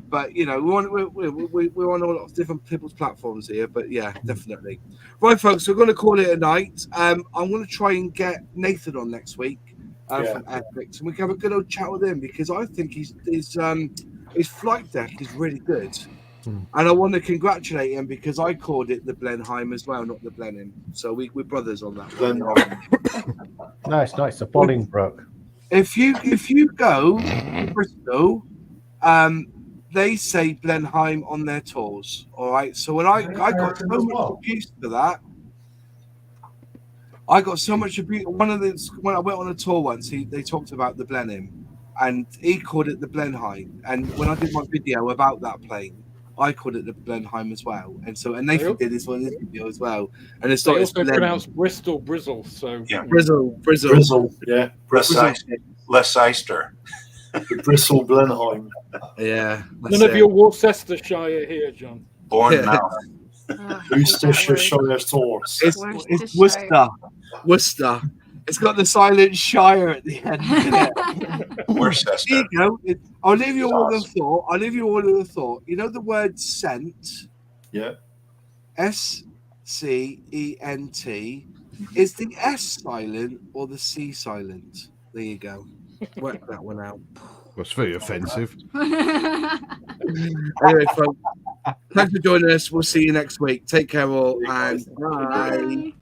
But we're on a lot of different people's platforms here. But yeah, definitely. Right, folks, we're going to call it a night. I'm going to try and get Nathan on next week from Airfix, and we can have a good old chat with him because I think his flight deck is really good. And I want to congratulate him because I called it the Blenheim as well, not the Blenheim. So we're brothers on that one. Nice. The Bolingbroke. If you go to Bristol, they say Blenheim on their tours. All right. So when I got so much abuse for that. I got so much abuse. When I went on a tour once, they talked about the Blenheim, and he called it the Blenheim. And when I did my video about that plane, I called it the Blenheim as well. And Nathan did this one in his video as well. And it's also pronounced Bristol Brizzle. So yeah, Brizzle. Yeah, Leicester. The Bristle Blenheim. Yeah. None of your Worcestershire here, John. Born now. Worcestershire Tours. It's Worcester. It's got the silent Shire at the end. Worcester. There you go. I'll leave you all with a thought. You know the word scent? Yeah. SCENT. Is the S silent or the C silent? There you go. Work that one out. That's very offensive. Anyway, folks, thanks for joining us. We'll see you next week. Take care all, and bye.